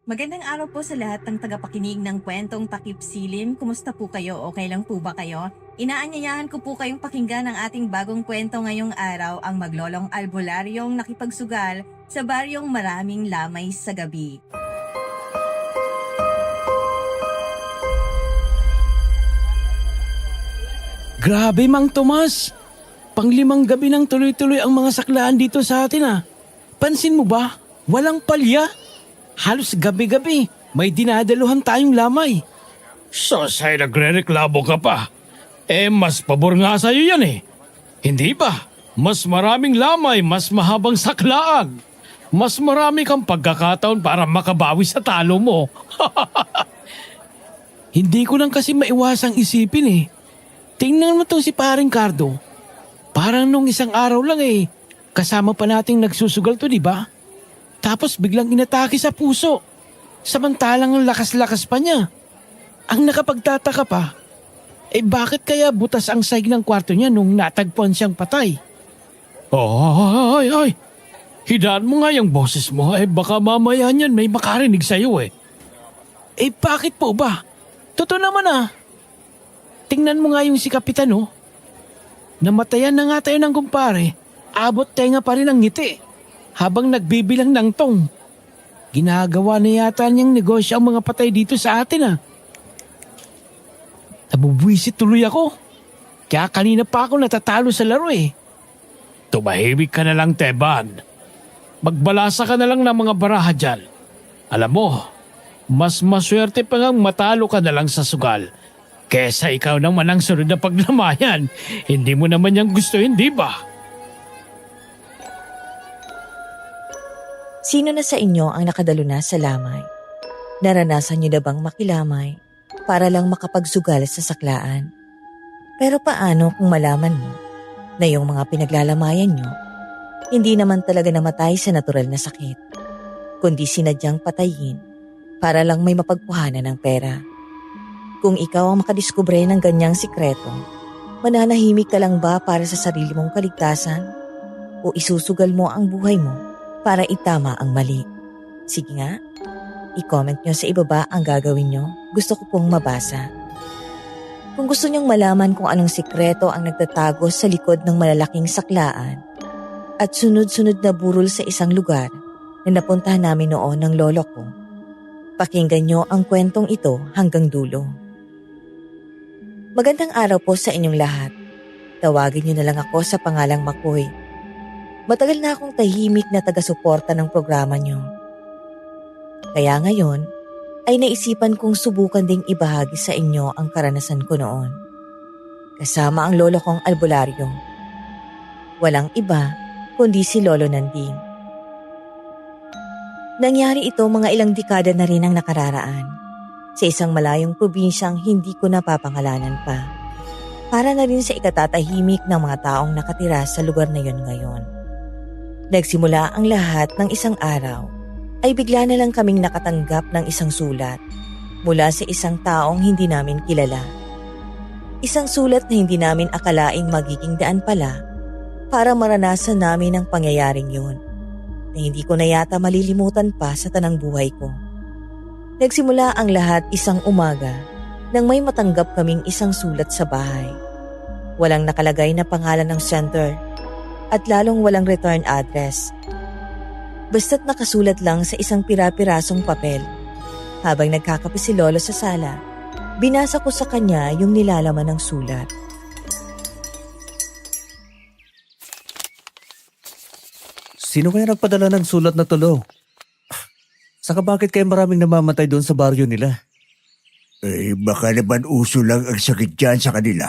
Magandang araw po sa lahat ng tagapakinig ng kwentong Takip Silim. Kumusta po kayo? Okay lang po ba kayo? Inaanyayahan ko po kayong pakinggan ang ating bagong kwento ngayong araw, ang maglolong albularyong nakipagsugal sa baryong maraming lamay sa gabi. Grabe, Mang Tomas! Panglimang gabi nang tuloy-tuloy ang mga saklaan dito sa atin Pansin mo ba? Walang palya. Halos gabi-gabi may dinadaluhan tayong lamay. Sosay, nagre-reklamo ka pa. Mas pabor nga sa'yo yan Hindi ba? Mas maraming lamay, mas mahabang saklaan. Mas marami kang pagkakataon para makabawi sa talo mo. Hindi ko lang kasi maiwasang isipin Tingnan mo to si paring Cardo. Parang nung isang araw lang kasama pa nating nagsusugal to, di ba? Tapos biglang inatake sa puso. Samantalang ang lakas-lakas pa niya. Ang nakapagtataka pa, bakit kaya butas ang saig ng kwarto niya nung natagpuan siyang patay? Ay! Hidaan mo nga yung boses mo, baka mamaya niyan may makarinig sa'yo Bakit po ba? Totoo naman Tingnan mo nga yung si Kapitan Namatayan na nga tayo ng kumpare, abot tenga pa rin ang ngiti habang nagbibilang ng tong. Ginagawa na yata niyang negosyo ang mga patay dito sa atin Nabubwisit tuloy ako. Kaya kanina pa ako natatalo sa laro Tumahimik ka na lang, Teban. Magbalasa ka na lang ng mga baraha dyan. Alam mo, mas maswerte pa ngang matalo ka na lang sa sugal kesa ikaw naman ang sunod na paglamayan. Hindi mo naman yung gusto, hindi ba? Sino na sa inyo ang nakadalo na sa lamay? Naranasan niyo na bang makilamay para lang makapagsugal sa saklaan? Pero paano kung malaman mo na yung mga pinaglalamayan niyo hindi naman talaga namatay sa natural na sakit, kundi sinadyang patayin para lang may mapagkuhanan ng pera? Kung ikaw ang makadiskubre ng ganyang sikreto, mananahimik ka lang ba para sa sarili mong kaligtasan? O isusugal mo ang buhay mo para itama ang mali? Sige nga, i-comment nyo sa ibaba ang gagawin nyo. Gusto ko pong mabasa. Kung gusto nyong malaman kung anong sikreto ang nagtatago sa likod ng malalaking saklaan at sunod-sunod na burol sa isang lugar na napuntahan namin noon ng lolo ko, pakinggan nyo ang kwentong ito hanggang dulo. Magandang araw po sa inyong lahat. Tawagin niyo na lang ako sa pangalang Makoy. Matagal na akong tahimik na taga-suporta ng programa niyo. Kaya ngayon, ay naisipan kong subukan ding ibahagi sa inyo ang karanasan ko noon. Kasama ang lolo kong albularyo. Walang iba kundi si Lolo Nanding. Nangyari ito mga ilang dekada na rin ang nakararaan. Sa isang malayong probinsyang hindi ko napapangalanan pa. Para na rin sa ikatatahimik ng mga taong nakatira sa lugar na yon ngayon. Nagsimula ang lahat ng isang araw ay bigla na lang kaming nakatanggap ng isang sulat mula sa isang taong hindi namin kilala. Isang sulat na hindi namin akalaing magiging daan pala para maranasan namin ang pangyayaring yun na hindi ko na yata malilimutan pa sa tanang buhay ko. Nagsimula ang lahat isang umaga nang may matanggap kaming isang sulat sa bahay. Walang nakalagay na pangalan ng sender at lalong walang return address. Basta't nakasulat lang sa isang pira-pirasong papel. Habang nagkakape si Lolo sa sala, binasa ko sa kanya yung nilalaman ng sulat. Sino kaya nagpadala ng sulat na tulo? Saka bakit kaya maraming namamatay doon sa baryo nila? Baka naman uso lang ang sakit dyan sa kanila.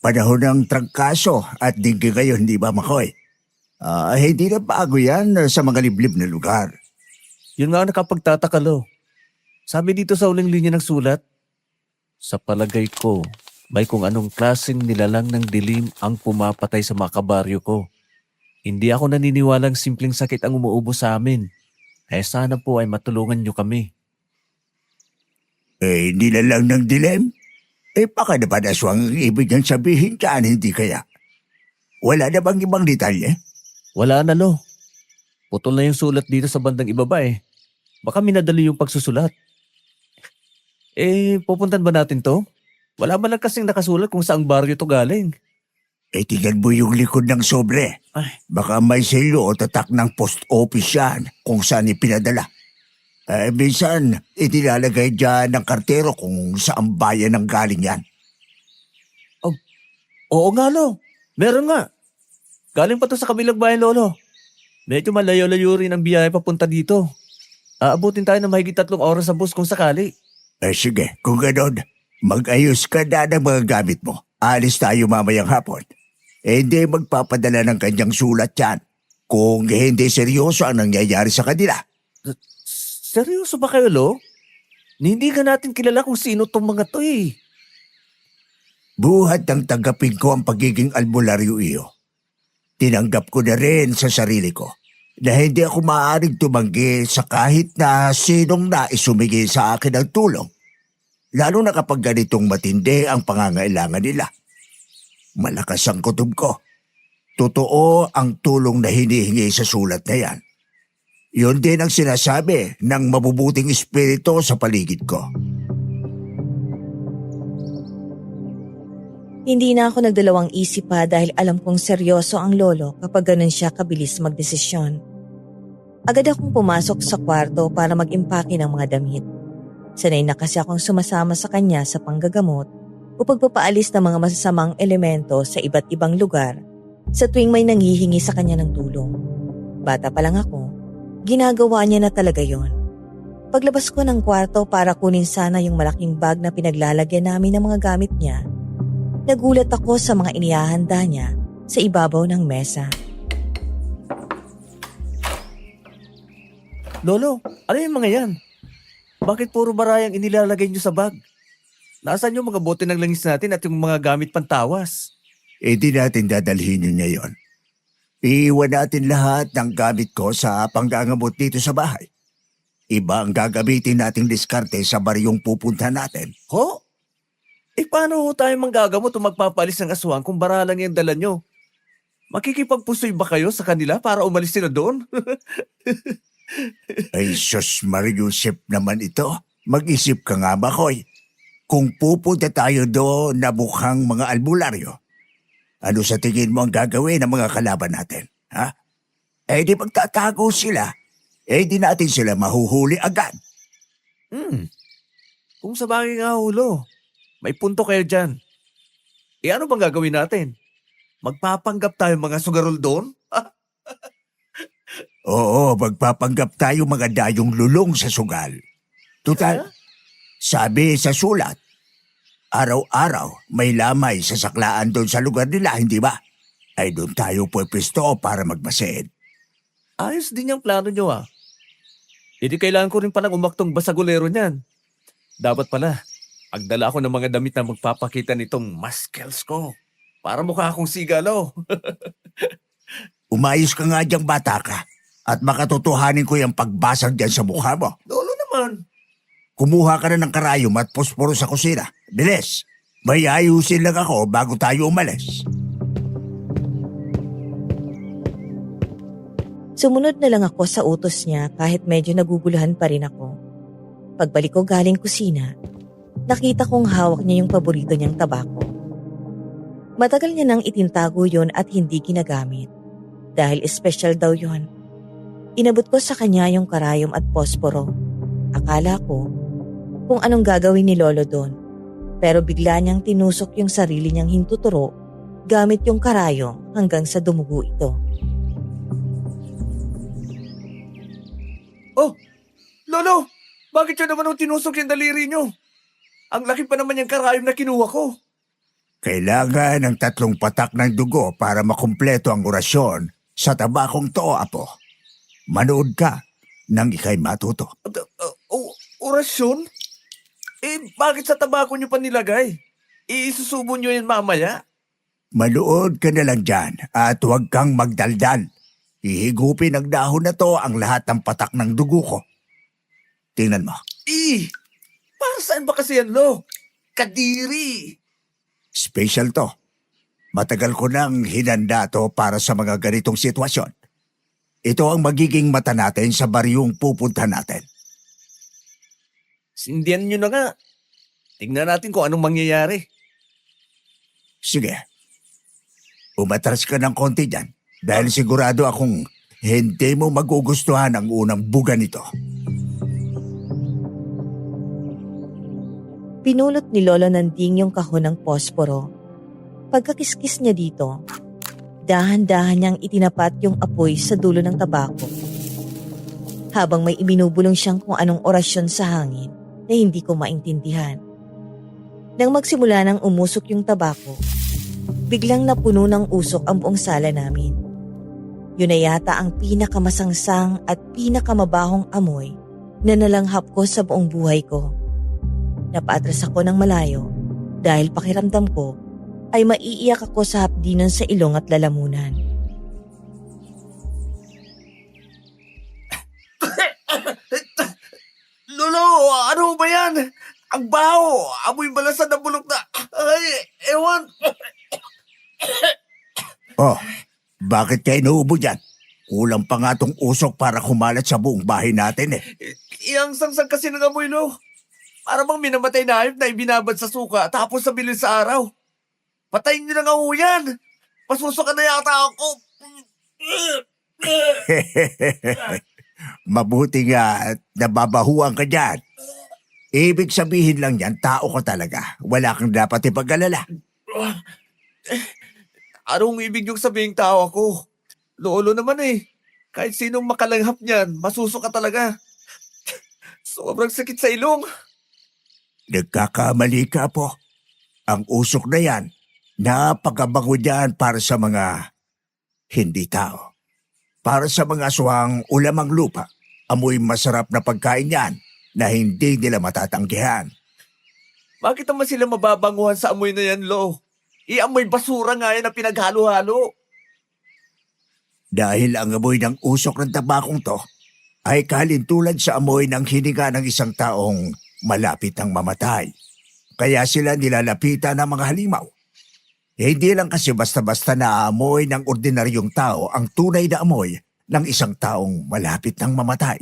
Panahon ng trangkaso at dinggi ngayon, di ba, Makoy? Hindi na bago yan sa mga liblib na lugar. Yun nga ang nakapagtataka, Lo. Sabi dito sa uling linya ng sulat, sa palagay ko, may kung anong klaseng nilalang ng dilim ang pumapatay sa mga kabaryo ko. Hindi ako naniniwalang simpleng sakit ang umuubo sa amin. Sana po ay matulungan niyo kami. Hindi na lang ng dilim? Baka naman aswang ang ibig niyang sabihin dyan, hindi kaya? Wala na bang ibang detalye? Wala na, Lo. Putol na yung sulat dito sa bandang ibaba Baka minadali yung pagsusulat. Pupuntan ba natin to? Wala man lang kasing nakasulat kung saang baryo to galing. Tingnan mo yung likod ng sobre. Ay. Baka may selo o tatak ng post office yan kung saan ipinadala. Minsan, itilalagay dyan ng kartero kung saan bayan ang galing yan. Oo nga, Lo. Meron nga. Galing pa to sa kabilang bayan, Lolo. Medyo malayo-layo rin ang biyahe papunta dito. Aabutin tayo ng mahigit 3 oras sa bus kung sakali. Sige, kung ganon, mag-ayos ka na ng mga gamit mo. Alis tayo mamayang hapon. Hindi magpapadala ng kanyang sulat yan kung hindi seryoso ang nangyayari sa kanila. Seryoso ba kayo, Lo? Hindi ka natin kilala kung sino tong mga to eh. Buhat ng tanggapin ko ang pagiging albularyo iyo. Tinanggap ko na rin sa sarili ko na hindi ako maaaring tumanggi sa kahit na sinong nais humingi sa akin ng tulong. Lalo na kapag ganitong matindi ang pangangailangan nila. Malakas ang kutob ko. Totoo ang tulong na hinihingi sa sulat na yan. Yun din ang sinasabi ng mabubuting espiritu sa paligid ko. Hindi na ako nagdalawang isip pa dahil alam kong seryoso ang lolo kapag ganun siya kabilis magdesisyon. Agad akong pumasok sa kwarto para mag-impake ng mga damit. Sanay na kasi akong sumasama sa kanya sa panggagamot o pagpapaalis ng mga masasamang elemento sa iba't ibang lugar sa tuwing may nanghihingi sa kanya ng tulong. Bata pa lang ako, ginagawa niya na talaga yon. Paglabas ko ng kwarto para kunin sana yung malaking bag na pinaglalagyan namin ng mga gamit niya, nagulat ako sa mga inihahanda niya sa ibabaw ng mesa. Lolo, ano yung mga yan? Bakit puro barayang inilalagay nyo sa bag? Nasaan yung mga bote ng langis natin at yung mga gamit pantawas? Di natin dadalhin yun ngayon. Iiwan natin lahat ng gamit ko sa panggangamot dito sa bahay. Iba ang gagamitin nating diskarte sa baryong pupunta natin. Ho? Paano ho tayo manggagamot o magpapalis ng aswang kung bara lang yung dala nyo? Makikipagpusoy ba kayo sa kanila para umalis sila doon? Ay, sus Mariusip naman ito. Mag-isip ka nga, Makoy. Kung pupunta tayo doon na mukhang mga albularyo, ano sa tingin mo ang gagawin ng mga kalaban natin? Ha? Di magtatago sila. Di natin sila mahuhuli agad. Kung sa bagay nga hulo, may punto kayo dyan. Ano bang gagawin natin? Magpapanggap tayo mga sugarol doon? Oo, magpapanggap tayo mga dayong lulong sa sugal. Tutal, sabi sa sulat, araw-araw may lamay sa saklaan doon sa lugar nila, hindi ba? Ay doon tayo pwesto para magmasid. Ayos din yung plano nyo ah. Hindi kailangan ko rin palang umaktong basagulero niyan. Dapat pala, agdala ako ng mga damit na magpapakita nitong muscles ko. Para mukha akong sigalo. Umayos ka nga diyang bata ka at makatotohanin ko yung pagbasag dyan sa mukha mo. Lolo naman. Kumuha ka na ng karayom at posporo sa kusina. Bilis! May ayusin lang ako bago tayo umalis. Sumunod na lang ako sa utos niya kahit medyo naguguluhan pa rin ako. Pagbalik ko galing kusina, nakita kong hawak niya yung paborito niyang tabako. Matagal niya nang itintago yon at hindi ginagamit. Dahil espesyal daw yon. Inabot ko sa kanya yung karayom at posporo. Akala ko kung anong gagawin ni Lolo doon. Pero bigla niyang tinusok yung sarili niyang hintuturo gamit yung karayom hanggang sa dumugo ito. Oh, Lolo! Bakit yun naman ang tinusok yung daliri nyo? Ang laki pa naman yung karayom na kinuha ko. Kailangan ng 3 patak ng dugo para makumpleto ang orasyon sa tabakong to, Apo. Manood ka nang ikay matuto. Orasyon? Bakit sa tabako nyo pa nilagay? Isusubo nyo yan mamaya? Manood ka na lang dyan at huwag kang magdaldal. Ihigupin ng dahon na to ang lahat ng patak ng dugo ko. Tingnan mo. Para saan ba kasi yan, Lo? Kadiri! Special to. Matagal ko nang hinanda to para sa mga ganitong sitwasyon. Ito ang magiging mata natin sa baryong pupunta natin. Sindihan nyo na nga. Tingnan natin kung anong mangyayari. Sige. Umatras ka ng konti dyan dahil sigurado akong hindi mo magugustuhan ang unang buga nito. Pinulot ni Lolo Nanding yung kahon ng posporo. Pagkakiskis niya dito, dahan-dahan niyang itinapat yung apoy sa dulo ng tabako. Habang may ibinubulong siyang kung anong orasyon sa hangin na hindi ko maintindihan. Nang magsimula nang umusok yung tabako, biglang napuno ng usok ang buong sala namin. Yun na yata ang pinakamasangsang at pinakamabahong amoy na nalanghap ko sa buong buhay ko. Napaatras ako ng malayo dahil pakiramdam ko ay maiiyak ako sa hapdinan sa ilong at lalamunan. Lolo, ano ba yan? Ang baho! Amoy malasan na bulok na. Ay, ewan. Oh, bakit kayo inuubo dyan? Kulang pa nga tong usok para kumalat sa buong bahay natin eh. Iyang sangsang kasi ng amoy, lo. Para bang minamatay na hayop na ibinabad sa suka tapos nabilin sa araw. Patayin niyo na nga ho yan. Masusuka na yata ako. Mabuti nga at nababahuan ka dyan. Ibig sabihin lang yan, tao ka talaga. Wala kang dapat ipag-alala. Anong ibig niyong sabihin tao ako? Lolo naman eh. Kahit sinong makalanghap niyan, masusuka talaga. Sobrang sakit sa ilong. Nagkakamali ka po. Ang usok na yan, napakabango dyan para sa mga hindi tao. Para sa mga aswang ulamang lupa, amoy masarap na pagkain yan na hindi nila matatanggihan. Bakit naman sila mababanguhan sa amoy na yan, lo? Iamoy basura nga yan na pinaghalo-halo. Dahil ang amoy ng usok ng tabakong to ay kalintulad sa amoy ng hininga ng isang taong malapit ang mamatay. Kaya sila nilalapitan ng mga halimaw. Hindi lang kasi basta-basta naaamoy ng ordinaryong tao ang tunay na amoy ng isang taong malapit ng mamatay.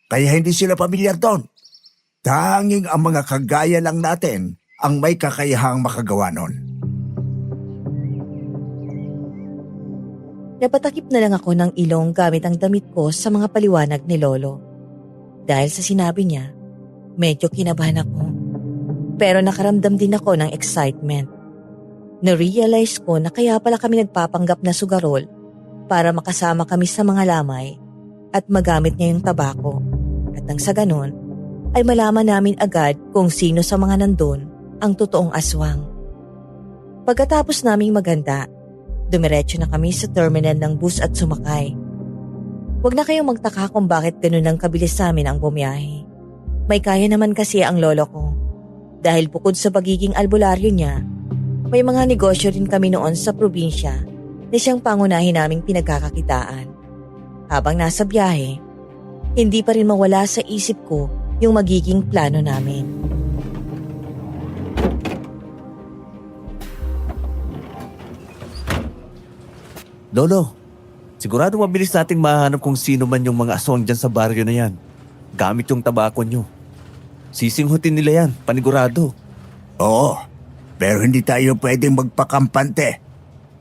Kaya hindi sila pamilyar doon. Tanging ang mga kagaya lang natin ang may kakayahang makagawa nun. Napatakip na lang ako ng ilong gamit ang damit ko sa mga paliwanag ni Lolo. Dahil sa sinabi niya, medyo kinabahan ako. Pero nakaramdam din ako ng excitement. Na-realize ko na kaya pala kami nagpapanggap na sugarol para makasama kami sa mga lamay at magamit niya yung tabako. At nang sa ganon, ay malaman namin agad kung sino sa mga nandun ang totoong aswang. Pagkatapos naming maganda, dumiretso na kami sa terminal ng bus at sumakay. Huwag na kayong magtaka kung bakit ganun ang kabilis namin ang bumiyahe. May kaya naman kasi ang lolo ko. Dahil bukod sa pagiging albularyo niya, may mga negosyo rin kami noon sa probinsya na siyang pangunahin naming pinagkakakitaan. Habang nasa biyahe, hindi pa rin mawala sa isip ko yung magiging plano namin. Lolo, sigurado mabilis nating mahanap kung sino man yung mga aswang dyan sa baryo na yan. Gamit yung tabako nyo. Sisinghutin nila yan, panigurado. Oo, pero hindi tayo pwedeng magpakampante.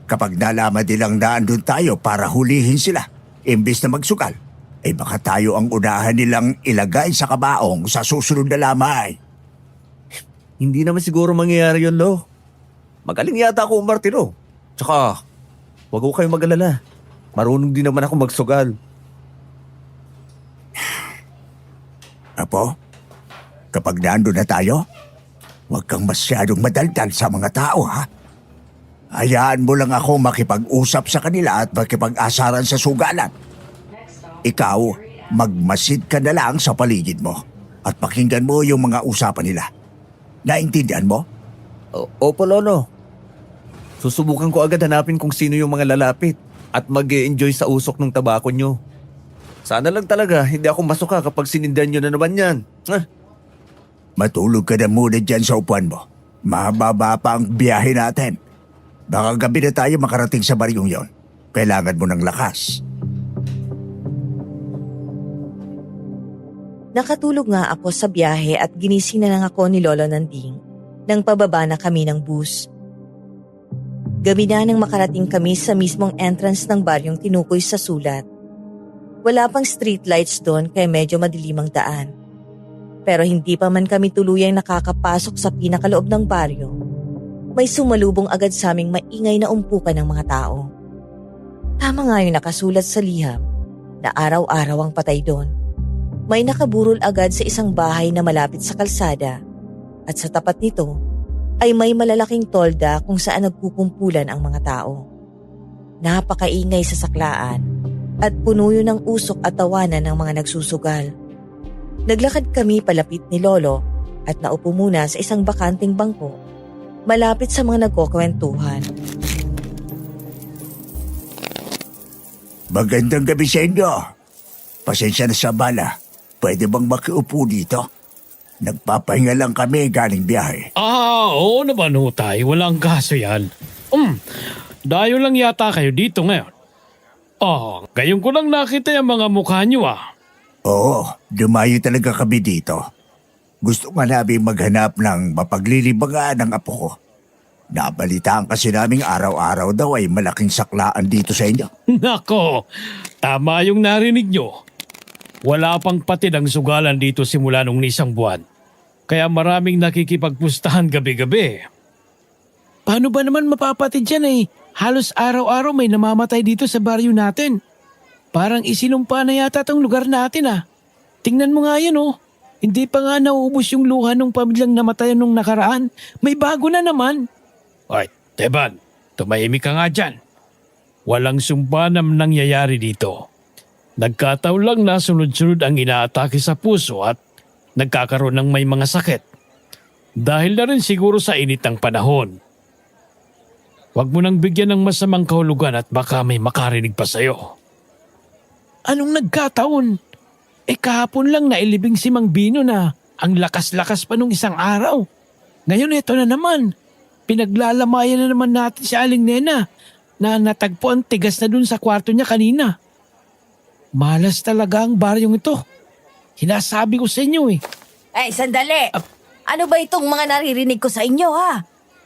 Kapag nalaman nilang naandun tayo para hulihin sila, imbis na magsugal, ay baka tayo ang unahan nilang ilagay sa kabaong sa susunod na lamay. Hindi naman siguro mangyayari yun, lo. Magaling yata ako umarte, lo. Tsaka, huwag ko kayong mag-alala. Marunong din naman ako magsugal. Apo, kapag naandun na tayo, huwag kang masyadong madaldal sa mga tao, ha? Hayaan mo lang ako makipag-usap sa kanila at makipag-asaran sa sugalan. Ikaw, magmasid ka na lang sa paligid mo at pakinggan mo yung mga usapan nila. Naintindihan mo? Opo, lolo. Susubukan ko agad hanapin kung sino yung mga lalapit at mag-e-enjoy sa usok ng tabako nyo. Sana lang talaga hindi ako masuka kapag sinindan nyo na naman yan. Matulog ka na muna dyan sa upuan mo. Mahaba pa ang biyahe natin. Baka gabi na tayo makarating sa baryong yon. Kailangan mo ng lakas. Nakatulog nga ako sa biyahe at ginising na lang ako ni Lolo Nanding nang pababa na kami ng bus. Gabi na nang makarating kami sa mismong entrance ng baryong tinukoy sa sulat. Wala pang street lights doon kaya medyo madilim ang daan. Pero hindi pa man kami tuluyang nakakapasok sa pinakaloob ng baryo, may sumalubong agad sa aming maingay na umpukan ng mga tao. Tama nga yung nakasulat sa liham na araw-araw ang patay doon. May nakaburol agad sa isang bahay na malapit sa kalsada at sa tapat nito ay may malalaking tolda kung saan nagkukumpulan ang mga tao. Napakaingay sa saklaan at puno yun ng usok at tawanan ng mga nagsusugal. Naglakad kami palapit ni Lolo at naupo muna sa isang bakanting bangko malapit sa mga nagkukwentuhan. Magandang gabi sa inyo. Pasensya na sa bala. Pwede bang makiupo dito? Nagpapahinga lang kami galing biyahe. Oo naman ho tayo. Walang kaso yan. Dayo lang yata kayo dito ngayon. Ngayon ko lang nakita yung mga mukha nyo Oo, dumayo talaga kami dito. Gusto nga namin maghanap ng mapaglilibangan ng apo ko. Nabalitaan kasi naming araw-araw daw ay malaking saklaan dito sa inyo. Nako, tama yung narinig nyo. Wala pang patid ang sugalan dito simula nung isang buwan. Kaya maraming nakikipagpustahan gabi-gabi. Paano ba naman mapapatid yan Halos araw-araw may namamatay dito sa baryo natin. Parang isinumpa na yata tong lugar natin Tingnan mo nga yan Hindi pa nga nauubos yung luha ng pamilyang namatayan nung nakaraan. May bago na naman. Ay, Teban, tumahimik ka nga dyan. Walang sumpanam nangyayari dito. Nagkataon lang na sunod-sunod ang inaatake sa puso at nagkakaroon ng may mga sakit. Dahil na rin siguro sa init ng panahon. Huwag mo nang bigyan ng masamang kahulugan at baka may makarinig pa sa'yo. Anong nagkataon? Kahapon lang nailibing si Mang Bino na ang lakas-lakas pa nung isang araw. Ngayon eto na naman. Pinaglalamayan na naman natin si Aling Nena na natagpo ang tigas na dun sa kwarto niya kanina. Malas talaga ang baryong ito. Hinasabi ko sa inyo Sandali! Ano ba itong mga naririnig ko sa inyo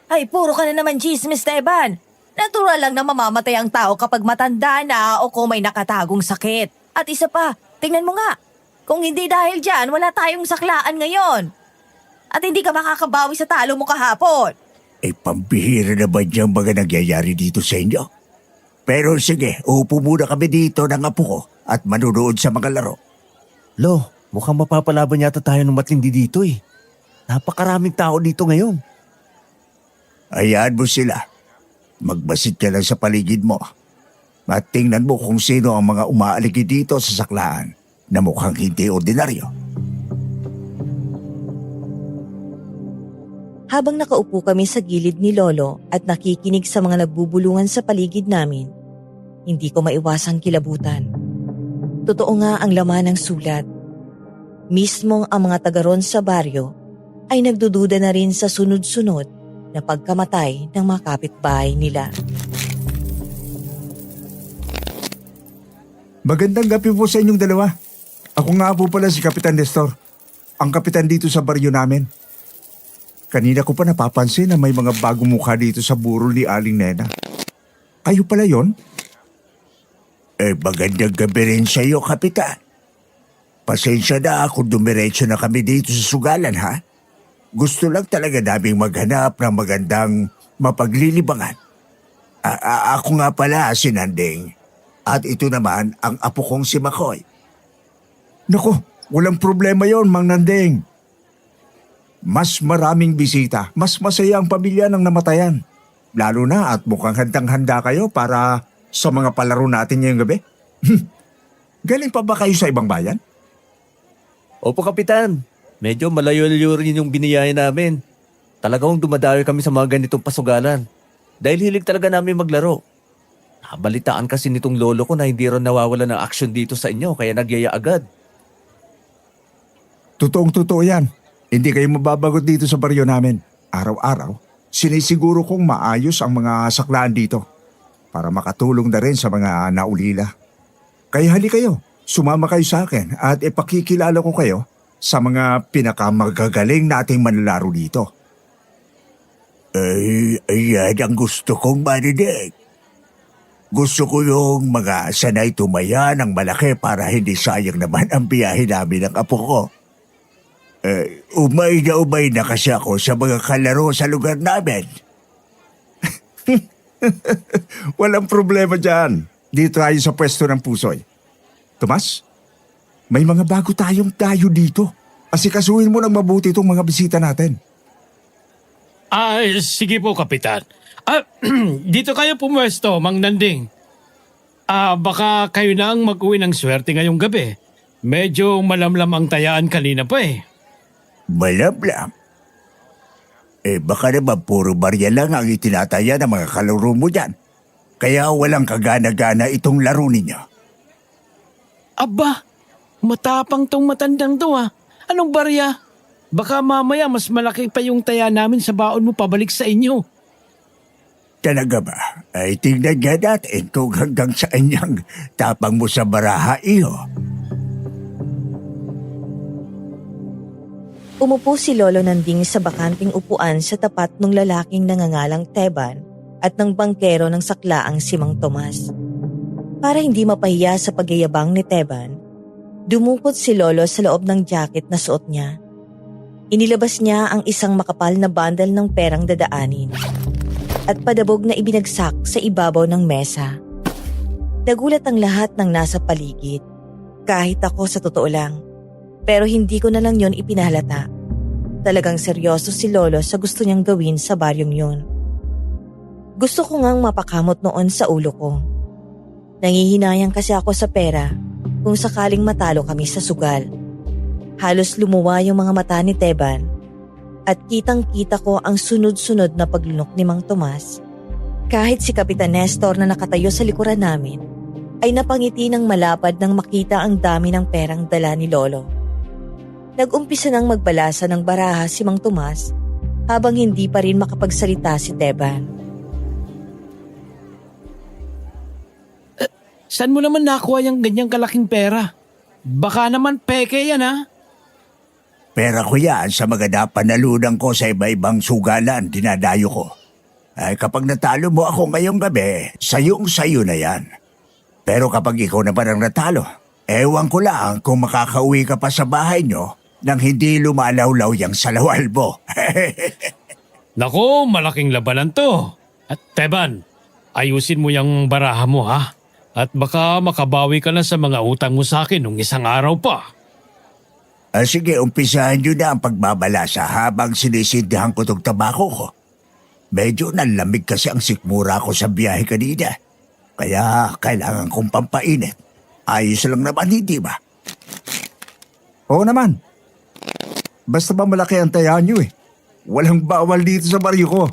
Ay, puro ka na naman chismis, Teban. Natural lang na mamamatay ang tao kapag matanda na o kung may nakatagong sakit. At isa pa, tingnan mo nga. Kung hindi dahil dyan, wala tayong saklaan ngayon. At hindi ka makakabawi sa talo mo kahapon. Pambihira na ba niyang mga nangyayari dito sa inyo? Pero sige, upo muna kami dito ng apo ko at manunood sa mga laro. Lo, mukhang mapapalaban yata tayo ng matindi dito Napakaraming tao dito ngayon. Hayaan mo sila. Magbasit ka lang sa paligid mo. At tingnan mo kung sino ang mga umaaligi dito sa saklaan na mukhang hindi ordinaryo. Habang nakaupo kami sa gilid ni Lolo at nakikinig sa mga nagbubulungan sa paligid namin, hindi ko maiwasang kilabutan. Totoo nga ang laman ng sulat. Mismong ang mga taga ron sa baryo ay nagdududa na rin sa sunod-sunod na pagkamatay ng mga kapitbahay nila. Magandang gabi po sa inyong dalawa. Ako nga po pala si Kapitan Nestor, ang kapitan dito sa baryo namin. Kanina ko pa napapansin na may mga bagong mukha dito sa burol ni Aling Nena. Kayo pala yon? Magandang gabi rin sa iyo, Kapitan. Pasensya na kung dumiretso na kami dito sa sugalan, Gusto lang talaga naming maghanap ng magandang mapaglilibangan. Ako nga pala si Nanding. At ito naman ang apo kong si Makoy. Naku, walang problema yon, Mang Nanding. Mas maraming bisita, mas masaya ang pamilya ng namatayan. Lalo na at mukhang handang-handa kayo para sa mga palaro natin ngayong gabi. Galing pa ba kayo sa ibang bayan? Opo, Kapitan. Medyo malayo-layo rin yung biniyaya namin. Talagang dumadayo kami sa mga ganitong pasugalan. Dahil hilig talaga namin maglaro. Nabalitaan kasi nitong lolo ko na hindi rin nawawala ng aksyon dito sa inyo kaya nagyaya agad. Totoong-totoo yan. Hindi kayo mababagot dito sa baryo namin. Araw-araw, sinisiguro kong maayos ang mga saklaan dito para makatulong na rin sa mga naulila. Kaya hali kayo, sumama kayo sa akin at ipakikilala ko kayo sa mga pinakamagagaling nating manlalaro dito. Ayan ang gusto kong marinig. Gusto ko yung mga sanay tumaya ng malaki para hindi sayang naman ang biyahe namin ng apo ko. Umay na kasi ako sa mga kalaro sa lugar namin. Walang problema dyan. Dito tayo sa pwesto ng pusoy. Tomas, may mga bago tayong dayo dito. Asikasuhin mo ng mabuti itong mga bisita natin. Sige po, Kapitan. Dito kayo pumwesto, Mang Nanding. Baka kayo na ang mag-uwi ng swerte ngayong gabi. Medyo malamlam ang tayaan kanina pa eh. Malamlam? Baka naman puro barya lang ang itinataya ng mga kalaro mo dyan. Kaya walang kagana-gana itong laro ninyo. Aba, matapang tong matandang to ah. Anong barya? Baka mamaya mas malaki pa yung taya namin sa baon mo pabalik sa inyo. Talaga ba? Ay tingnan nga natin kung hanggang saan niyang tapang mo sa baraha iyo. Umupo si Lolo Nanding sa bakanting upuan sa tapat ng lalaking nangangalang Teban at ng bangkero ng saklaang si Mang Tomas. Para hindi mapahiya sa pagyayabang ni Teban, dumukot si Lolo sa loob ng jacket na suot niya. Inilabas niya ang isang makapal na bundle ng perang dadaanin at padabog na ibinagsak sa ibabaw ng mesa. Nagulat ang lahat ng nasa paligid, kahit ako sa totoo lang. Pero hindi ko na lang yon ipinahalata. Talagang seryoso si Lolo sa gusto niyang gawin sa baryong yon. Gusto ko ngang mapakamot noon sa ulo ko. Nangihinayang kasi ako sa pera kung sakaling matalo kami sa sugal. Halos lumuwa yung mga mata ni Teban at kitang-kita ko ang sunod-sunod na paglunok ni Mang Tomas. Kahit si Kapitan Nestor na nakatayo sa likuran namin ay napangiti ng malapad nang makita ang dami ng perang dala ni Lolo. Nag-umpisa nang magbalasa ng baraha si Mang Tomas habang hindi pa rin makapagsalita si Teban. Saan mo naman nakuha yung ganyang kalaking pera? Baka naman peke yan ha? Pera ko yan sa mga napanalunan ko sa iba-ibang sugalan, dinadayo ko. Ay kapag natalo mo ako ngayong gabi, sayong-sayo na yan. Pero kapag ikaw naman ang natalo, ewan ko lang kung makakauwi ka pa sa bahay nyo nang hindi lumalawlaw yung salawal mo. Nako, malaking labanan to. At Teban, ayusin mo yung baraha mo ha. At baka makabawi ka na sa mga utang mo sa akin nung isang araw pa. Sige, umpisahan nyo na ang pagbabalasa habang sinisindihan ko itong tabako ko. Medyo nalamig kasi ang sikmura ko sa biyahe kanina. Kaya kailangan kong pampainit. Ayos lang naman, hindi ba? Oo naman. Basta ba malaki ang taya nyo eh. Walang bawal dito sa baryo ko.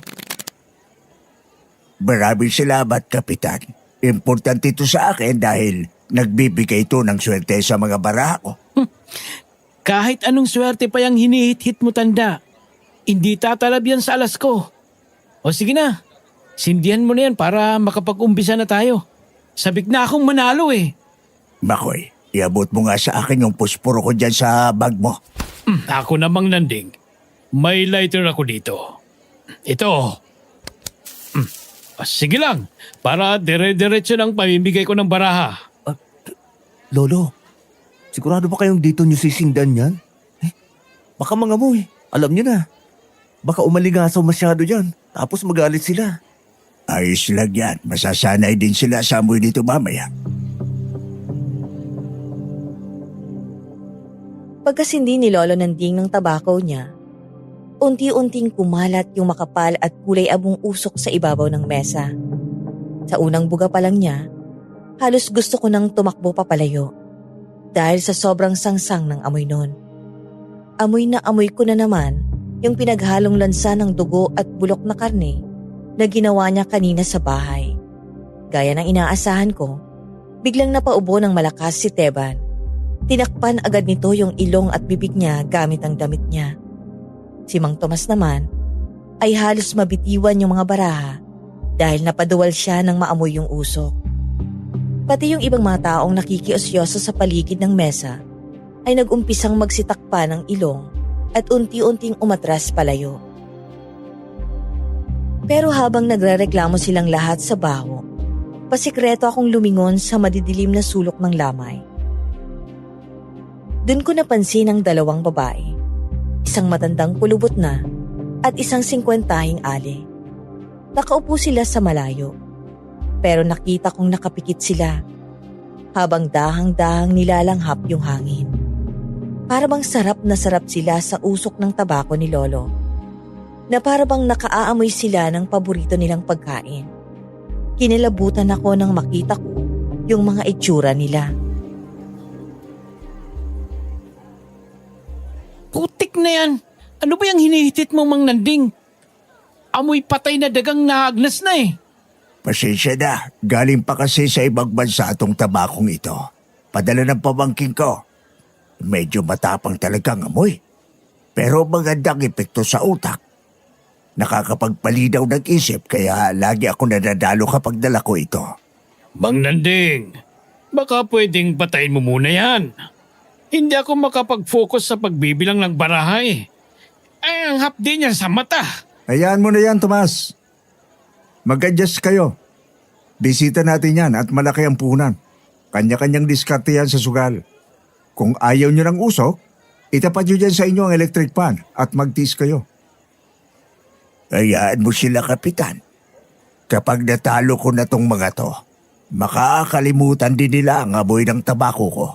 Maraming salamat, Kapitan. Importante ito sa akin dahil nagbibigay ito ng swerte sa mga baraha ko. Kahit anong swerte pa yung hinihit-hit mo tanda, hindi tatalab yan sa alas ko. O sige na, sindihan mo na yan para makapag-umpisa na tayo. Sabik na akong manalo eh. Makoy, iabot mo nga sa akin yung pusporo ko dyan sa bag mo. Ako namang Nanding. May lighter ako dito. Ito. Sige lang, para dire-diretso ng pamimigay ko ng baraha. Lolo, sigurado ba kayong dito nyo sisindan yan? Baka mga mo alam nyo na. Baka umaligasaw masyado yan, tapos magalit sila. Ayos lang yan, masasanay din sila sa amoy dito mamaya. Pagkasindi ni Lolo Nanding ng tabako niya, unti-unting kumalat yung makapal at kulay abong usok sa ibabaw ng mesa. Sa unang buga pa lang niya, halos gusto ko nang tumakbo papalayo dahil sa sobrang sangsang ng amoy nun. Amoy na amoy ko na naman yung pinaghalong lansa ng dugo at bulok na karne na ginawa niya kanina sa bahay. Gaya ng inaasahan ko, biglang napaubo ng malakas si Teban. Tinakpan agad nito yung ilong at bibig niya gamit ang damit niya. Si Mang Tomas naman ay halos mabitiwan yung mga baraha dahil napaduwal siya ng maamoy yung usok. Pati yung ibang mga taong nakikiosyoso sa paligid ng mesa ay nag-umpisang magsitakpa ng ilong at unti-unting umatras palayo. Pero habang nagrereklamo silang lahat sa baho, pasikreto akong lumingon sa madidilim na sulok ng lamay. Doon ko napansin ang dalawang babae, isang matandang kulubot na at isang 50-hing ali. Nakaupo sila sa malayo, pero nakita kong nakapikit sila habang dahang-dahang nilalanghap yung hangin. Para bang sarap na sarap sila sa usok ng tabako ni Lolo, na para bang nakaaamoy sila ng paborito nilang pagkain. Kinilabutan ako nang makita ko yung mga itsura nila. Putik na yan. Ano ba yung hinihitit mo, Mang Nanding? Amoy patay na dagang naagnas na eh. Pasensya na, galing pa kasi sa ibang bansa itong tabakong ito. Padala ng pamangking ko. Medyo matapang talagang amoy. Pero magandang epekto sa utak. Nakakapagpalinaw ng isip kaya lagi ako nadadalo kapag dala ko ito. Mang Nanding, baka pwedeng patayin mo muna yan. Hindi ako makapag-focus sa pagbibilang ng baraha eh. Ay, ang hapdi niya sa mata. Hayaan mo na yan, Tomas. Mag-adjust kayo. Bisita natin yan at malaki ang puhunan. Kanya-kanyang diskarte yan sa sugal. Kung ayaw nyo ng usok, itapat nyo dyan sa inyo ang electric pan at magtiis kayo. Hayaan mo sila, Kapitan. Kapag natalo ko na tong mga to, makakalimutan din nila ang amoy ng tabako ko.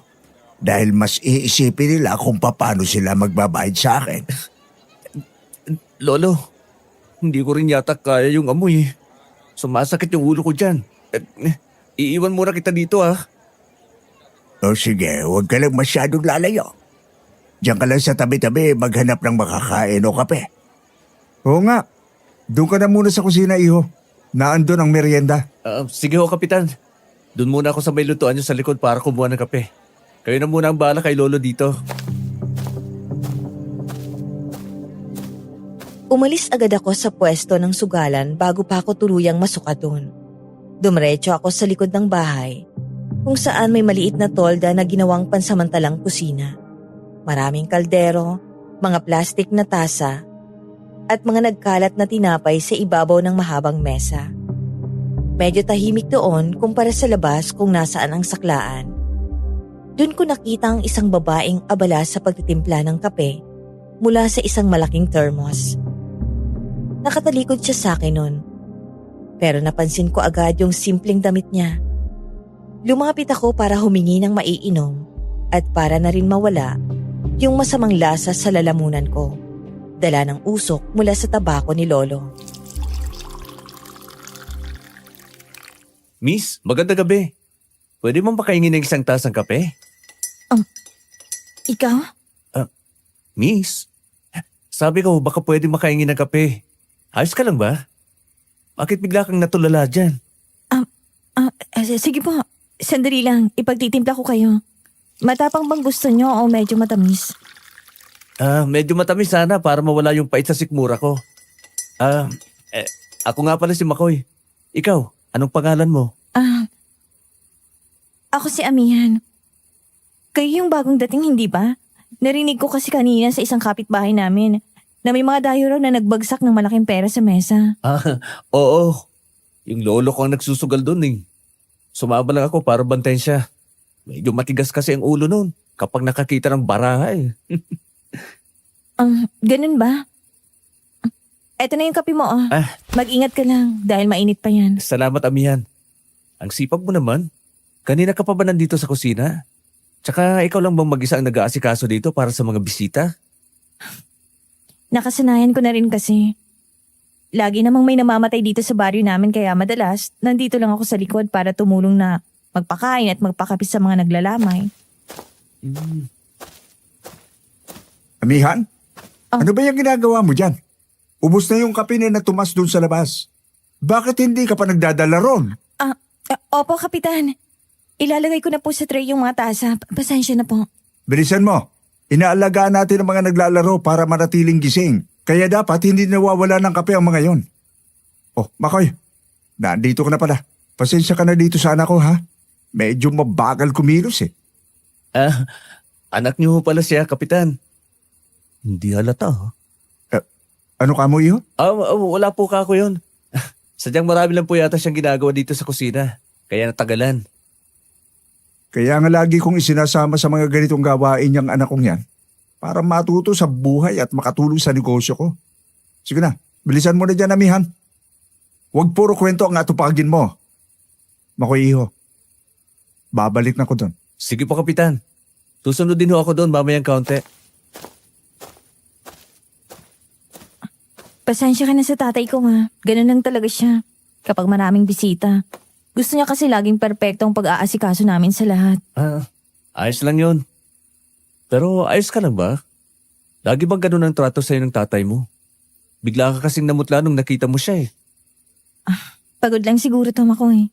Dahil mas iisipin nila kung paano sila magbabayad sa akin. Lolo, hindi ko rin yata kaya yung amoy. Sumasakit yung ulo ko dyan. Iiwan muna kita dito O sige, huwag ka lang masyadong lalayo. Diyan ka lang sa tabi-tabi maghanap ng makakain o kape. Oo nga, doon ka na muna sa kusina, iho. Naandun ang merienda. Sige ho, Kapitan. Doon muna ako sa may lutuan nyo sa likod para kumuha ng kape. Kayo na muna ang bahala kay Lolo dito. Umalis agad ako sa pwesto ng sugalan bago pa ako tuluyang masuka doon. Dumiretso ako sa likod ng bahay, kung saan may maliit na tolda na ginawang pansamantalang kusina. Maraming kaldero, mga plastik na tasa, at mga nagkalat na tinapay sa ibabaw ng mahabang mesa. Medyo tahimik doon kumpara sa labas kung nasaan ang saklaan. Doon ko nakita ang isang babaeng abala sa pagtitimpla ng kape mula sa isang malaking thermos. Nakatalikod siya sa akin noon, pero napansin ko agad yung simpleng damit niya. Lumapit ako para humingi ng maiinom at para na rin mawala yung masamang lasa sa lalamunan ko. Dala ng usok mula sa tabako ni Lolo. Miss, maganda gabi. Pwede mong pakaingin ng isang tasang kape? Ikaw? Miss, sabi ko baka pwede makaingin ng kape. Ayos ka lang ba? Bakit bigla kang natulala dyan? Sige po, sandali lang, ipagtitimpla ko kayo. Matapang bang gusto nyo o medyo matamis? Medyo matamis sana para mawala yung pait sa sikmura ko. Ako nga pala si Makoy. Ikaw, anong pangalan mo? Ako si Amihan. Kayo yung bagong dating, hindi ba? Narinig ko kasi kanina sa isang kapitbahay namin na may mga dayo raw na nagbagsak ng malaking pera sa mesa. Oo. Yung lolo ko ang nagsusugal dun eh. Sumama lang ako para bantayan siya. Medyo matigas kasi ang ulo nun kapag nakakita ng baraha eh. Ganun ba? Eto na yung kape mo, oh. Mag-ingat ka lang dahil mainit pa yan. Salamat, Amihan. Ang sipag mo naman. Kanina ka pa ba nandito sa kusina? Tsaka ikaw lang bang mag-isa ang nag-aasikaso dito para sa mga bisita? Nakasanayan ko na rin kasi. Lagi namang may namamatay dito sa baryo namin kaya madalas nandito lang ako sa likod para tumulong na magpakain at magpakapis sa mga naglalamay. Amihan? Ano ba yung ginagawa mo dyan? Ubus na yung kape na natumas dun sa labas. Bakit hindi ka pa nagdadala ron? Opo, Kapitan. Ilalagay ko na po sa tray yung mga tasa. Pasensya na po. Bilisan mo. Inaalagaan natin ang mga naglalaro para manatiling gising. Kaya dapat hindi nawawala ng kape ang mga yon. Oh, Makoy. Nandito ka na pala. Pasensya ka na dito sa anak ko, ha? Medyo mabagal kumilos eh. Anak niyo pala siya, Kapitan. Hindi halata, ha? Ano ka mo, Iho? Wala po ka ako yun. Sadyang marami lang po yata siyang ginagawa dito sa kusina. Kaya natagalan. Kaya nga lagi kong isinasama sa mga ganitong gawain niyang anak kong yan para matuto sa buhay at makatulong sa negosyo ko. Sige na, bilisan mo na dyan, amihan. Huwag puro kwento ang atupagin mo. Makoy, Iho. Babalik na ko doon. Sige po, Kapitan. Susunod din ho ako doon mamayang kaunti. Pasensya ka na sa tatay ko ha. Ganun lang talaga siya. Kapag maraming bisita. Gusto niya kasi laging perpektong pag-aasikaso namin sa lahat. Ayos lang yun. Pero ayos ka lang ba? Lagi bang ganun ang trato sa'yo ng tatay mo? Bigla ka kasing namutla nung nakita mo siya eh. Pagod lang siguro Tom ako eh.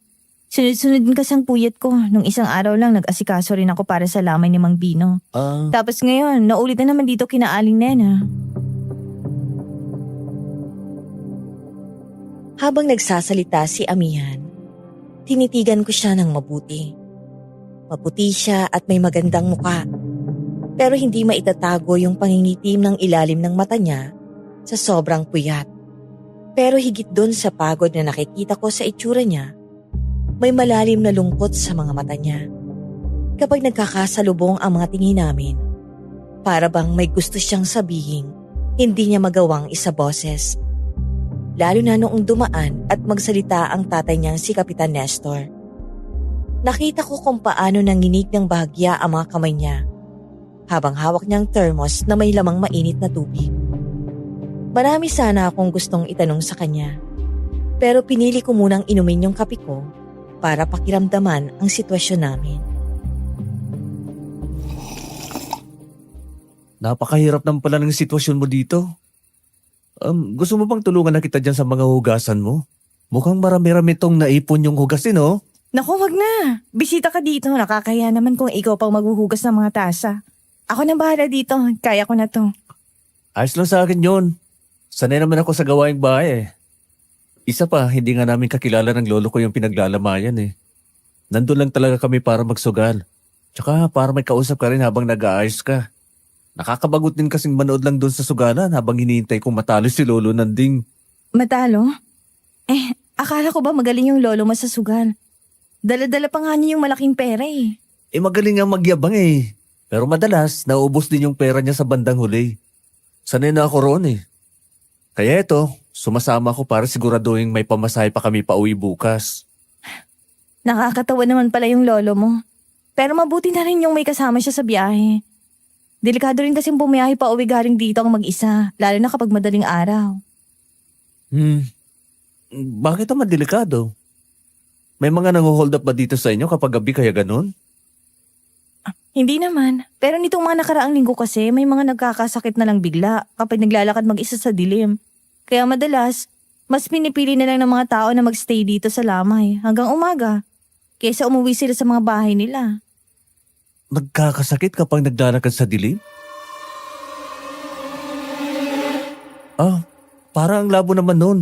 Sunod-sunod din kasi ang puyat ko. Nung isang araw lang nag-asikaso rin ako para sa lamay ni Mang Bino. Tapos ngayon, naulit na naman dito kina Aling Nena. Habang nagsasalita si Amihan, tinitigan ko siya ng mabuti. Maputi siya at may magandang muka. Pero hindi maitatago yung pangingitim ng ilalim ng mata niya sa sobrang puyat. Pero higit dun sa pagod na nakikita ko sa itsura niya, may malalim na lungkot sa mga mata niya. Kapag nagkakasalubong ang mga tingin namin, para bang may gusto siyang sabihin, hindi niya magawang isaboses. Lalo na noong dumaan at magsalita ang tatay niyang si Kapitan Nestor. Nakita ko kung paano nanginig ng bahagya ang mga kamay niya, habang hawak niyang thermos na may lamang mainit na tubig. Marami sana akong gustong itanong sa kanya, pero pinili ko munang inumin yung kape ko para pakiramdaman ang sitwasyon namin. Napakahirap naman pala ng sitwasyon mo dito. Gusto mo bang tulungan na kita dyan sa mga hugasan mo? Mukhang marami-rami tong naipon yung hugasin, oh. Naku, wag na. Bisita ka dito. Nakakaya naman kung ikaw pang maghuhugas ng mga tasa. Ako na bahala dito. Kaya ko na to. Ayos lang sa akin yun. Sanay naman ako sa gawaing bahay eh. Isa pa, hindi nga namin kakilala ng lolo ko yung pinaglalamayan eh. Nandun lang talaga kami para magsugal. Tsaka para may kausap ka rin habang nag-aayos ka. Nakakabagot din kasing manood lang doon sa sugalan habang hinihintay kong matalo si Lolo Nanding. Matalo? Akala ko ba magaling yung lolo mo sa sugal? Dala-dala pa nga niya yung malaking pera eh. Magaling nga magyabang eh. Pero madalas, nauubos din yung pera niya sa bandang huli. Sanay na ako roon eh. Kaya ito, sumasama ako para siguraduhin may pamasahe pa kami pa uwi bukas. Nakakatawa naman pala yung lolo mo. Pero mabuti na rin yung may kasama siya sa biyahe. Delikado rin kasing bumiyahe pa uwi galing dito ang mag-isa, lalo na kapag madaling araw. Bakit naman delikado? May mga nang-hold up ba dito sa inyo kapag gabi kaya ganun? Hindi naman. Pero nitong mga nakaraang linggo kasi, may mga nagkakasakit na lang bigla kapag naglalakad mag-isa sa dilim. Kaya madalas, mas pinipili na lang ng mga tao na magstay dito sa lamay hanggang umaga, kaysa umuwi sila sa mga bahay nila. Nagkakasakit kapag naglalakad sa dilim? Parang ang labo naman nun.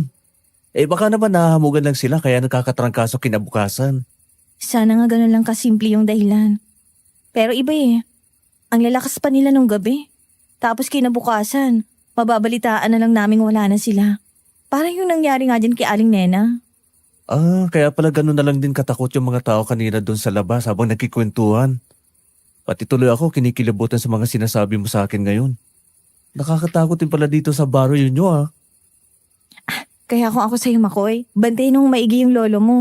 Baka naman nahahamugan lang sila kaya nagkakatrangkaso kinabukasan. Sana nga ganun lang kasimple yung dahilan. Pero iba eh. Ang lalakas pa nila nung gabi. Tapos kinabukasan, mababalitaan na lang naming wala na sila. Parang yung nangyari nga dyan kay Aling Nena. Kaya pala ganun na lang din katakot yung mga tao kanina doon sa labas habang nagkikwentuhan. Pati tuloy ako kinikilabutan sa mga sinasabi mo sa akin ngayon. Nakakatakot din pala dito sa barrio nyo ah. Kaya kung ako sa'yo, Makoy, bantayin mong maigi yung lolo mo.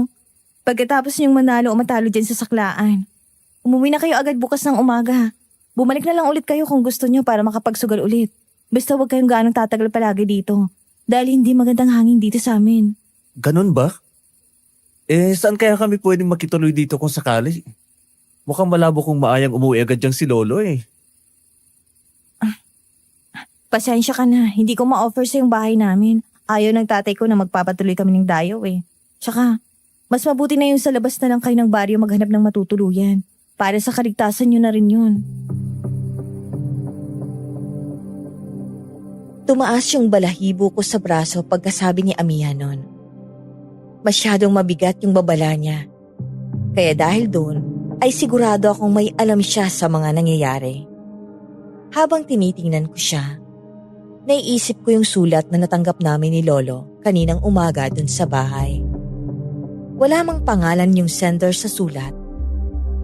Pagkatapos niyong manalo o matalo dyan sa saklaan, umuwi na kayo agad bukas ng umaga. Bumalik na lang ulit kayo kung gusto niyo para makapagsugal ulit. Basta huwag kayong gaano tatagal palagi dito. Dahil hindi magandang hangin dito sa amin. Ganun ba? Saan kaya kami pwedeng makituloy dito kung sakali? Mukhang malabo kung maayang umuwi agad dyan si Lolo eh. Pasensya ka na, hindi ko ma-offer sa yung bahay namin. Ayaw ng tatay ko na magpapatuloy kami ng dayo eh. Tsaka, mas mabuti na yung sa labas na lang kayo ng baryo maghanap ng matutuluyan. Para sa kaligtasan nyo na rin yun. Tumaas yung balahibo ko sa braso pagkasabi ni Amihan nun. Masyadong mabigat yung babala niya. Kaya dahil doon, ay sigurado akong may alam siya sa mga nangyayari. Habang tinitingnan ko siya, naiisip ko yung sulat na natanggap namin ni Lolo kaninang umaga dun sa bahay. Wala mang pangalan yung sender sa sulat,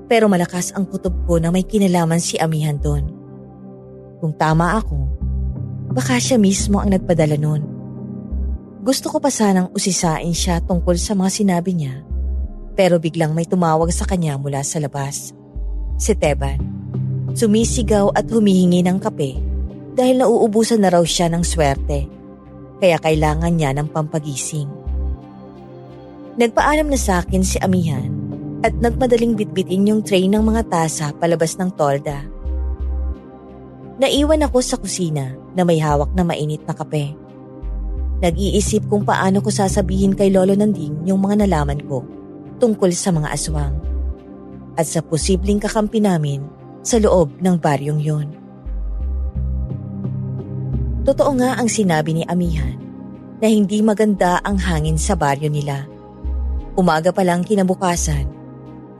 pero malakas ang kutob ko na may kinalaman si amihan dun. Kung tama ako, baka siya mismo ang nagpadala nun. Gusto ko pa sanang usisain siya tungkol sa mga sinabi niya, pero biglang may tumawag sa kanya mula sa labas. Si Teban. Sumisigaw at humihingi ng kape dahil nauubusan na raw siya ng swerte, kaya kailangan niya ng pampagising. Nagpaalam na sa akin si amihan at nagmadaling bitbitin yung tray ng mga tasa palabas ng tolda. Naiwan ako sa kusina na may hawak na mainit na kape. Nag-iisip kung paano ko sasabihin kay Lolo Nanding yung mga nalaman ko tungkol sa mga aswang at sa posibleng kakampi namin sa loob ng baryong yon. Totoo nga ang sinabi ni amihan na hindi maganda ang hangin sa baryo nila. Umaga pa lang kinabukasan,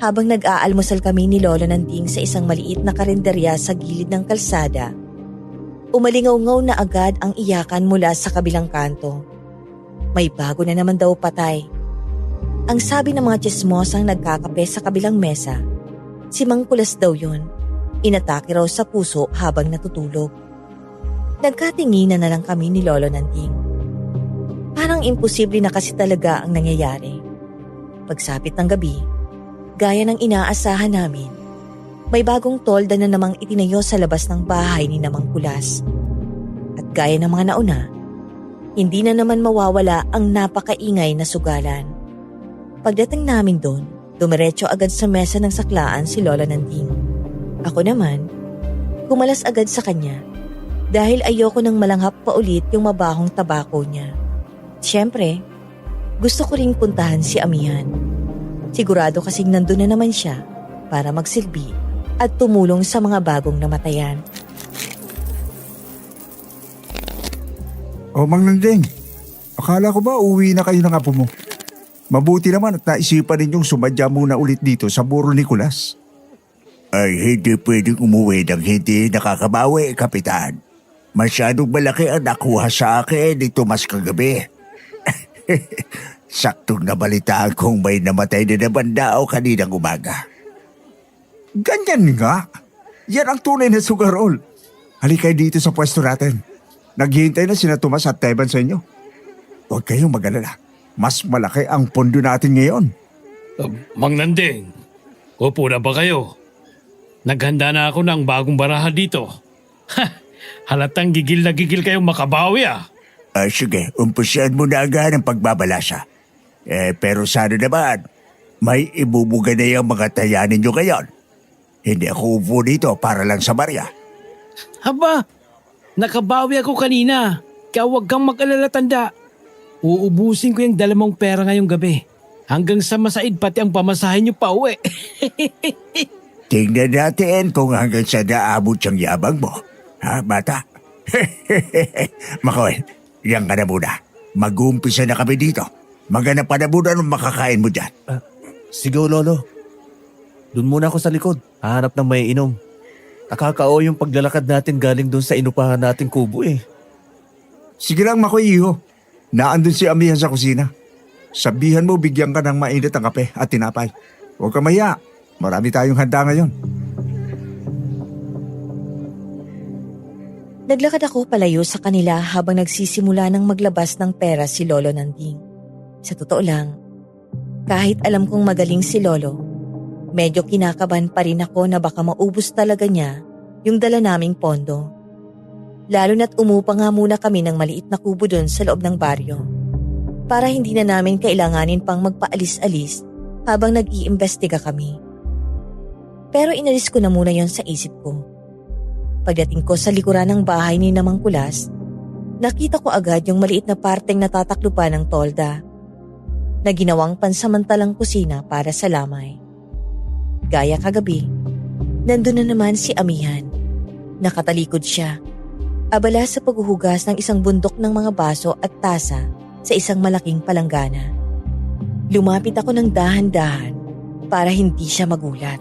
habang nag-aalmusal kami ni Lolo Nanding sa isang maliit na karinderya sa gilid ng kalsada, umalingaw-ngaw na agad ang iyakan mula sa kabilang kanto. May bago na naman daw patay. Ang sabi ng mga tsismosang nagkakape sa kabilang mesa, si Mang Kulas daw yun. Inatake raw sa puso habang natutulog. Nagkatinginan na lang kami ni Lolo Nanding. Parang imposible na kasi talaga ang nangyayari. Pagsapit ng gabi, gaya ng inaasahan namin, may bagong tolda na namang itinayo sa labas ng bahay ni Mang Kulas. At gaya ng mga nauna, hindi na naman mawawala ang napakaingay na sugalan. Pagdating namin doon, dumiretso agad sa mesa ng saklaan si Lola Nanding. Ako naman, kumalas agad sa kanya dahil ayoko nang malanghap pa ulit yung mabahong tabako niya. Siyempre, gusto ko ring puntahan si amihan. Sigurado kasing nandun na naman siya para magsilbi at tumulong sa mga bagong namatayan. O Mang Nanding, akala ko ba uwi na kayo ng apo mo? Mabuti naman at naisipan ninyong sumadya muna ulit dito sa Burro Nicolas. Ay, hindi pwedeng umuwi ng hindi nakakabawi, Kapitan. Masyadong malaki ang nakuha sa akin dito mas kagabi. Saktong nabalitaan kong may namatay na naman daw kaninang umaga. Ganyan nga. Yan ang tunay na sugarol. Halika dito sa pwesto natin. Naghihintay na sina Tomas at Teban sa inyo. Huwag kayong mag-alala. Mas malaki ang pondo natin ngayon. Mang Nanding, upo na ba kayo? Naghanda na ako ng bagong baraha dito. Halatang gigil na gigil kayong makabawi ah. Sige, umpusian mo na agad ang pagbabalasa. Pero sana naman, may ibubuga na yung mga tayanin nyo ngayon. Hindi ako upo dito para lang sa barya. Haba, nakabawi ako kanina. Kaya huwag kang mag-alala, tanda. Uubusin ko yung dalamang pera ngayong gabi. Hanggang sa masaid pati ang pamasahin niyo pa uwi. Tingnan natin kung hanggang sa naabot siyang yabang mo. Ha, bata? Makoy, yan ka na muna. Mag-uumpisa na kami dito. Maghanap pa na muna nung makakain mo dyan. Sige, Lolo. Doon muna ako sa likod. Hahanap ng may inom. Nakakao yung paglalakad natin galing doon sa inupahan nating kubo eh. Sige lang, Makoy, iho. Naandun si amihan sa kusina. Sabihan mo bigyan ka ng mainit ang kape at tinapay. Huwag ka mahiya. Marami tayong handa ngayon. Naglakad ako palayo sa kanila habang nagsisimula ng maglabas ng pera si Lolo Nanding. Sa totoo lang, kahit alam kong magaling si Lolo, medyo kinakabahan pa rin ako na baka maubos talaga niya yung dala naming pondo. Lalo na't umupa nga muna kami ng maliit na kubo doon sa loob ng baryo para hindi na namin kailanganin pang magpaalis-alis habang nag-iimbestiga kami. Pero inalis ko na muna yon sa isip ko. Pagdating ko sa likuran ng bahay ni Mang Kulas, nakita ko agad yung maliit na parteng natataklupan ng tolda na ginawang pansamantalang kusina para sa lamay. Gaya kagabi, nandun na naman si amihan. Nakatalikod siya, abala sa paghuhugas ng isang bundok ng mga baso at tasa sa isang malaking palanggana. Lumapit ako ng dahan-dahan para hindi siya magulat.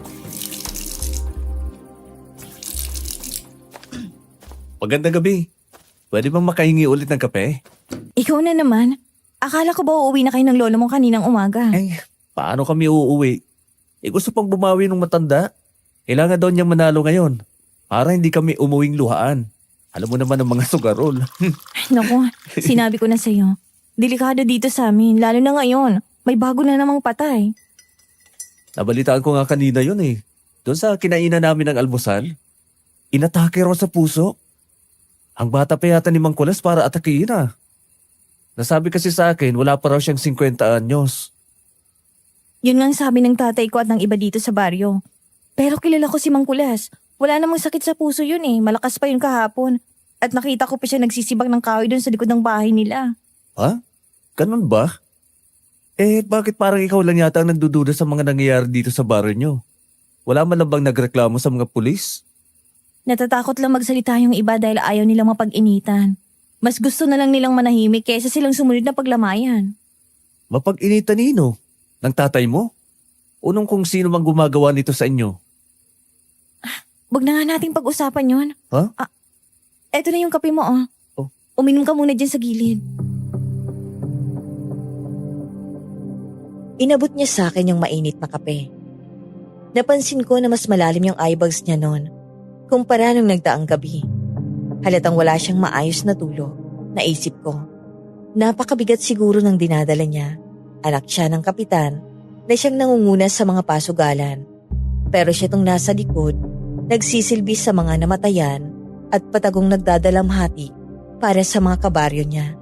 Magandang gabi. Pwede bang makahingi ulit ng kape? Ikaw na naman. Akala ko ba uuwi na kayo ng lolo mo kaninang umaga? Paano kami uuwi? Gusto pang bumawi ng matanda. Kailangan daw niyang manalo ngayon. Para hindi kami umuwing luhaan. Alam mo naman ang mga sugarol. Naku, sinabi ko na sa'yo. Delikado dito sa amin, lalo na ngayon. May bago na namang patay. Nabalitaan ko nga kanina yun eh. Doon sa kinainan namin ng almusal, inatake raw sa puso. Ang bata pa yata ni Mang Kulas para atakihin ah. Nasabi kasi sa akin, wala pa raw siyang 50 anyos. Yun nga ang sabi ng tatay ko at ng iba dito sa baryo. Pero kilala ko si Mang Kulas. Wala namang sakit sa puso yun eh. Malakas pa yun kahapon. At nakita ko pa siya nagsisibak ng kahoy doon sa likod ng bahay nila. Ha? Ganun ba? Bakit parang ikaw lang yata ang nagdududa sa mga nangyayari dito sa baryo nyo? Wala man lang bang nagreklamo sa mga pulis? Natatakot lang magsalita yung iba dahil ayaw nilang mapag-initan. Mas gusto na lang nilang manahimik kaysa silang sumunod na paglamayan. Mapag-initan nino? Ng tatay mo? O nung kung sino mang gumagawa nito sa inyo? Wag na nga nating pag-usapan yun. Ha? Eto na yung kape mo oh. Oh. Uminom ka muna dyan sa gilid. Inabot niya sa akin yung mainit na kape. Napansin ko na mas malalim yung eyebags niya noon kumpara nung nagdaang gabi. Halatang wala siyang maayos na tulog. Naisip ko, napakabigat siguro ng dinadala niya. Anak siya ng kapitan na siyang nangunguna sa mga pasugalan. Pero siya tong nasa likod, nagsisilbi sa mga namatayan at patagong nagdadalamhati para sa mga kabaryo niya.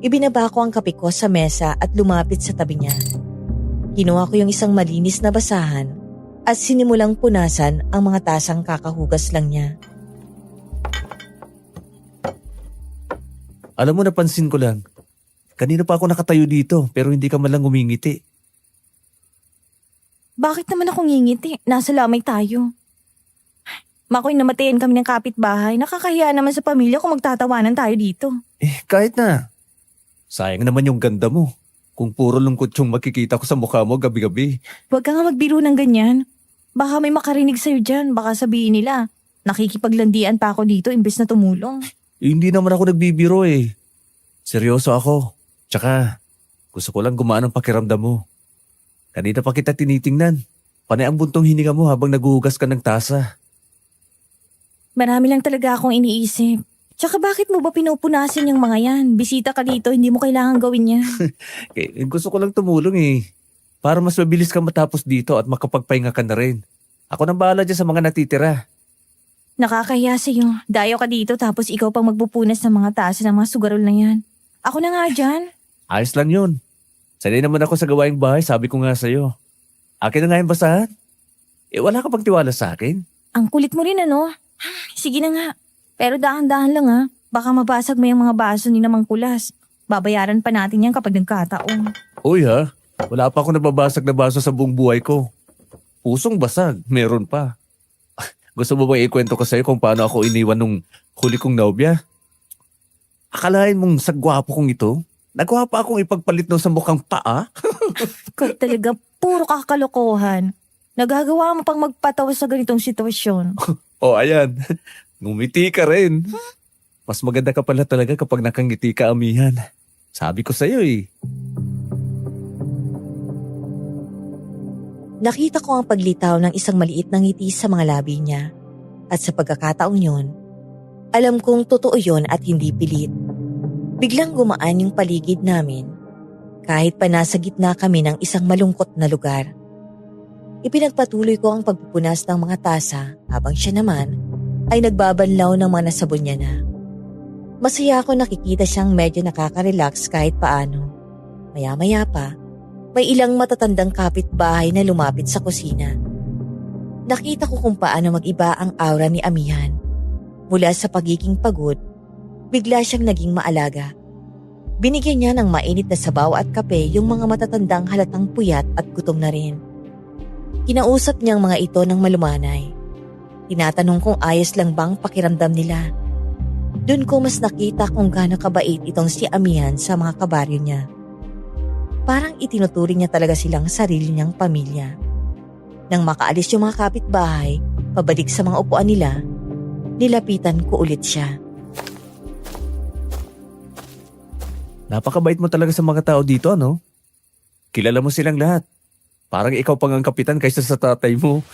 Ibinaba ko ang kape ko sa mesa at lumapit sa tabi niya. Kinuha ko yung isang malinis na basahan at sinimulang punasan ang mga tasang kakahugas lang niya. Alam mo, napansin ko lang. Kanina pa ako nakatayo dito pero hindi ka man lang umingiti. Bakit naman ako ngingiti? Nasa lamay tayo. Makoy, namatayan kami ng kapitbahay. Nakakahiya naman sa pamilya kung magtatawanan tayo dito. Kahit na. Sayang naman yung ganda mo. Kung puro lungkot yung makikita ko sa mukha mo gabi-gabi. Huwag ka nga magbiro ng ganyan. Baka may makarinig sa'yo dyan. Baka sabihin nila, nakikipaglandian pa ako dito imbes na tumulong. Hindi naman ako nagbibiro eh. Seryoso ako. Tsaka, gusto ko lang gumaan ang pakiramdam mo. Kanina pa kita tinitingnan. Panay ang buntong hininga mo habang naguhugas ka ng tasa. Marami lang talaga akong iniisip. Tsaka bakit mo ba pinupunasan yung mga yan? Bisita ka dito, hindi mo kailangan gawin yan. Gusto ko lang tumulong eh. Para mas mabilis ka matapos dito at makapagpahinga ka na rin. Ako nang bahala dyan sa mga natitira. Nakakahiya sa'yo. Dayo ka dito tapos ikaw pang magpupunas ng mga tasa ng mga sugarol na yan. Ako na nga dyan. Ayos lang yun. Sanay naman ako sa gawaing bahay, sabi ko nga sa'yo. Akin na nga yung basahan. Wala ka bang tiwala sa akin? Ang kulit mo rin ano? Sige na nga. Pero dahan-dahan lang ha. Baka mabasag mo yung mga baso ni Mang Kulas. Babayaran pa natin yan kapag nagkataon. Uy ha, wala pa ako nababasag na baso sa buong buhay ko. Pusong basag, meron pa. Gusto mo ba ikwento ko sa'yo kung paano ako iniwan nung huli kong nobya? Akalain mong sagwapo kong ito? Nagawa pa akong ipagpalit no sa mukhang paa? Ikaw talaga, puro kakalokohan. Nagagawa mo pang magpatawa sa ganitong sitwasyon. Ayan. Ngumiti ka rin. Mas maganda ka pala talaga kapag nakangiti ka, amihan. Sabi ko sa'yo eh. Nakita ko ang paglitaw ng isang maliit na ngiti sa mga labi niya. At sa pagkakataong yun, alam kong totoo yun at hindi pilit. Biglang gumaan yung paligid namin. Kahit pa nasa gitna kami ng isang malungkot na lugar. Ipinagpatuloy ko ang pagpupunas ng mga tasa habang siya naman ay nagbabanlaw ng mga nasabon niya na. Masaya ako nakikita siyang medyo nakaka-relax kahit paano. Maya-maya pa, may ilang matatandang kapitbahay na lumapit sa kusina. Nakita ko kung paano mag-iba ang aura ni Amihan. Mula sa pagiging pagod, bigla siyang naging maalaga. Binigyan niya ng mainit na sabaw at kape yung mga matatandang halatang puyat at gutom na rin. Kinausap niyang mga ito ng malumanay. Tinatanong kung ayos lang bang pakiramdam nila. Doon ko mas nakita kung gaano kabait itong si Amihan sa mga kabaryo niya. Parang itinuturing niya talaga silang sarili niyang pamilya. Nang makaalis yung mga kapitbahay, pabalik sa mga upuan nila, Nilapitan ko ulit siya. Napakabait mo talaga sa mga tao dito, ano? Kilala mo silang lahat. Parang ikaw pang ang kapitan kaysa sa tatay mo.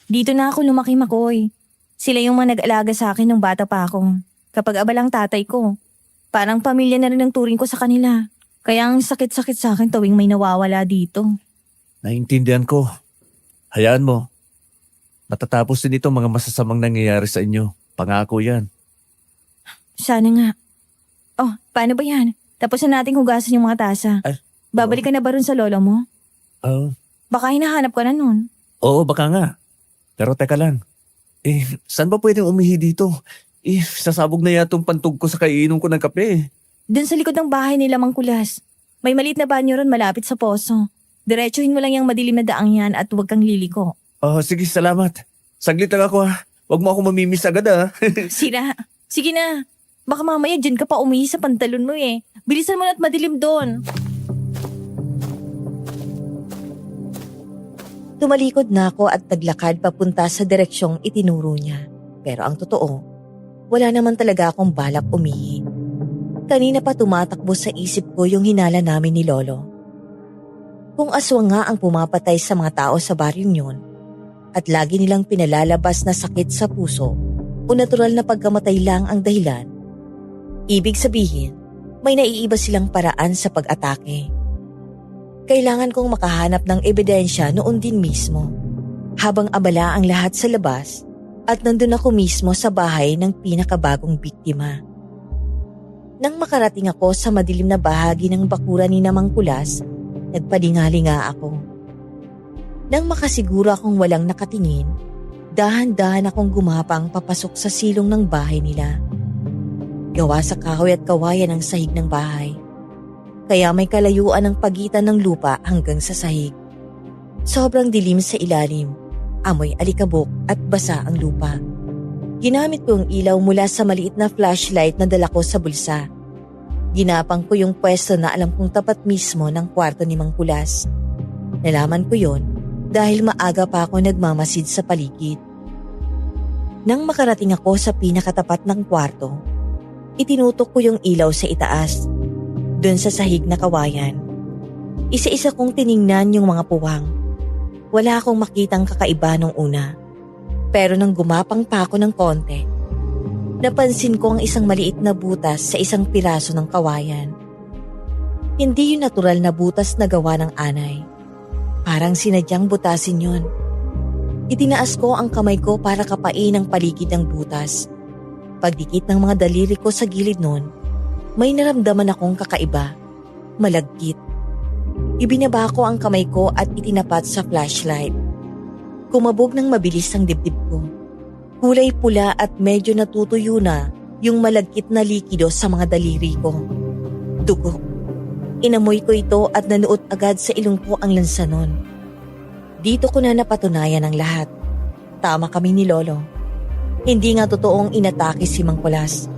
Dito na ako lumaki, Makoy. Sila yung mga nag-alaga sa akin nung bata pa ako. Kapag abalang tatay ko, parang pamilya na rin ang turing ko sa kanila. Kaya ang sakit-sakit sa akin tuwing may nawawala dito. Naintindihan ko. Hayaan mo. Matatapos din itong mga masasamang nangyayari sa inyo. Pangako yan. Sana nga. Oh, paano ba yan? Tapos na nating hugasan yung mga tasa. Ay, Babalik ka na ba rin sa lolo mo? Oh, Baka hinahanap ka na nun. oo, baka nga. Pero teka lang. Saan ba pwedeng umihi dito? Sasabog na yatong pantog ko sa kaiinom ko ng kape. Doon sa likod ng bahay nila Mang Kulas. May maliit na banyo ron malapit sa poso. Diretsuhin mo lang yung madilim na daang yan at huwag kang liliko. Oh, sige, salamat. Saglit lang ako ha. Huwag mo ako mamimiss agad ha. Sira. Sige na. Baka mamaya dyan ka pa umihi sa pantalon mo eh. Bilisan mo na at madilim doon. Tumalikod na ako at naglakad papunta sa direksyong itinuro niya. Pero ang totoo, wala naman talaga akong balak umihi. Kanina pa tumatakbo sa isip ko yung hinala namin ni Lolo. Kung aswang nga ang pumapatay sa mga tao sa baryong yun, at lagi nilang pinalalabas na sakit sa puso o natural na pagkamatay lang ang dahilan, ibig sabihin, may naiiba silang paraan sa pag-atake. Kailangan kong makahanap ng ebidensya noon din mismo, habang abala ang lahat sa labas at nandun ako mismo sa bahay ng pinakabagong biktima. Nang makarating ako sa madilim na bahagi ng bakuran ni Mang Kulas, nagpalingalinga ako. Nang makasiguro akong walang nakatingin, dahan-dahan akong gumapang papasok sa silong ng bahay nila. Gawa sa kahoy at kawayan ang sahig ng bahay. Kaya may kalayuan ang pagitan ng lupa hanggang sa sahig. Sobrang dilim sa ilalim, amoy alikabok at basa ang lupa. Ginamit ko yung ilaw mula sa maliit na flashlight na dala ko sa bulsa. Ginapang ko yung pwesto na alam kong tapat mismo ng kwarto ni Mang Kulas. Nalaman ko yon dahil maaga pa ako nagmamasid sa paligid. Nang makarating ako sa pinakatapat ng kwarto, itinutok ko yung ilaw sa itaas, dun sa sahig na kawayan. Isa-isa kong tiningnan yung mga puwang. Wala akong makitang kakaiba nung una. Pero nang gumapang pa ako ng konti, napansin ko ang isang maliit na butas sa isang piraso ng kawayan. Hindi yung natural na butas na gawa ng anay. Parang sinadyang butasin yun. Itinaas ko ang kamay ko para kapain ang paligid ng butas. Pagdikit ng mga daliri ko sa gilid nun, may naramdaman akong kakaiba, malagkit. Ibinaba ko ang kamay ko at itinapat sa flashlight. Kumabog ng mabilis ang dibdib ko. Kulay pula at medyo natutuyo na yung malagkit na likido sa mga daliri ko. Dugo. Inamoy ko ito at nanuot agad sa ilong ko ang lansanon. Dito ko na napatunayan ang lahat. Tama kami ni Lolo. Hindi nga totoong inatake si Mang Kulas.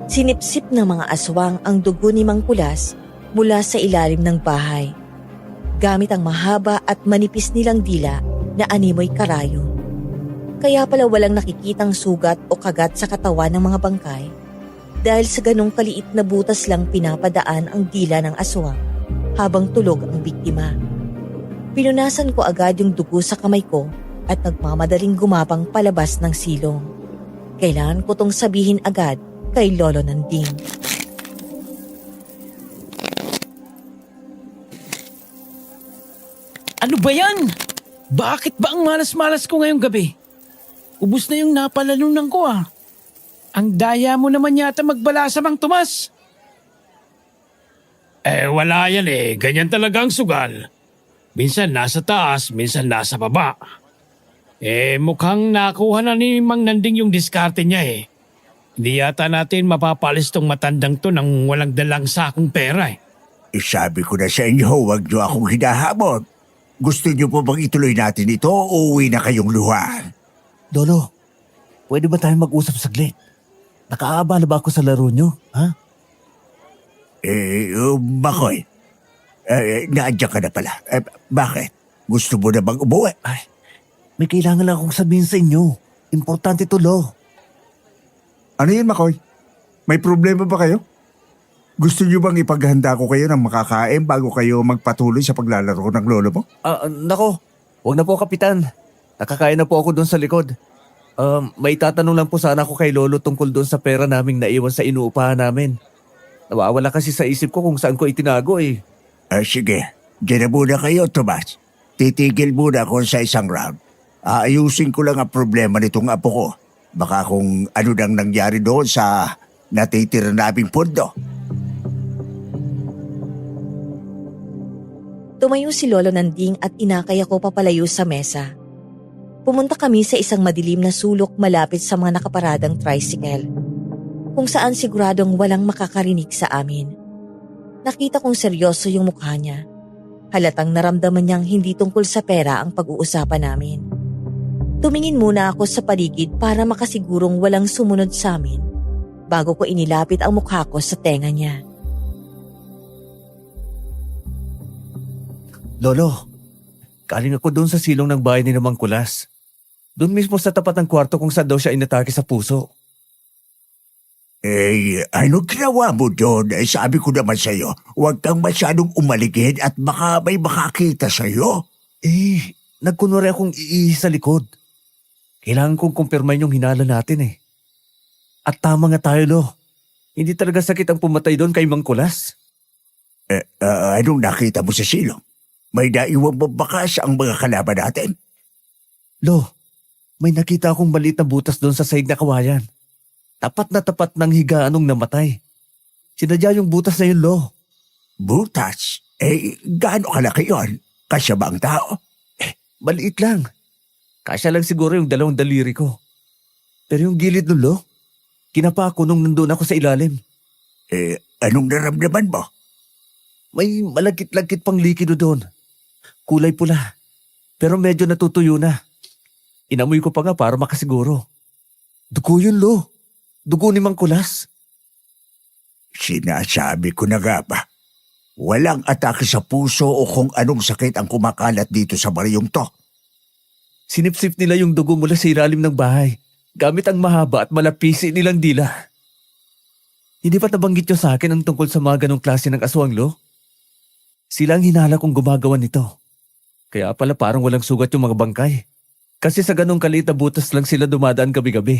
Sinipsip ng mga aswang ang dugo ni Mang Kulas mula sa ilalim ng bahay. Gamit ang mahaba at manipis nilang dila na animoy karayo. Kaya pala walang nakikitang sugat o kagat sa katawan ng mga bangkay dahil sa ganong kaliit na butas lang pinapadaan ang dila ng aswang habang tulog ang biktima. Pinunasan ko agad yung dugo sa kamay ko at nagmamadaling gumapang palabas ng silong. Kailangan ko tong sabihin agad kay Lolo Nanding. Ano ba yan? Bakit ba ang malas-malas ko ngayong gabi? Ubus na yung napalalunan ko ah. Ang daya mo naman yata magbalasa, Mang Tomas. Wala yan ganyan talaga ang sugal. Minsan nasa taas, minsan nasa baba. Mukhang nakuha na ni Mang Nanding yung diskarte niya Hindi yata natin mapapalis tong matandang to ng walang dalang sakong pera Sabi ko na sa inyo, huwag niyo akong hinahamon. Gusto niyo po bang ituloy natin ito o uwi na kayong luhaan? Lolo, pwede ba tayo mag-usap saglit? Nakaabala ba ako sa laro nyo, ha? Makoy, naadya ka na pala. Bakit? Gusto mo na bang umuwi? Ay, may kailangan lang akong sabihin sa inyo. Importante to, Lo. Ano yun, Makoy? May problema ba kayo? Gusto niyo bang ipaghanda ko kayo ng makakain bago kayo magpatuloy sa paglalaro ng lolo mo? Nako, wag na po, Kapitan. Nakakain na po ako doon sa likod. May tatanong lang po sana ako kay Lolo tungkol doon sa pera naming naiwan sa inuupahan namin. Nawawala kasi sa isip ko kung saan ko itinago eh. Sige, diyan na muna kayo, Tomas. Titigil muna ako sa isang round. Aayusin ko lang ang problema nitong apo ko. Baka kung ano nang nangyari doon sa natitira naming pondo. Tumayo si Lolo Nanding at inakay ako papalayo sa mesa. Pumunta kami sa isang madilim na sulok malapit sa mga nakaparadang tricycle, kung saan siguradong walang makakarinig sa amin. Nakita kong seryoso yung mukha niya. Halatang naramdaman niyang hindi tungkol sa pera ang pag-uusapan namin. Tumingin muna ako sa paligid para makasigurong walang sumunod sa amin bago ko inilapit ang mukha ko sa tenga niya. Lolo, galing ako doon sa silong ng bahay ni Mang Kulas. Doon mismo sa tapat ng kwarto kung saan daw siya inatake sa puso. Ano ginawa mo doon? Sabi ko naman sa'yo, huwag kang masyadong umaligid at baka may makakita sa'yo. Nagkunwari akong iihi sa likod. Kailangan kong kumpirmahin yung hinala natin eh. At tama nga tayo, Lo. Hindi talaga sakit ang pumatay doon kay Mang Kulas. Anong nakita mo sa silong? May naiwang babakas ang mga kalaban natin. Lo, may nakita akong maliit na butas doon sa sahig na kawayan. Tapat na tapat ng higaan nung namatay. Sinadya yung butas na yun, Lo. Butas? Gaano kalaki yun? Kasya ba ang tao? Maliit lang. Kasya lang siguro yung 2 daliri ko. Pero yung gilid nun, Lo, kinapa ko nung nandun ako sa ilalim. Anong naramdaman mo? May malagkit-lagkit pang likido doon. Kulay pula. Pero medyo natutuyo na. Inamoy ko pa nga para makasiguro. Dugo yun, Lo. Dugo ni Mang Kulas. Sinasabi ko na nga ba? Walang atake sa puso o kung anong sakit ang kumakalat dito sa baryong to. Sinipsip nila yung dugo mula sa ilalim ng bahay gamit ang mahaba at malapisi nilang dila. Hindi pa nabanggit nyo sa akin ang tungkol sa mga ganong klase ng aswang, Lo? Sila ang hinala kong gumagawa nito. Kaya pala parang walang sugat yung mga bangkay. Kasi sa ganong kaliit na butas lang sila dumadaan gabi-gabi.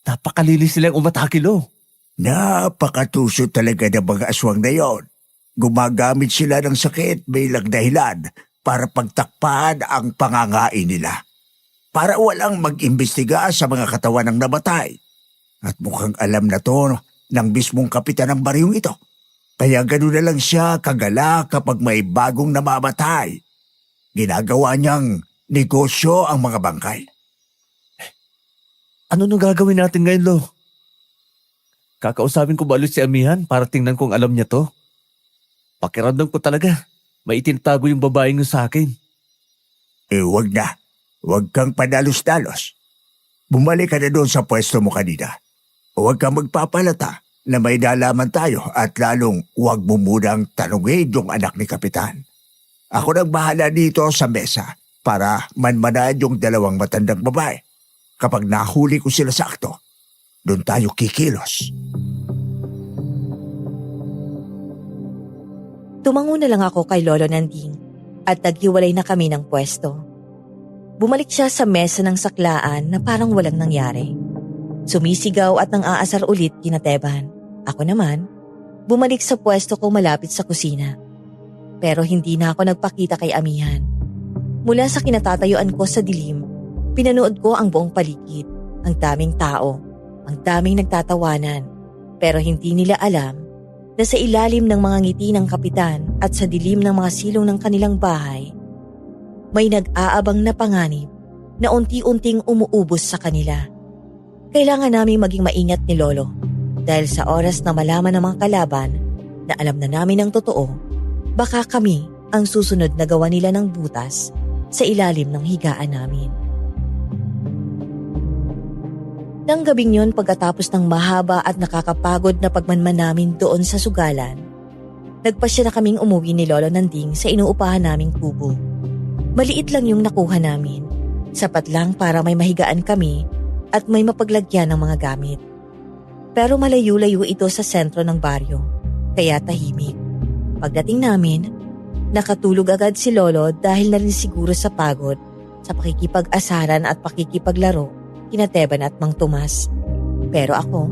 Napakalilis silang umatake, Lo. Napakatuso talaga ng mga aswang na yon. Gumagamit sila ng sakit bilang dahilan para pagtakpan ang pangangain nila. Para walang mag-imbestiga sa mga katawan ng namatay. At mukhang alam na to ng mismong kapitan ng baryong ito. Kaya gano'n na lang siya kagala kapag may bagong namamatay. Ginagawa niyang negosyo ang mga bangkay. Ano nang gagawin natin ngayon, Lo? Kakausapin ko ba ulit si Amihan para tingnan kung alam niya to? Pakiramdam ko talaga. May itinatago yung babaeng yun sa akin. Wag na. Huwag kang padalos-dalos. Bumalik ka na doon sa pwesto mo kanina. Huwag kang magpapalata na may nalaman tayo at lalong huwag mo munang tanungin yung anak ni Kapitan. Ako nang bahala dito sa mesa para manmanaan yung 2 matandang babae. Kapag nahuli ko sila sa akto, doon tayo kikilos. Tumango na lang ako kay Lolo Nanding at naghiwalay na kami ng pwesto. Bumalik siya sa mesa ng saklaan na parang walang nangyari. Sumisigaw at nang aasar ulit kina Teban. Ako naman, bumalik sa pwesto ko malapit sa kusina. Pero hindi na ako nagpakita kay Amihan. Mula sa kinatatayuan ko sa dilim, pinanood ko ang buong paligid. Ang daming tao, ang daming nagtatawanan. Pero hindi nila alam na sa ilalim ng mga ngiti ng kapitan at sa dilim ng mga silong ng kanilang bahay, may nag-aabang na panganib na unti-unting umuubos sa kanila. Kailangan namin maging maingat ni Lolo dahil sa oras na malaman ng mga kalaban na alam na namin ang totoo, baka kami ang susunod na gawa nila ng butas sa ilalim ng higaan namin. Nang gabing yun, pagkatapos ng mahaba at nakakapagod na pagmanman namin doon sa sugalan, nagpasya na kaming umuwi ni Lolo Nanding sa inuupahan naming kubo. Maliit lang yung nakuha namin. Sapat lang para may mahigaan kami at may mapaglagyan ng mga gamit. Pero malayo-layo ito sa sentro ng baryo, kaya tahimik. Pagdating namin, nakatulog agad si Lolo dahil na rin siguro sa pagod sa pakikipag-asaran at pakikipaglaro kina Teban at Mang Tomas. Pero ako,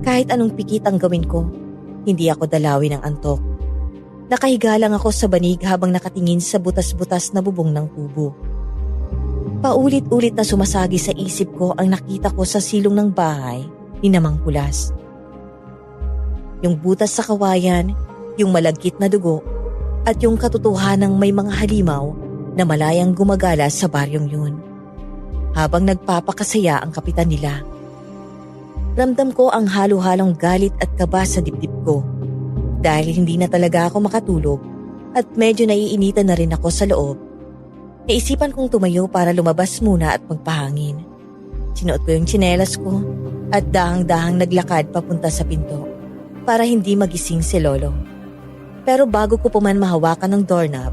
kahit anong pikit ang gawin ko, hindi ako dalawin ng antok. Nakahiga lang ako sa banig habang nakatingin sa butas-butas na bubong ng kubo. Paulit-ulit na sumasagi sa isip ko ang nakita ko sa silong ng bahay ni Namang Kulas. Yung butas sa kawayan, yung malagkit na dugo, at yung katotohanang may mga halimaw na malayang gumagala sa baryong yun. Habang nagpapakasaya ang kapitan nila. Ramdam ko ang halo-halong galit at kaba sa dibdib ko. Dahil hindi na talaga ako makatulog at medyo naiinitan na rin ako sa loob. Naisipan kong tumayo para lumabas muna at magpahangin. Sinuot ko yung tsinelas ko at dahang-dahang naglakad papunta sa pinto para hindi magising si Lolo. Pero bago ko pa man mahawakan ng doorknob,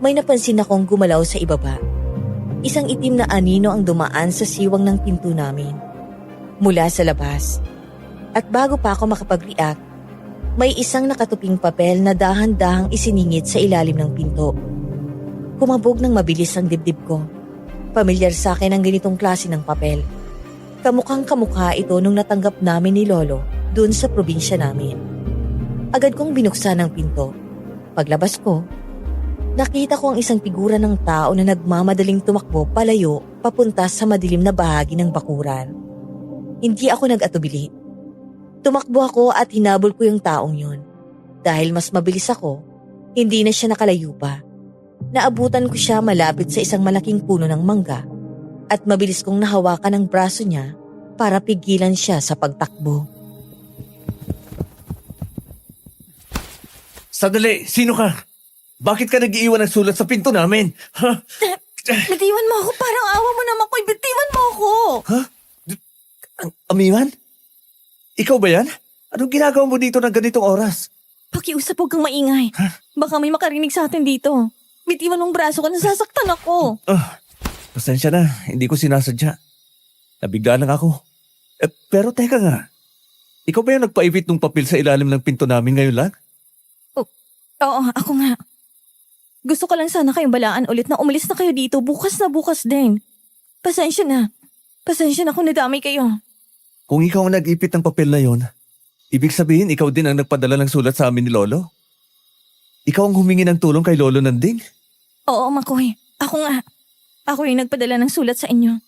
may napansin akong gumalaw sa ibaba. Isang itim na anino ang dumaan sa siwang ng pinto namin mula sa labas. At bago pa ako makapag-react, may isang nakatuping papel na dahan-dahang isiningit sa ilalim ng pinto. Kumabog ng mabilis ang dibdib ko. Pamilyar sa akin ang ganitong klase ng papel. Kamukhang kamukha ito nung natanggap namin ni Lolo dun sa probinsya namin. Agad kong binuksan ang pinto. Paglabas ko, nakita ko ang isang figura ng tao na nagmamadaling tumakbo palayo papunta sa madilim na bahagi ng bakuran. Hindi ako nag-atubili. Tumakbo ako at hinabol ko yung taong yun. Dahil mas mabilis ako, hindi na siya nakalayo pa. Naabutan ko siya malapit sa isang malaking puno ng mangga at mabilis kong nahawakan ang braso niya para pigilan siya sa pagtakbo. Sandali, sino ka? Bakit ka nag-iiwan ng sulat sa pinto namin? Ha? Bitiwan mo ako, parang awa mo naman ko. Bitiwan mo ako. Ha? Amihan? Ikaw ba yan? Anong ginagawa mo dito ng ganitong oras? Pakiusap, huwag kang maingay. Baka may makarinig sa atin dito. Bitiwan mong braso ko, nasasaktan ako. Pasensya na, hindi ko sinasadya. Nabigla lang ako. Pero teka nga, ikaw ba yung nagpaibit ng papel sa ilalim ng pinto namin ngayon lang? Oo, ako nga. Gusto ko lang sana kayong balaan ulit na umalis na kayo dito bukas na bukas din. Pasensya na. Pasensya na kung nadamay kayo. Kung ikaw ang nag-ipit ng papel na yon, ibig sabihin ikaw din ang nagpadala ng sulat sa amin ni Lolo? Ikaw ang humingi ng tulong kay Lolo Nanding? Oo, Makoy. Ako nga. Ako yung nagpadala ng sulat sa inyo.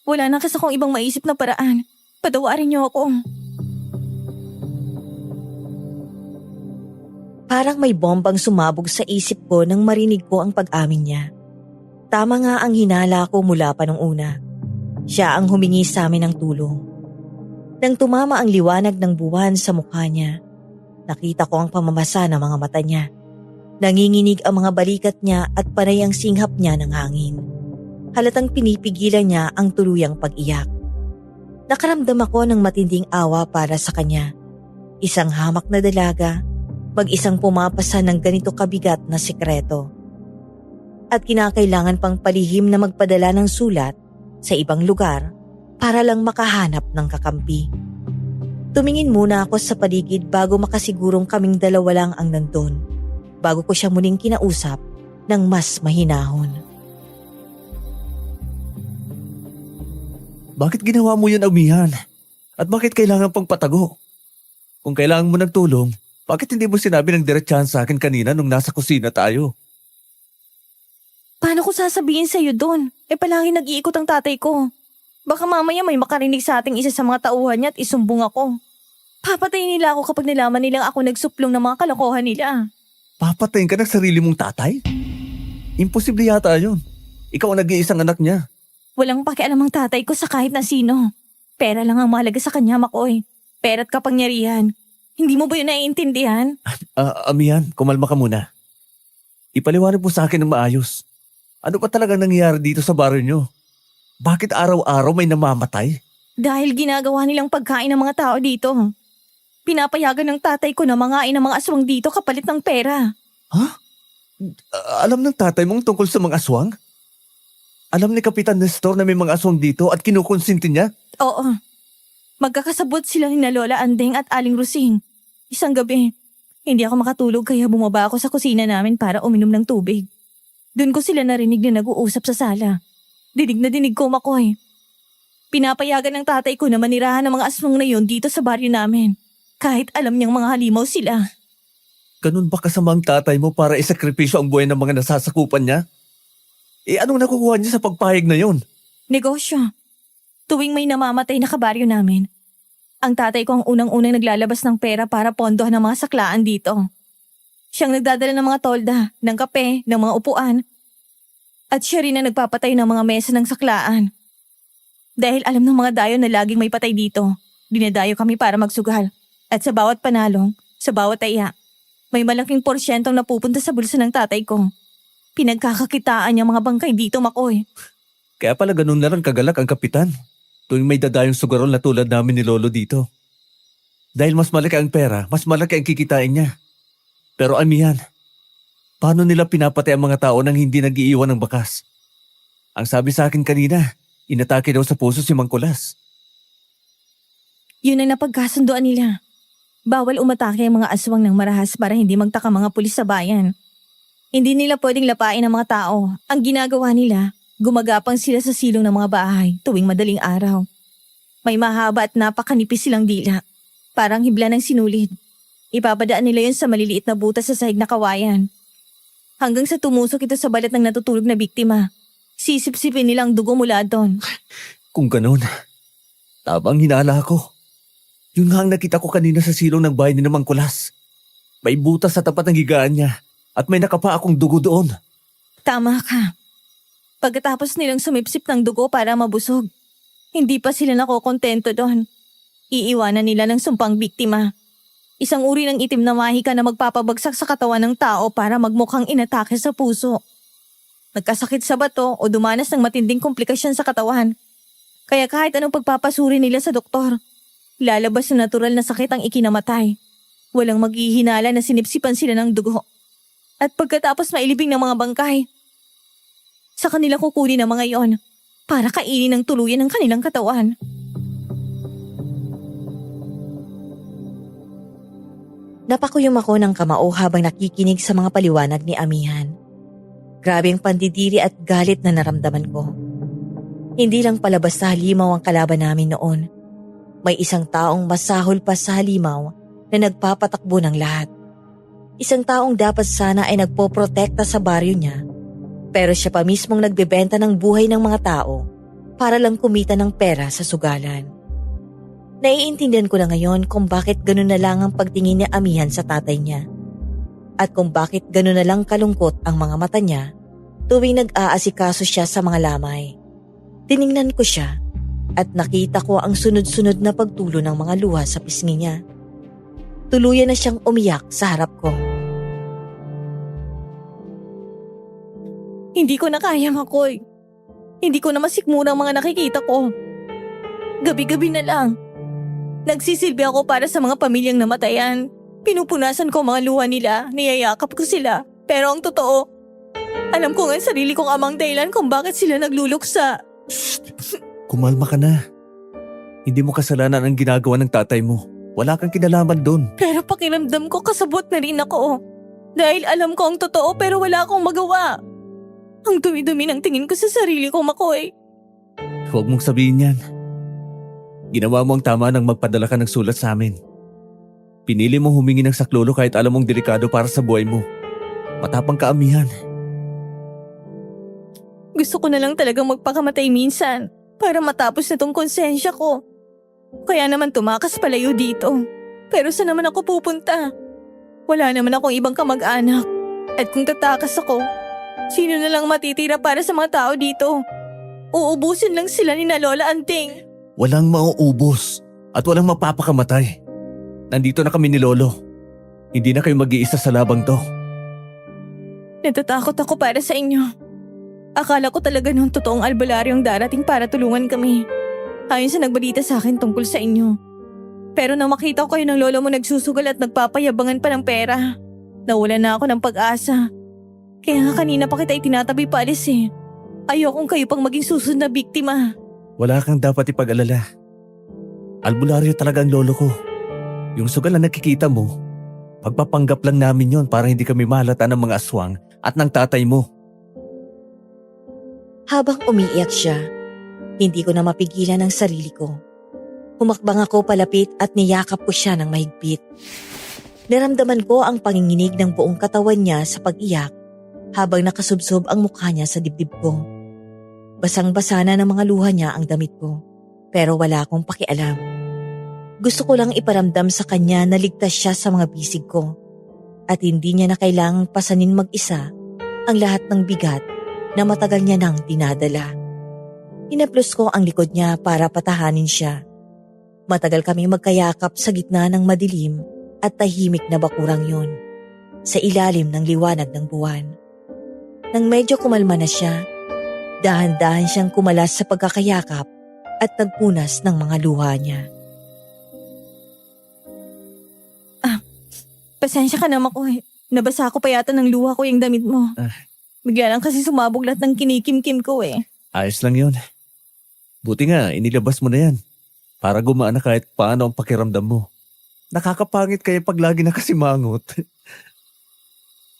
Wala na kasi akong ibang maisip na paraan. Patawarin niyo ako. Parang may bombang sumabog sa isip ko nang marinig ko ang pag-amin niya. Tama nga ang hinala ko mula pa nung una. Siya ang humingi sa amin ng tulong. Nang tumama ang liwanag ng buwan sa mukha niya, nakita ko ang pamamasa ng mga mata niya. Nanginginig ang mga balikat niya at panay ang singhap niya ng hangin. Halatang pinipigilan niya ang tuluyang pag-iyak. Nakaramdam ako ng matinding awa para sa kanya. Isang hamak na dalaga, mag-isang pumapasa ng ganito kabigat na sikreto. At kinakailangan pang palihim na magpadala ng sulat sa ibang lugar para lang makahanap ng kakampi. Tumingin muna ako sa paligid bago makasigurong kaming dalawa lang ang nandun, bago ko siya muling kinausap ng mas mahinahon. Bakit ginawa mo yun, Amihan? At bakit kailangan pang patago? Kung kailangan mo ng tulong, bakit hindi mo sinabi ng diretsahan sa akin kanina nung nasa kusina tayo? Paano ko sasabihin sa iyo doon? Palagi nag-iikot ang tatay ko. Baka mamaya may makarinig sa ating isa sa mga tauhan niya at isumbong ako. Papatayin nila ako kapag nalaman nilang ako nagsuplong ng mga kalokohan nila. Papatayin ka ng sarili mong tatay? Imposible yata yun. Ikaw ang nag-iisang anak niya. Walang pakialam ang tatay ko sa kahit na sino. Pera lang ang mahalaga sa kanya, Makoy. Pera at kapangyarihan. Hindi mo ba yun naiintindihan? Amihan, kumalma ka muna. Ipaliwanag mo sa akin ng maayos. Ano pa talagang nangyayari dito sa baryo nyo? Bakit araw-araw may namamatay? Dahil ginagawa nilang pagkain ng mga tao dito. Pinapayagan ng tatay ko na mangain ng mga aswang dito kapalit ng pera. Ha? Alam ng tatay mong tungkol sa mga aswang? Alam ni Kapitan Nestor na may mga aswang dito at kinukonsinti niya? Oo. Magkakasabot sila ni na Lola Andeng at Aling Rusing. Isang gabi, hindi ako makatulog kaya bumaba ako sa kusina namin para uminom ng tubig. Doon ko sila narinig na nag-uusap sa sala. Dinig na dinig ko, Makoy. Pinapayagan ng tatay ko na manirahan ng mga aswang na yun dito sa baryo namin. Kahit alam niyang mga halimaw sila. Ganun ba kasama ang tatay mo para isakripisyo ang buhay ng mga nasasakupan niya? Anong nakukuha niya sa pagpahig na yon? Negosyo. Tuwing may namamatay na kabaryo namin, ang tatay ko ang unang-unang naglalabas ng pera para pondohan ng mga saklaan dito. Siyang nagdadala ng mga tolda, ng kape, ng mga upuan. At siya rin ang nagpapatay ng mga mesa ng saklaan. Dahil alam ng mga dayo na laging may patay dito, dinadayo kami para magsugal. At sa bawat panalo, sa bawat taya, may malaking porsyentong napupunta sa bulsa ng tatay ko. Pinagkakakitaan niya mga bangkay dito, Makoy. Kaya pala ganun na lang kagalak ang kapitan. Tuwing may dadayong sugarol na tulad namin ni Lolo dito. Dahil mas malaki ang pera, mas malaki ang kikitain niya. Pero amihan, paano nila pinapatay ang mga tao nang hindi nag-iiwan ng bakas? Ang sabi sa akin kanina, inatake daw sa puso si Mang Kulas. Yun ang napagkasunduan nila. Bawal umatake ang mga aswang ng marahas para hindi magtaka mga pulis sa bayan. Hindi nila pwedeng lapain ang mga tao. Ang ginagawa nila, gumagapang sila sa silong ng mga bahay tuwing madaling araw. May mahaba at napakanipis silang dila. Parang hibla ng sinulid. Ipapadaan nila yun sa maliliit na butas sa sahig na kawayan. Hanggang sa tumusok ito sa balat ng natutulog na biktima. Sisip-sipin nila ang dugo mula doon. Kung ganun, tabang hinala ko. Yung nga ang nakita ko kanina sa silong ng bahay ni Mang Kulas. May butas sa tapat ng higaan niya at may nakapa akong dugo doon. Tama ka. Pagkatapos nilang sumipsip ng dugo para mabusog, hindi pa sila nakokontento doon. Iiwanan nila ng sumpang biktima. Isang uri ng itim na mahika na magpapabagsak sa katawan ng tao para magmukhang inatake sa puso. Nagkasakit sa bato o dumanas ng matinding komplikasyon sa katawan. Kaya kahit anong pagpapasuri nila sa doktor, lalabas na natural na sakit ang ikinamatay. Walang maghihinala na sinipsipan sila ng dugo. At pagkatapos mailibing ng mga bangkay, sa kanila kukunin ang mga yon para kainin ng tuluyan ng kanilang katawan. Napakuyom ako ng kamao habang nakikinig sa mga paliwanag ni Amihan. Grabe ang pandidiri at galit na naramdaman ko. Hindi lang palabas sa halimaw ang kalaban namin noon. May isang taong masahol pa sa halimaw na nagpapatakbo ng lahat. Isang taong dapat sana ay nagpoprotekta sa baryo niya, pero siya pa mismong nagbebenta ng buhay ng mga tao para lang kumita ng pera sa sugalan. Naiintindihan ko na ngayon kung bakit gano'n na lang ang pagtingin ni Amihan sa tatay niya at kung bakit gano'n na lang kalungkot ang mga mata niya tuwing nag-aasikaso siya sa mga lamay. Tiningnan ko siya at nakita ko ang sunod-sunod na pagtulo ng mga luha sa pisngi niya. Tuluyan na siyang umiyak sa harap ko. Hindi ko na kaya, Makoy. Hindi ko na masikmura ang mga nakikita ko. Gabi-gabi na lang. Nagsisilbi ako para sa mga pamilyang namatayan. Pinupunasan ko mga luha nila, niyayakap ko sila. Pero ang totoo, alam ko nga sarili kong amang dahilan kung bakit sila nagluluksa. Kumalma ka na. Hindi mo kasalanan ang ginagawa ng tatay mo. Wala kang kinalaman doon. Pero pakiramdam ko kasabot na rin ako. Dahil alam ko ang totoo pero wala akong magawa. Ang dumi-dumi ng tingin ko sa sarili ko, Makoy. Huwag mong sabihin yan. Ginawa mo ang tama nang magpadala ka ng sulat sa amin. Pinili mong humingi ng saklolo kahit alam mong delikado para sa buhay mo. Matapang ka, Amihan. Gusto ko na lang talagang magpakamatay minsan para matapos na tong konsensya ko. Kaya naman tumakas palayo dito. Pero saan naman ako pupunta? Wala naman akong ibang kamag-anak. At kung tatakas ako, sino na lang matitira para sa mga tao dito? Uubusin lang sila ni na Lola Anting. Walang mauubos at walang mapapakamatay. Nandito na kami ni Lolo. Hindi na kayo mag-iisa sa labang to. Natatakot ako para sa inyo. Akala ko talaga nung totoong albularyong darating para tulungan kami. Ayon sa nagbalita sa akin tungkol sa inyo. Pero nang makita ko kayo ng lolo mo nagsusugal at nagpapayabangan pa ng pera, nawalan na ako ng pag-asa. Kaya nga kanina pa kita itinatabi paalis eh. Ayokong kayo pang maging susunod na biktima. Wala kang dapat ipag-alala. Albularyo talaga ang lolo ko. Yung sugal na nakikita mo, pagpapanggap lang namin yon para hindi kami mahalata ng mga aswang at ng tatay mo. Habang umiiyak siya, hindi ko na mapigilan ang sarili ko. Humakbang ako palapit at niyakap ko siya ng mahigpit. Naramdaman ko ang panginginig ng buong katawan niya sa pag-iyak habang nakasubsob ang mukha niya sa dibdib ko. Basang-basa na ng mga luha niya ang damit ko, pero wala akong pakialam. Gusto ko lang iparamdam sa kanya na ligtas siya sa mga bisig ko at hindi niya na kailangang pasanin mag-isa ang lahat ng bigat na matagal niya nang dinadala. Hinaplos ko ang likod niya para patahanin siya. Matagal kami magkayakap sa gitna ng madilim at tahimik na bakurang yun, sa ilalim ng liwanag ng buwan. Nang medyo kumalma na siya, dahan-dahan siyang kumalas sa pagkakayakap at nagpunas ng mga luha niya. Pasensya ka na, Makoy. Nabasa ko pa yata ng luha ko yung damit mo. Bigla lang kasi sumabog lahat ng kinikim-kim ko eh. Ayos lang yun. Buti nga, inilabas mo na yan. Para gumaan na kahit paano ang pakiramdam mo. Nakakapangit kaya pag lagi nakasimangot.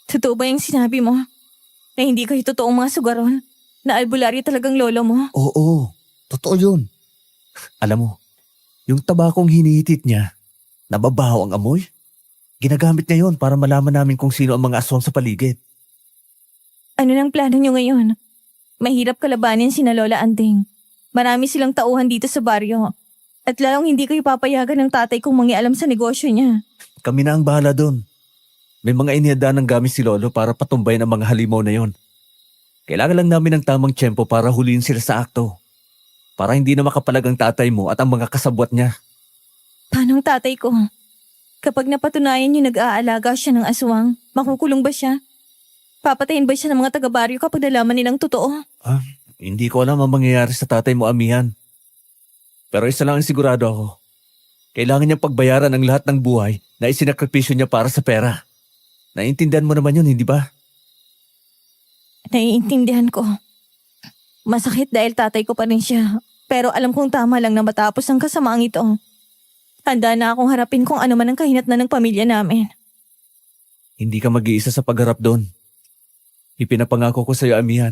Totoo ba yung sinabi mo? Na hindi kayo totoong mga sugaron? Na albularyo talagang lolo mo? Oo, totoo yun. Alam mo, yung tabakong hinihitit niya, nababaho ang amoy. Ginagamit niya yun para malaman namin kung sino ang mga aswang sa paligid. Ano nang plano nyo ngayon? Mahirap kalabanin sina Lola Anting. Marami silang tauhan dito sa baryo. At lalong hindi kayo papayagan ng tatay kong mangialam sa negosyo niya. Kami na ang bahala doon. May mga inihanda ng gamit si Lolo para patumbayin ang mga halimaw na yon. Kailangan lang namin ng tamang tiyempo para huliin sila sa akto. Para hindi na makapalag ang tatay mo at ang mga kasabwat niya. Paano ang tatay ko? Kapag napatunayan niyo nag-aalaga siya ng aswang, makukulong ba siya? Papatayin ba siya ng mga taga-baryo kapag nalaman nilang totoo? Hindi ko alam ang mangyayari sa tatay mo, Amihan. Pero isa lang ang sigurado ako. Kailangan niyang pagbayaran ang lahat ng buhay na isinakripisyo niya para sa pera. Naiintindihan mo naman yun, hindi ba? Naiintindihan ko. Masakit dahil tatay ko pa rin siya. Pero alam kong tama lang na matapos ang kasamaang ito. Handa na akong harapin kung ano man ang kahinatnan ng pamilya namin. Hindi ka mag-iisa sa pagharap doon. Ipinapangako ko sa iyo, Amihan.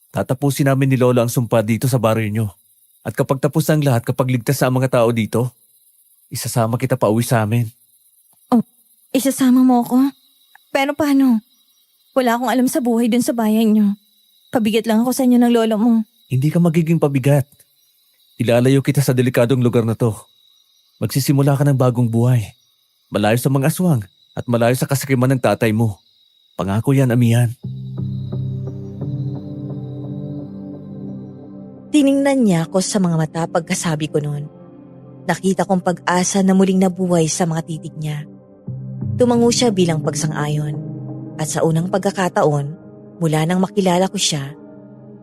Tatapusin namin ni Lola ang sumpa dito sa baryo niyo. At kapag tapos ang lahat, kapag ligtas sa mga tao dito, isasama kita pa uwi sa amin. Isasama mo ako? Pero paano? Wala akong alam sa buhay dun sa bayan niyo. Pabigat lang ako sa inyo ng lolo mo. Hindi ka magiging pabigat. Ilalayo kita sa delikadong lugar na to. Magsisimula ka ng bagong buhay. Malayo sa mga aswang at malayo sa kasakiman ng tatay mo. Pangako yan, Amihan. Tiningnan niya ako sa mga mata pagkasabi ko noon. Nakita kong pag-asa na muling nabuhay sa mga titig niya. Tumango siya bilang pagsang-ayon. At sa unang pagkakataon, mula nang makilala ko siya,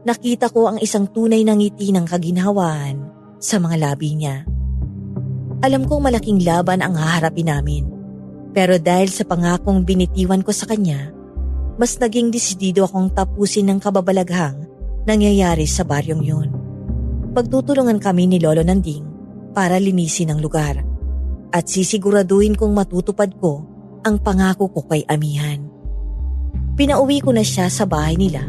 nakita ko ang isang tunay na ngiti ng kaginhawaan sa mga labi niya. Alam kong malaking laban ang haharapin namin. Pero dahil sa pangakong binitiwan ko sa kanya, mas naging desidido akong tapusin ng kababalaghang nangyayari sa baryong yun. Pagtutulungan kami ni Lolo Nanding para linisin ang lugar at sisiguraduhin kong matutupad ko ang pangako ko kay Amihan. Pinauwi ko na siya sa bahay nila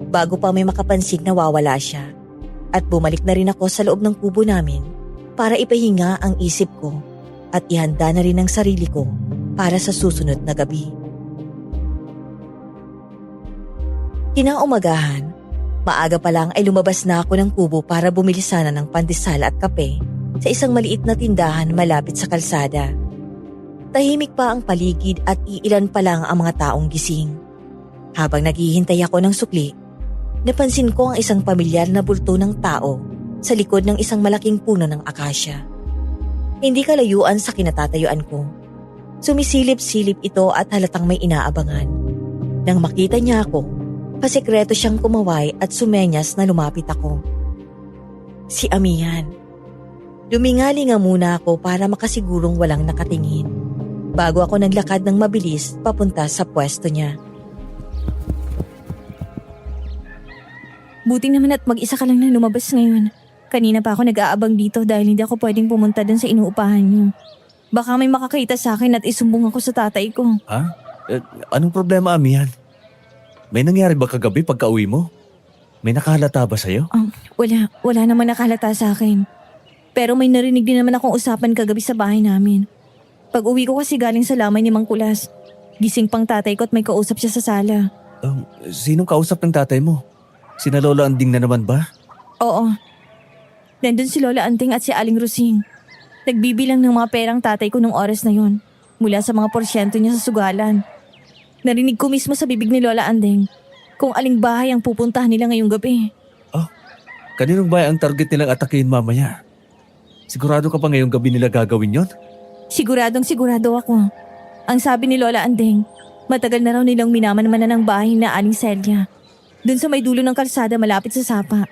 bago pa may makapansin na wawala siya at bumalik na rin ako sa loob ng kubo namin para ipahinga ang isip ko at ihanda na rin ang sarili ko para sa susunod na gabi. Kinaumagahan, maaga pa lang ay lumabas na ako ng kubo para bumili sana ng pandesal at kape sa isang maliit na tindahan malapit sa kalsada. Tahimik pa ang paligid at iilan pa lang ang mga taong gising. Habang naghihintay ako ng sukli, napansin ko ang isang pamilyar na bulto ng tao sa likod ng isang malaking puno ng akasya. Hindi kalayuan sa kinatatayuan ko. Sumisilip-silip ito at halatang may inaabangan. Nang makita niya ako, pasikreto siyang kumaway at sumenyas na lumapit ako. Si Amihan. Lumingali nga muna ako para makasigurong walang nakatingin bago ako naglakad ng mabilis papunta sa pwesto niya. Buti naman at mag-isa ka lang na lumabas ngayon. Kanina pa ako nag-aabang dito dahil hindi ako pwedeng pumunta dun sa inuupahan niyo. Baka may makakita sa akin at isumbong ako sa tatay ko. Ha? Anong problema, Amihan? May nangyari ba kagabi pagka-uwi mo? May nakahalata ba sa'yo? Wala naman nakalata sa akin. Pero may narinig din naman akong usapan kagabi sa bahay namin. Pag uwi ko kasi galing sa lamay ni Mang Kulas, gising pang tatay ko at may kausap siya sa sala. Sinong kausap ng tatay mo? Sina Lola Anding na naman ba? Oo. Nandun si Lola Anting at si Aling Rosing. Nagbibilang ng mga perang tatay ko nung oras na yon, mula sa mga porsyento niya sa sugalan. Narinig ko mismo sa bibig ni Lola Anding kung aling bahay ang pupuntahan nila ngayong gabi. Kaninong bahay ang target nilang atakihin mamaya? Sigurado ka pa ngayong gabi nila gagawin yon? Siguradong sigurado ako. Ang sabi ni Lola Anding, matagal na raw nilang minaman-manan ng bahay na Aling Celia. Doon sa may dulo ng kalsada malapit sa sapa.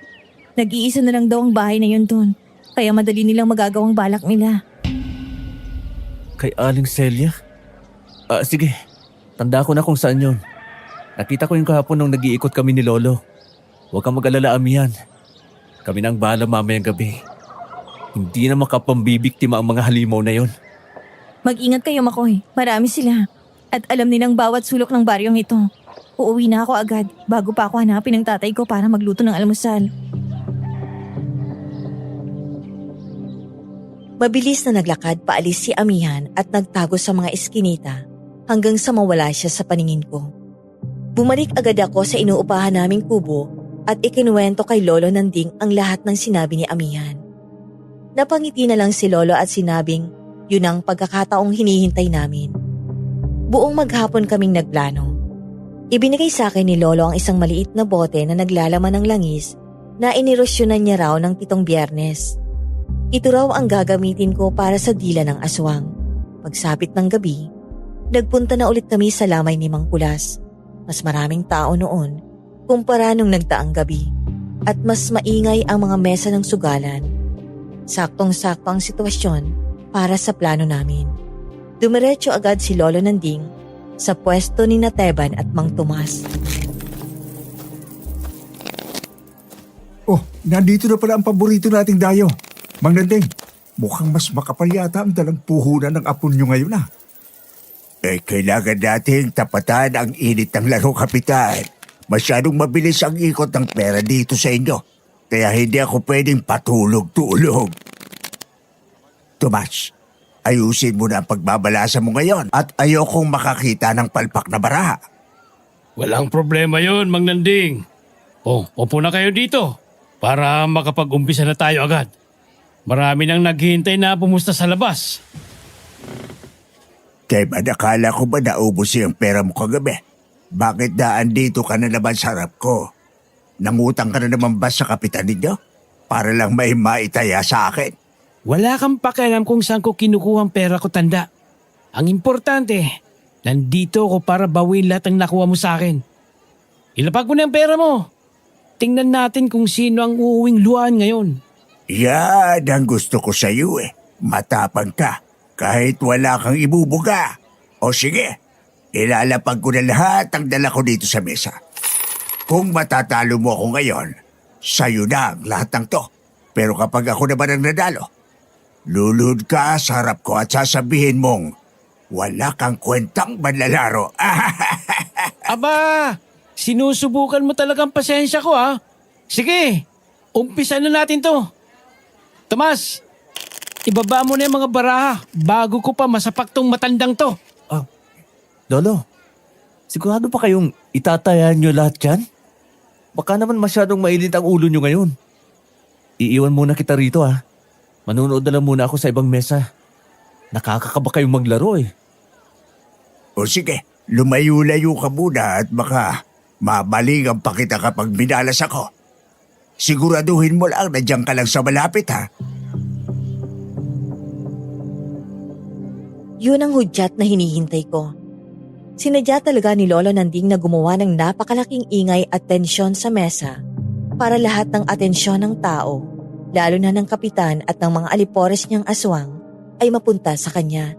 Nag-iisa na lang daw ang bahay na yun doon. Kaya madali nilang magagawang balak nila. Kay Aling Celia? Sige, tanda ko na kung saan yon. Nakita ko yung kahapon nung nag-iikot kami ni Lolo. Huwag kang mag-alala, Amihan. Kami na ang bahala mamayang gabi. Hindi na makapambibiktima ang mga halimaw na yon. Mag-ingat kayo, Makoy. Marami sila. At alam nilang bawat sulok ng baryong ito. Uuwi na ako agad bago pa ako hanapin ng tatay ko para magluto ng almusal. Mabilis na naglakad paalis si Amihan at nagtago sa mga eskinita hanggang sa mawala siya sa paningin ko. Bumalik agad ako sa inuupahan naming kubo at ikinuwento kay Lolo Nanding ang lahat ng sinabi ni Amihan. Napangiti na lang si Lolo at sinabing yun ang pagkakataong hinihintay namin. Buong maghapon kaming nagplano. Ibinigay sa akin ni Lolo ang isang maliit na bote na naglalaman ng langis na inirosyonan niya raw ng 7 Biyernes. Ito raw ang gagamitin ko para sa dila ng aswang. Pagsapit ng gabi, nagpunta na ulit kami sa lamay ni Mang Kulas. Mas maraming tao noon kumpara nung nagdaang gabi at mas maingay ang mga mesa ng sugalan. Saktong-sakto ang sitwasyon para sa plano namin. Dumiretso agad si Lolo Nanding sa pwesto ni Nateban at Mang Tomas. Oh, nandito na pala ang paborito nating dayo. Mang Nanding, mukhang mas makapal yata ang dalang puhunan ng apon nyo ngayon kailangan nating tapatan ang init ng laro, Kapitan. Masyadong mabilis ang ikot ng pera dito sa inyo. Kaya hindi ako pwedeng patulog-tulog. Tomas, ayusin mo na ang pagbabalasa mo ngayon at ayokong makakita ng palpak na baraha. Walang problema yon, Mang Nanding. Upo na kayo dito para makapag-umpisa na tayo agad. Marami nang naghihintay na pumusta sa labas. Kaya ba nakala ko ba naubos yung pera mo kagabi? Bakit daan dito ka na naman sa harap ko? Nangutang ka na naman ba sa kapitan ninyo? Para lang may maitaya sa akin. Wala kang pakialam kung saan ko kinukuha ang pera ko, tanda. Ang importante, nandito ako para bawin lahat ng nakuha mo sa akin. Ilapag mo na ang pera mo. Tingnan natin kung sino ang uuwing luhaan ngayon. Yan ang gusto ko sa iyo Matapang ka kahit wala kang ibubuga. O sige, ilalapag ko na lahat ang dala ko dito sa mesa. Kung matatalo mo ako ngayon, sa'yo na ang lahat ng to. Pero kapag ako naman ang nadalo, luluhod ka sa harap ko at sasabihin mong wala kang kwentang manlalaro. Aba, sinusubukan mo talagang pasensya ko ha. Sige, umpisa na natin to. Tomas, ibaba mo na yung mga baraha bago ko pa masapak tong matandang to. Lolo, sigurado pa kayong itatayan nyo lahat yan? Baka naman masyadong mainit ang ulo nyo ngayon. Iiwan muna kita rito Manunood na lang muna ako sa ibang mesa. Nakakakaba kayong maglaro O sige, lumayo-layo ka muna at baka mabaligan pa kita kapag minalas ako. Siguraduhin mo lang na diyan ka lang sa malapit Yun ang hudyat na hinihintay ko. Sinadya talaga ni Lolo Nanding na gumawa ng napakalaking ingay at tensyon sa mesa para lahat ng atensyon ng tao, lalo na ng kapitan at ng mga alipores niyang aswang, ay mapunta sa kanya.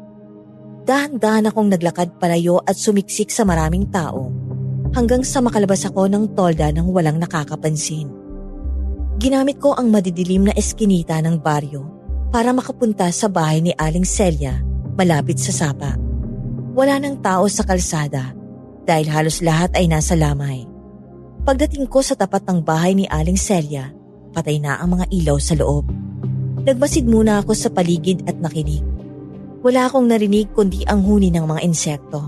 Dahan-dahan akong naglakad palayo at sumiksik sa maraming tao hanggang sa makalabas ako ng tolda ng walang nakakapansin. Ginamit ko ang madidilim na eskinita ng baryo para makapunta sa bahay ni Aling Celia malapit sa sapa. Wala nang tao sa kalsada dahil halos lahat ay nasa lamay. Pagdating ko sa tapat ng bahay ni Aling Celia, patay na ang mga ilaw sa loob. Nagmasid muna ako sa paligid at nakinig. Wala akong narinig kundi ang huni ng mga insekto.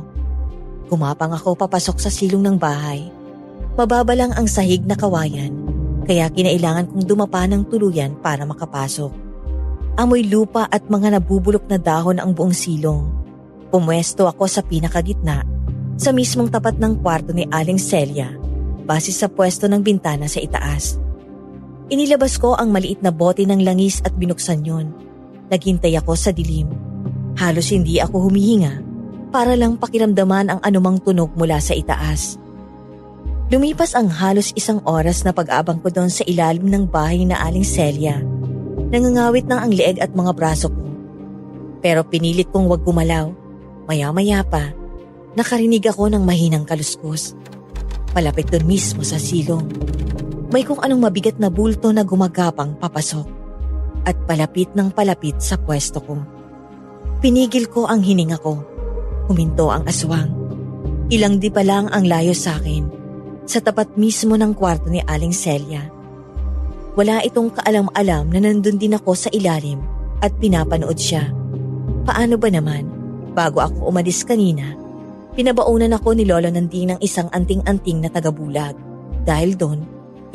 Gumapang ako papasok sa silong ng bahay. Mababa lang ang sahig na kawayan, kaya kinailangan kong dumapa ng tuluyan para makapasok. Amoy lupa at mga nabubulok na dahon ang buong silong. Pumwesto ako sa pinakagitna, sa mismong tapat ng kwarto ni Aling Celia, base sa pwesto ng bintana sa itaas. Inilabas ko ang maliit na bote ng langis at binuksan yun. Naghintay ako sa dilim. Halos hindi ako humihinga para lang pakiramdaman ang anumang tunog mula sa itaas. Lumipas ang halos 1 oras na pag-abang ko doon sa ilalim ng bahay na Aling Celia. Nangangawit na ang leeg at mga braso ko. Pero pinilit kong wag gumalaw. Maya-maya pa, nakarinig ako ng mahinang kaluskos. Palapit doon mismo sa silong. May kung anong mabigat na bulto na gumagapang papasok at palapit ng palapit sa pwesto ko. Pinigil ko ang hininga ko. Huminto ang aswang. Ilang di pa lang ang layo sa akin, sa tapat mismo ng kwarto ni Aling Celia. Wala itong kaalam-alam na nandun din ako sa ilalim at pinapanood siya. Paano ba naman, bago ako umalis kanina, pinabaunan ako ni Lolo Nanding ng isang anting-anting na tagabulag. Dahil doon,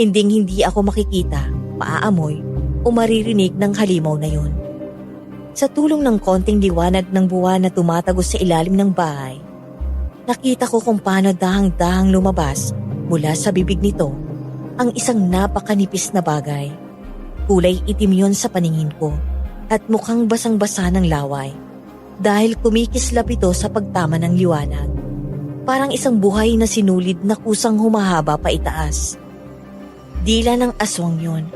hindi ako makikita, maaamoy o maririnig ng halimaw na yun. Sa tulong ng konting liwanag ng buwan na tumatagos sa ilalim ng bahay, nakita ko kung paano dahang-dahang lumabas mula sa bibig nito ang isang napakanipis na bagay. Kulay itim yon sa paningin ko at mukhang basang-basa ng laway dahil kumikislap ito sa pagtama ng liwanag. Parang isang buhay na sinulid na kusang humahaba pa itaas. Dila ng aswang yon.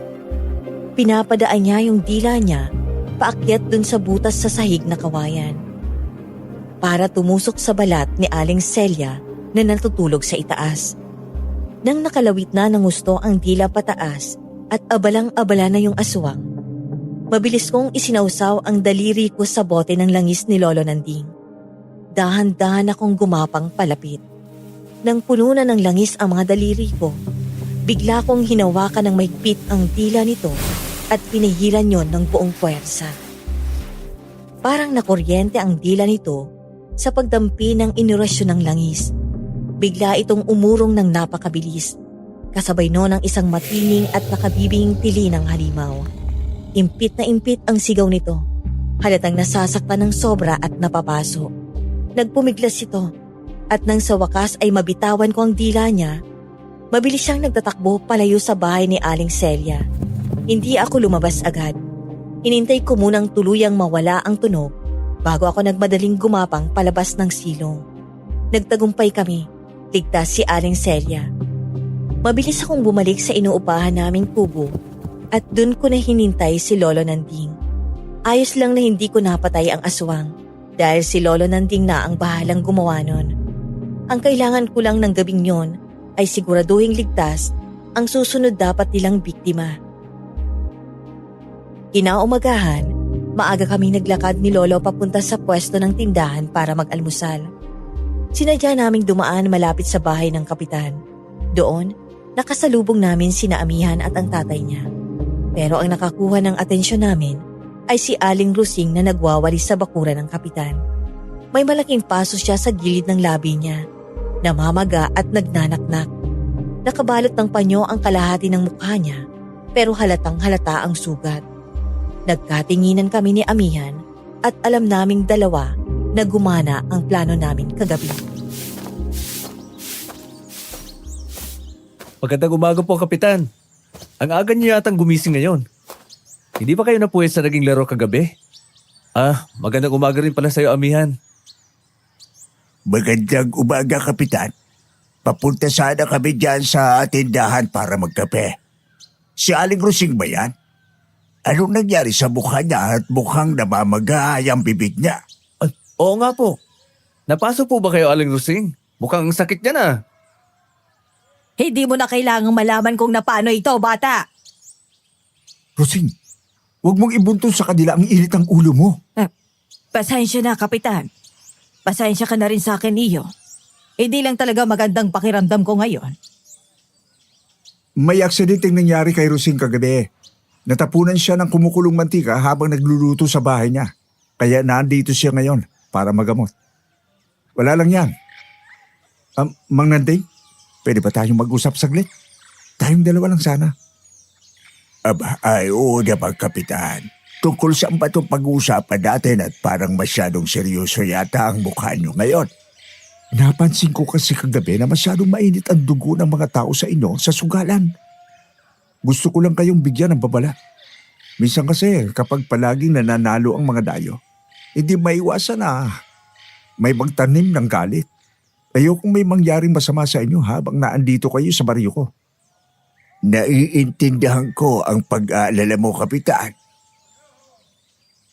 Pinapadaan niya yung dila niya paakyat dun sa butas sa sahig na kawayan para tumusok sa balat ni Aling Celia na natutulog sa itaas. Nang nakalawit na ng gusto ang dila pataas at abalang-abala na yung aswang, mabilis kong isinawsaw ang daliri ko sa bote ng langis ni Lolo Nanding. Dahan-dahan akong gumapang palapit. Nang puno na ng langis ang mga daliri ko, bigla kong hinawakan ng mahigpit ang dila nito at pinihilan yon ng buong puwersa. Parang nakuryente ang dila nito sa pagdampi ng inerasyon ng langis. Bigla itong umurong ng napakabilis, kasabay noon ng isang matining at nakabibing tili ng halimaw. Impit na impit ang sigaw nito, halatang nasasaktan ng sobra at napapaso. Nagpumiglas ito, at nang sa wakas ay mabitawan ko ang dila niya, mabilis siyang nagtatakbo palayo sa bahay ni Aling Celia. Hindi ako lumabas agad. Hinintay ko munang tuluyang mawala ang tunog bago ako nagmadaling gumapang palabas ng silong. Nagtagumpay kami, ligtas si Aling Celia. Mabilis akong bumalik sa inuupahan naming kubo at dun ko na hinintay si Lolo Nanding. Ayos lang na hindi ko napatay ang aswang dahil si Lolo Nanding na ang bahalang gumawa nun. Ang kailangan ko lang ng gabing yon ay siguraduhing ligtas ang susunod dapat nilang biktima. Kinaumagahan, maaga kami naglakad ni Lolo papunta sa pwesto ng tindahan para mag-almusal. Sinadya naming dumaan malapit sa bahay ng kapitan. Doon, nakasalubong namin sina Amihan at ang tatay niya. Pero ang nakakuha ng atensyon namin ay si Aling Rusing na nagwawali sa bakuran ng kapitan. May malaking paso siya sa gilid ng labi niya, namamaga at nagnanaknak. Nakabalot ng panyo ang kalahati ng mukha niya, pero halatang halata ang sugat. Nagkatinginan kami ni Amihan at alam naming dalawa na gumana ang plano namin kagabi. Magandang umaga po, Kapitan. Ang aga niyo yatang gumising ngayon. Hindi ba kayo napuwes sa naging laro kagabi? Magandang umaga rin pala sa'yo, Amihan. Magandang umaga, Kapitan. Papunta sana kami dyan sa tindahan para magkape. Si Aling Rusing ba yan? Anong nangyari sa mukha niya at mukhang namamaga ang bibig niya? Oo nga po. Napasok po ba kayo, Aling Rusing? Mukhang sakit niya na. Hindi mo na kailangang malaman kung napano ito, bata. Rosing, huwag mong ibuntun sa kanila ang init ng ulo mo. Pasensya na, Kapitan. Pasensya ka na rin sa akin, Iyo. Hindi lang talaga magandang pakiramdam ko ngayon. May aksidenteng nangyari kay Rosing kagabi. Natapunan siya ng kumukulong mantika habang nagluluto sa bahay niya. Kaya nandito siya ngayon para magamot. Wala lang yan. Mang Nanding, pwede ba tayong mag-usap saglit? Tayong dalawa lang sana. Aba, ay oo naman, Kapitan. Tungkol saan ba itong pag-uusapan natin at parang masyadong seryoso yata ang mukha niyo ngayon? Napansin ko kasi kagabi na masyadong mainit ang dugo ng mga tao sa inyo sa sugalan. Gusto ko lang kayong bigyan ng babala. Minsan kasi kapag palaging nananalo ang mga dayo, hindi maiwasan na may magtanim ng galit. Ayokong may mangyaring masama sa inyo habang naandito kayo sa baryo ko. Naiintindihan ko ang pag-aalala mo, Kapitan.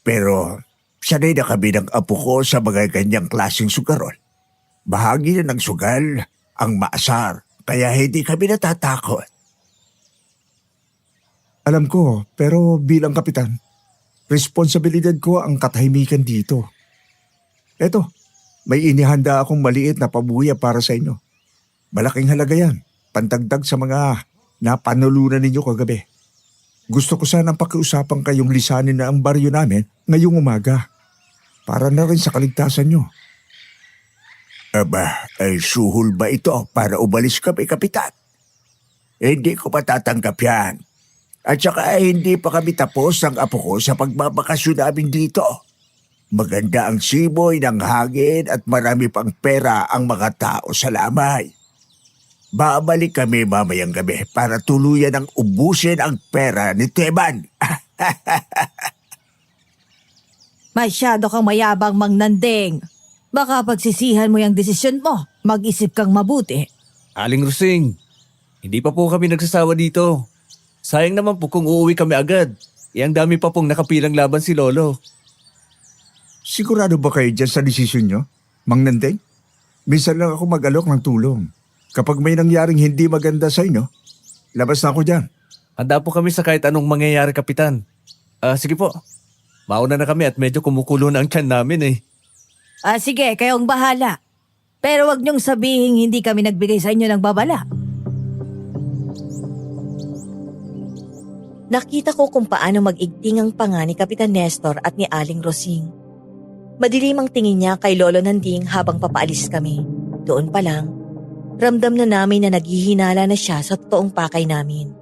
Pero sanay na kami ng apo ko sa mga ganyang klaseng sugaron. Bahagi na ng sugal ang maasar, kaya hindi kami natatakot. Alam ko, pero bilang kapitan, responsibilidad ko ang katahimikan dito. Eto, may inihanda akong maliit na pabuya para sa inyo. Malaking halaga yan, pantagdag sa mga napanulunan ninyo kagabi. Gusto ko sanang pakiusapan kayong lisanin na ang baryo namin ngayong umaga. Para na rin sa kaligtasan nyo. Aba, ay suhol ba ito para umalis kami, Kapitan? Hindi ko patatanggap yan. At saka hindi pa kami tapos ng apo ko sa pagbabakasyon namin dito. Maganda ang simoy ng hangin at marami pang pera ang mga tao sa lamay. Babalik kami mamayang gabi para tuluyan ang ubusin ang pera ni Teban. Masyado kang mayabang, Mang Nanding. Baka pagsisihan mo yung desisyon mo. Mag-isip kang mabuti. Aling Rosing, hindi pa po kami nagsasawa dito. Sayang naman po kung uuwi kami agad. Ang dami pa pong nakapilang laban si Lolo. Sigurado ba kayo dyan sa desisyon nyo, Mang Nandeng? Minsan lang ako mag-alok ng tulong. Kapag may nangyaring hindi maganda sa inyo, labas na ako dyan. Handa po kami sa kahit anong mangyayari, Kapitan. Sige po. Mauna na kami at medyo kumukulo na ang tiyan namin eh. Sige, kayong bahala. Pero wag niyong sabihin hindi kami nagbigay sa inyo ng babala. Nakita ko kung paano mag-igting ang panga ni Kapitan Nestor at ni Aling Rosing. Madilim ang tingin niya kay Lolo Nanding habang papaalis kami. Doon pa lang, ramdam na namin na naghihinala na siya sa totoong pakay namin.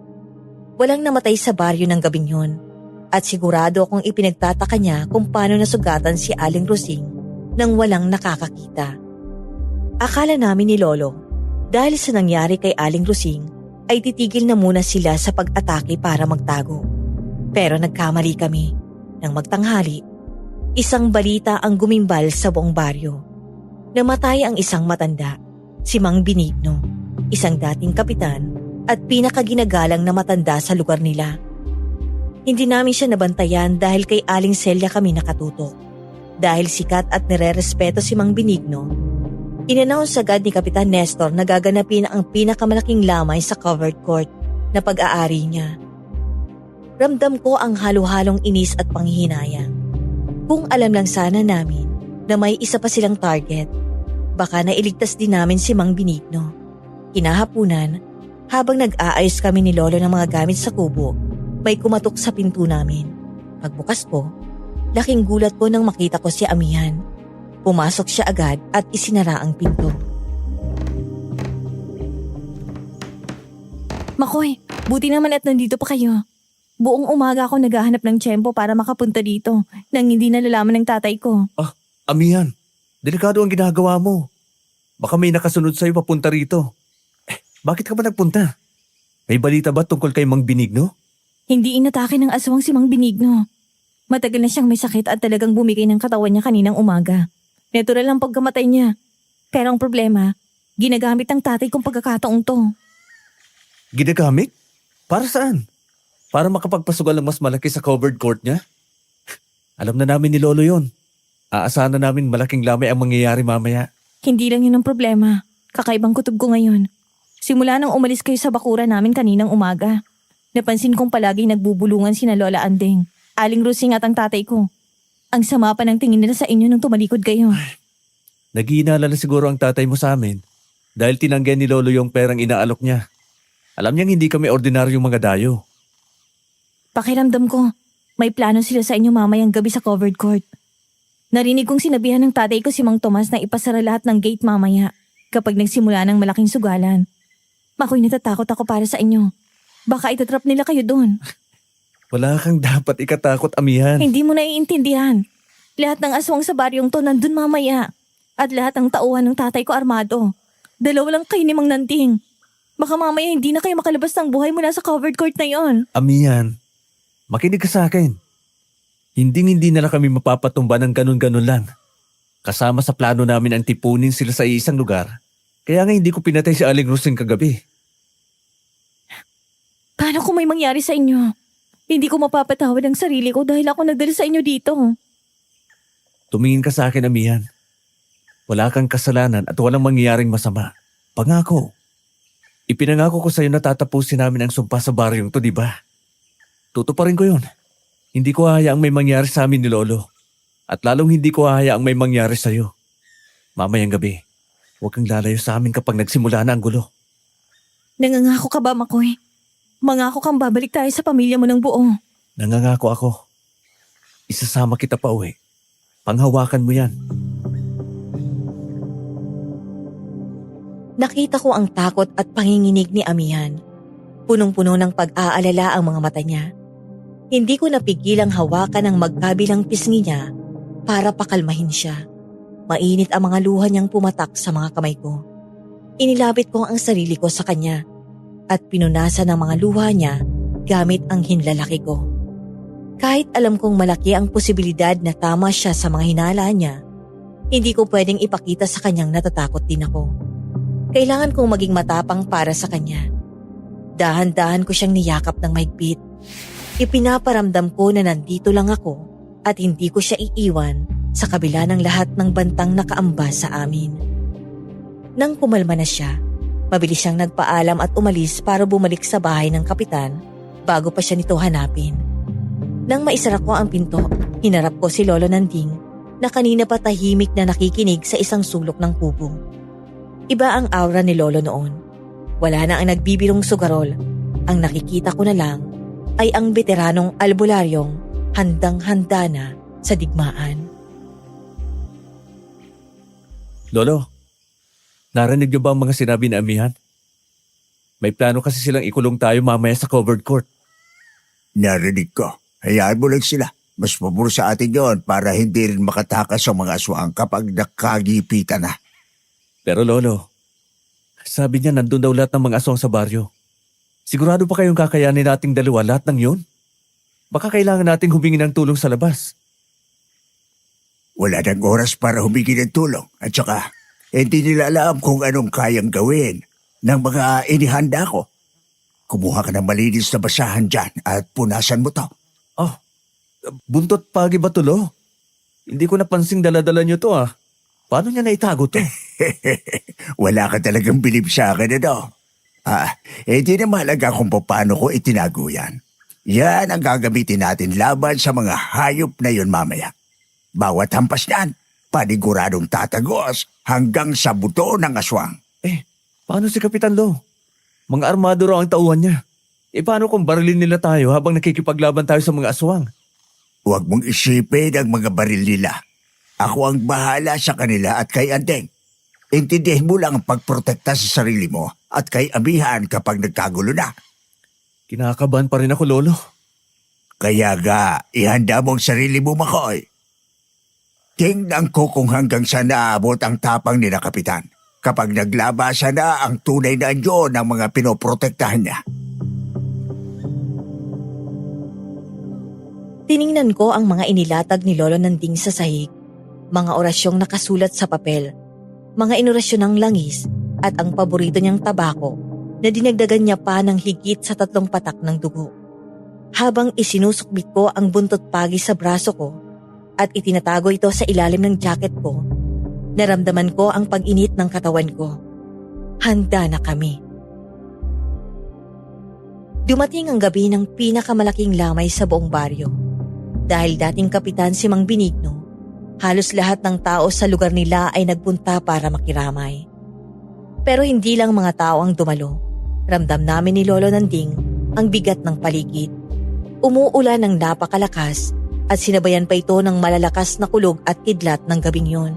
Walang namatay sa baryo ng gabing yun at sigurado akong ipinagtataka niya kung paano nasugatan si Aling Rosing nang walang nakakakita. Akala namin ni Lolo, dahil sa nangyari kay Aling Rosing, ay titigil na muna sila sa pag-atake para magtago. Pero nagkamali kami. Nang magtanghali, isang balita ang gumimbal sa buong baryo. Namatay ang isang matanda, si Mang Benigno, isang dating kapitan at pinakaginagalang na matanda sa lugar nila. Hindi namin siya nabantayan dahil kay Aling Celia kami nakatutok. Dahil sikat at nire-respeto si Mang Benigno, in-announce agad ni Kapitan Nestor na gaganapin ang pinakamalaking lamay sa covered court na pag-aari niya. Ramdam ko ang halo-halong inis at panghihinayang. Kung alam lang sana namin na may isa pa silang target, baka nailigtas din namin si Mang Benigno. Kinahapunan, habang nag-aayos kami ni Lolo ng mga gamit sa kubo, may kumatok sa pinto namin. Pagbukas ko, laking gulat ko nang makita ko si Amihan. Pumasok siya agad at isinara ang pinto. Makoy, buti naman at nandito pa kayo. Buong umaga ako naghahanap ng tiyempo para makapunta dito nang hindi nalalaman ng tatay ko. Amihan, delikado ang ginagawa mo. Baka may nakasunod sa'yo papunta rito. Bakit ka ba nagpunta? May balita ba tungkol kay Mang Benigno? Hindi inatake ng aswang si Mang Benigno. Matagal na siyang may sakit at talagang bumigay ng katawan niya kaninang umaga. Natural ang pagkamatay niya. Pero ang problema, ginagamit ng tatay kong pagkakataong to. Ginagamit? Para saan? Para makapagpasugal ng mas malaki sa covered court niya? Alam na namin ni Lolo yon. Aasahan na namin malaking lamay ang mangyayari mamaya. Hindi lang yun ang problema. Kakaibang kutob ko ngayon. Simula nang umalis kayo sa bakura namin kaninang umaga, Napansin kong palagi nagbubulungan sina Lola Andeng, Aling Rusing at ang tatay ko. Ang sama pa ng tingin nila sa inyo nung tumalikod kayo. Nag-iinala na siguro ang tatay mo sa amin dahil tinanggihan ni Lolo yung perang inaalok niya. Alam niyang hindi kami ordinaryong mga dayo. Pakiramdam ko, may plano sila sa inyo mamayang gabi sa covered court. Narinig kong sinabihan ng tatay ko si Mang Tomas na ipasara lahat ng gate mamaya kapag nagsimula ng malaking sugalan. Mako'y natatakot ako para sa inyo. Baka itatrap nila kayo doon. Wala kang dapat ikatakot, amihan. Hindi mo naiintindihan. Lahat ng aswang sa baryong to nandun mamaya. At lahat ng tauhan ng tatay ko armado. Dalawa lang kayo ni Mang Nanding. Baka mamaya hindi na kayo makalabas ng buhay mula sa covered court na yon. Amihan, makinig ka sa akin. Hindi na lang kami mapapatumba ng ganun-ganun lang. Kasama sa plano namin ang tipunin sila sa isang lugar. Kaya nga hindi ko pinatay si Aling Rusing kagabi. Paano kung may mangyari sa inyo? Hindi ko mapapatawad ang sarili ko dahil ako nagdala sa inyo dito. Tumingin ka sa akin, amihan. Wala kang kasalanan at walang mangyayaring masama. Pangako. Ipinangako ko sa'yo na tatapusin namin ang sumpa sa baryong to, di ba? Tutuparin ko yun. Hindi ko hahayaang may mangyari sa amin ni Lolo. At lalong hindi ko hahayaang may mangyari sa'yo. Mamayang gabi, huwag kang lalayo sa amin kapag nagsimula na ang gulo. Nangangako ka ba, Makoy? Mangako kang babalik tayo sa pamilya mo ng buo. Nangangako ako. Isasama kita pa uwi. Panghawakan mo yan. Nakita ko ang takot at panginginig ni Amihan. Punong-puno ng pag-aalala ang mga mata niya. Hindi ko napigilang hawakan ang magkabilang pisngi niya para pakalmahin siya. Mainit ang mga luha niyang pumatak sa mga kamay ko. Inilapit ko ang sarili ko sa kanya at pinunasan ang mga luha niya gamit ang hinlalaki ko. Kahit alam kong malaki ang posibilidad na tama siya sa mga hinala niya, hindi ko pwedeng ipakita sa kanyang natatakot din ako. Kailangan kong maging matapang para sa kanya. Dahan-dahan ko siyang niyakap ng mahigpit. Ipinaparamdam ko na nandito lang ako at hindi ko siya iiwan sa kabila ng lahat ng bantang nakaamba sa amin. Nang pumalma na siya, mabilis siyang nagpaalam at umalis para bumalik sa bahay ng kapitan bago pa siya nito hanapin. Nang maisara ko ang pinto, hinarap ko si Lolo Nanding na kanina pa tahimik na nakikinig sa isang sulok ng kubo. Iba ang aura ni Lolo noon. Wala na ang nagbibirong sugarol. Ang nakikita ko na lang ay ang veteranong albularyong handang-handa na sa digmaan. Lolo, narinig niyo ba ang mga sinabi ni Amihan? May plano kasi silang ikulong tayo mamaya sa covered court. Narinig ko. Hayaan mo lang sila. Mas pabor sa atin yon para hindi rin makatakas ang mga aswang kapag nakagipitan na. Pero Lolo, sabi niya nandun daw lahat ng mga aswang sa baryo. Sigurado pa kayong kakayanin nating dalawa lahat ng yun? Baka kailangan nating humingi ng tulong sa labas. Wala nang oras para humingi ng tulong. At saka, hindi nila alam kung anong kayang gawin ng mga inihanda ko. Kumuha ka ng malinis na basahan dyan at punasan mo to. Oh, buntot pagi ba tulo? Hindi ko napansing daladala niyo to ah. Paano niya naitago to? Wala ka talagang bilib sa akin, ano? Hindi na mahalaga kung paano ko itinago yan. Yan ang gagamitin natin laban sa mga hayop na yun mamaya. Bawat hampas niyan, paniguradong tatagos hanggang sa buto ng aswang. Paano si Kapitan Lo? Mga armado raw ang tauhan niya. Paano kung barilin nila tayo habang nakikipaglaban tayo sa mga aswang? Huwag mong isipin ang mga baril nila. Ako ang bahala sa kanila at kay Andeng. Intindihin mo lang ang pagprotekta sa sarili mo at kay Amihan kapag nagkagulo na. Kinakabahan pa rin ako, Lolo. Kaya ga, ihanda mo ang sarili mo, Makoy. Tingnan ko kung hanggang saan naabot ang tapang nila, Kapitan. Kapag naglabasa na ang tunay na anyo ng mga pinoprotektahan niya. Tiningnan ko ang mga inilatag ni Lolo Nanding sa sahig, mga orasyong nakasulat sa papel, mga inorasyon ng langis at ang paborito niyang tabako na dinagdagan niya pa ng higit sa 3 patak ng dugo. Habang isinusukbit ko ang buntot pagi sa braso ko at itinatago ito sa ilalim ng jacket ko, naramdaman ko ang pag-init ng katawan ko. Handa na kami. Dumating ang gabi ng pinakamalaking lamay sa buong baryo. Dahil dating kapitan si Mang Benigno, halos lahat ng tao sa lugar nila ay nagpunta para makiramay. Pero hindi lang mga tao ang dumalo. Ramdam namin ni Lolo Nanding ang bigat ng paligid. Umuulan ng napakalakas at sinabayan pa ito ng malalakas na kulog at kidlat ng gabing yon.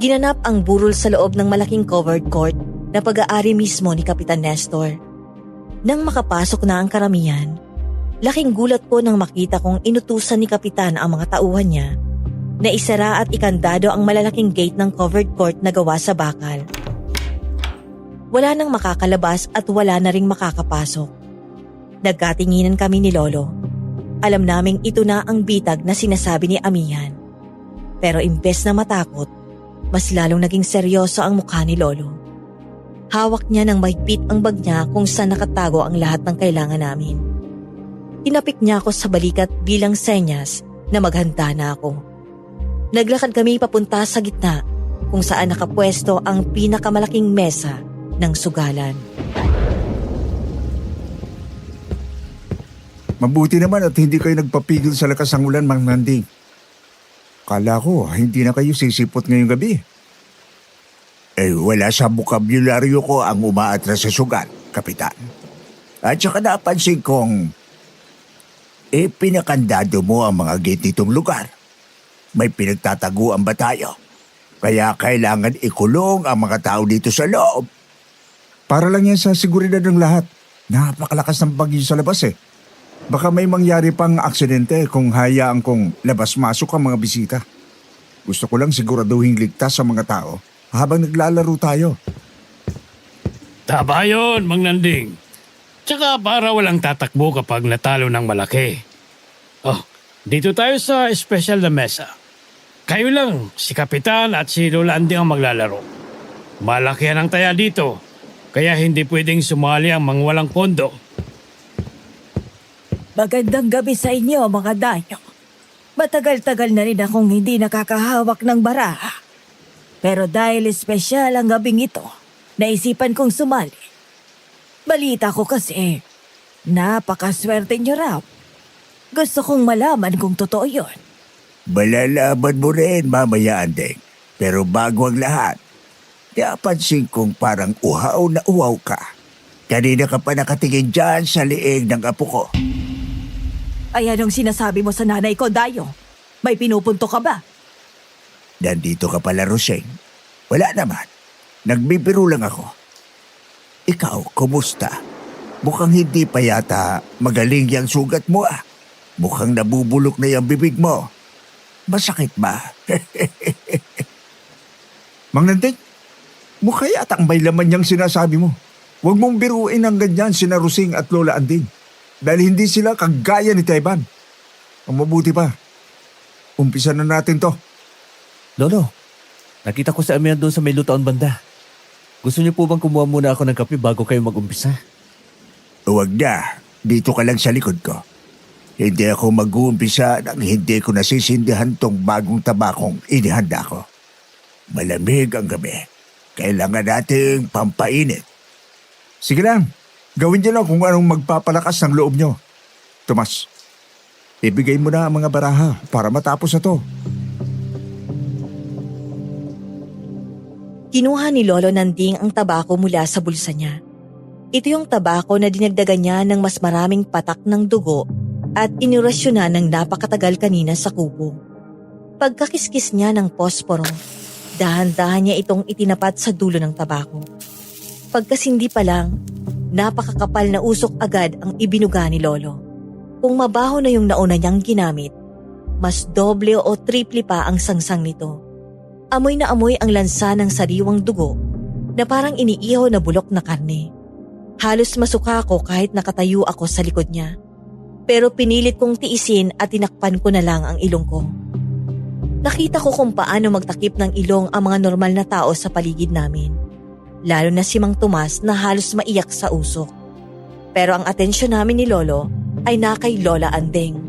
Ginanap ang burol sa loob ng malaking covered court na pag-aari mismo ni Kapitan Nestor. Nang makapasok na ang karamihan, laking gulat ko nang makita kong inutusan ni Kapitan ang mga tauhan niya na isara at ikandado ang malalaking gate ng covered court na gawa sa bakal. Wala nang makakalabas at wala na ring makakapasok. Nagkatinginan kami ni Lolo. Alam naming ito na ang bitag na sinasabi ni Amihan. Pero imbes na matakot, mas lalong naging seryoso ang mukha ni Lolo. Hawak niya ng mahigpit ang bag niya kung saan nakatago ang lahat ng kailangan namin. Tinapik niya ako sa balikat bilang senyas na maghanda na ako. Naglakad kami papunta sa gitna kung saan nakapwesto ang pinakamalaking mesa ng sugalan. Mabuti naman at hindi kayo nagpapigil sa lakas ng ulan, Mang Nanding. Kala ko, hindi na kayo sisipot ngayong gabi. Wala sa bukabularyo ko ang umaatras sa sugal, Kapitan. At saka napansin kong pinakandado mo ang mga gate nitong lugar. May pinagtataguan ba tayo? Kaya kailangan ikulong ang mga tao dito sa loob. Para lang yan sa seguridad ng lahat. Napakalakas ng bagyo sa labas eh. Baka may mangyari pang aksidente kung hayaan kong labas-masok ang mga bisita. Gusto ko lang siguraduhin ligtas sa mga tao habang naglalaro tayo. Tama yun, Mang Nanding. Tsaka para walang tatakbo kapag natalo ng malaki. Oh, dito tayo sa espesyal na mesa. Kayo lang, si Kapitan at si Lola Anding ang maglalaro. Malaki ang taya dito, kaya hindi pwedeng sumali ang mga walang pondo. Magandang gabi sa inyo, mga dayo. Matagal-tagal na rin akong hindi nakakahawak ng baraha. Pero dahil espesyal ang gabing ito, naisipan kong sumali. Balita ko kasi, napakaswerte niyo raw. Gusto kong malaman kung totoo yun. Malalaman mo rin mamaya, Andeng. Pero bago ang lahat, napansin kong parang uhaw na uhaw ka. Kanina ka pa nakatingin dyan sa liig ng apo ko. Ay anong sinasabi mo sa nanay ko, Dayo? May pinupunto ka ba? Nandito ka pala, Roseng. Wala naman. Nagbibiro lang ako. Ikaw, kumusta? Mukhang hindi pa yata magaling yung sugat mo ah. Mukhang nabubulok na yung bibig mo. Masakit ba? Mang Nanding, mukha yatang may laman niyang sinasabi mo. Huwag mong biruin ang ganyan sina Rusing at Lola Anding. Dahil hindi sila kagaya ni Teban. Ang mabuti pa, umpisa na natin to. Lolo, nakita ko sa Amihan doon sa may lutaan banda. Gusto niyo po bang kumuha muna ako ng kape bago kayo mag-umpisa? Huwag na. Dito ka lang sa likod ko. Hindi ako mag-uumpisa nang hindi ko nasisindihan tong bagong tabakong inihanda ko. Malamig ang gabi. Kailangan nating pampainit. Sige lang, gawin niyo lang kung anong magpapalakas ng loob niyo. Tomas, ibigay mo na ang mga baraha para matapos na to. Kinuha ni Lolo Nanding ang tabako mula sa bulsa niya. Ito yung tabako na dinagdagan niya ng mas maraming patak ng dugo at inurasyonan ng napakatagal kanina sa kubo. Pagkakiskis niya ng posporo, dahan-dahan niya itong itinapat sa dulo ng tabako. Pagkasindi pa lang, napakakapal na usok agad ang ibinuga ni Lolo. Kung mabaho na yung nauna niyang ginamit, mas doble o triple pa ang sangsang nito. Amoy na amoy ang lansa ng sariwang dugo na parang iniihaw na bulok na karne. Halos masuka ako kahit nakatayo ako sa likod niya. Pero pinilit kong tiisin at tinakpan ko na lang ang ilong ko. Nakita ko kung paano magtakip ng ilong ang mga normal na tao sa paligid namin. Lalo na si Mang Tomas na halos maiyak sa usok. Pero ang atensyon namin ni Lolo ay na kay Lola Andeng.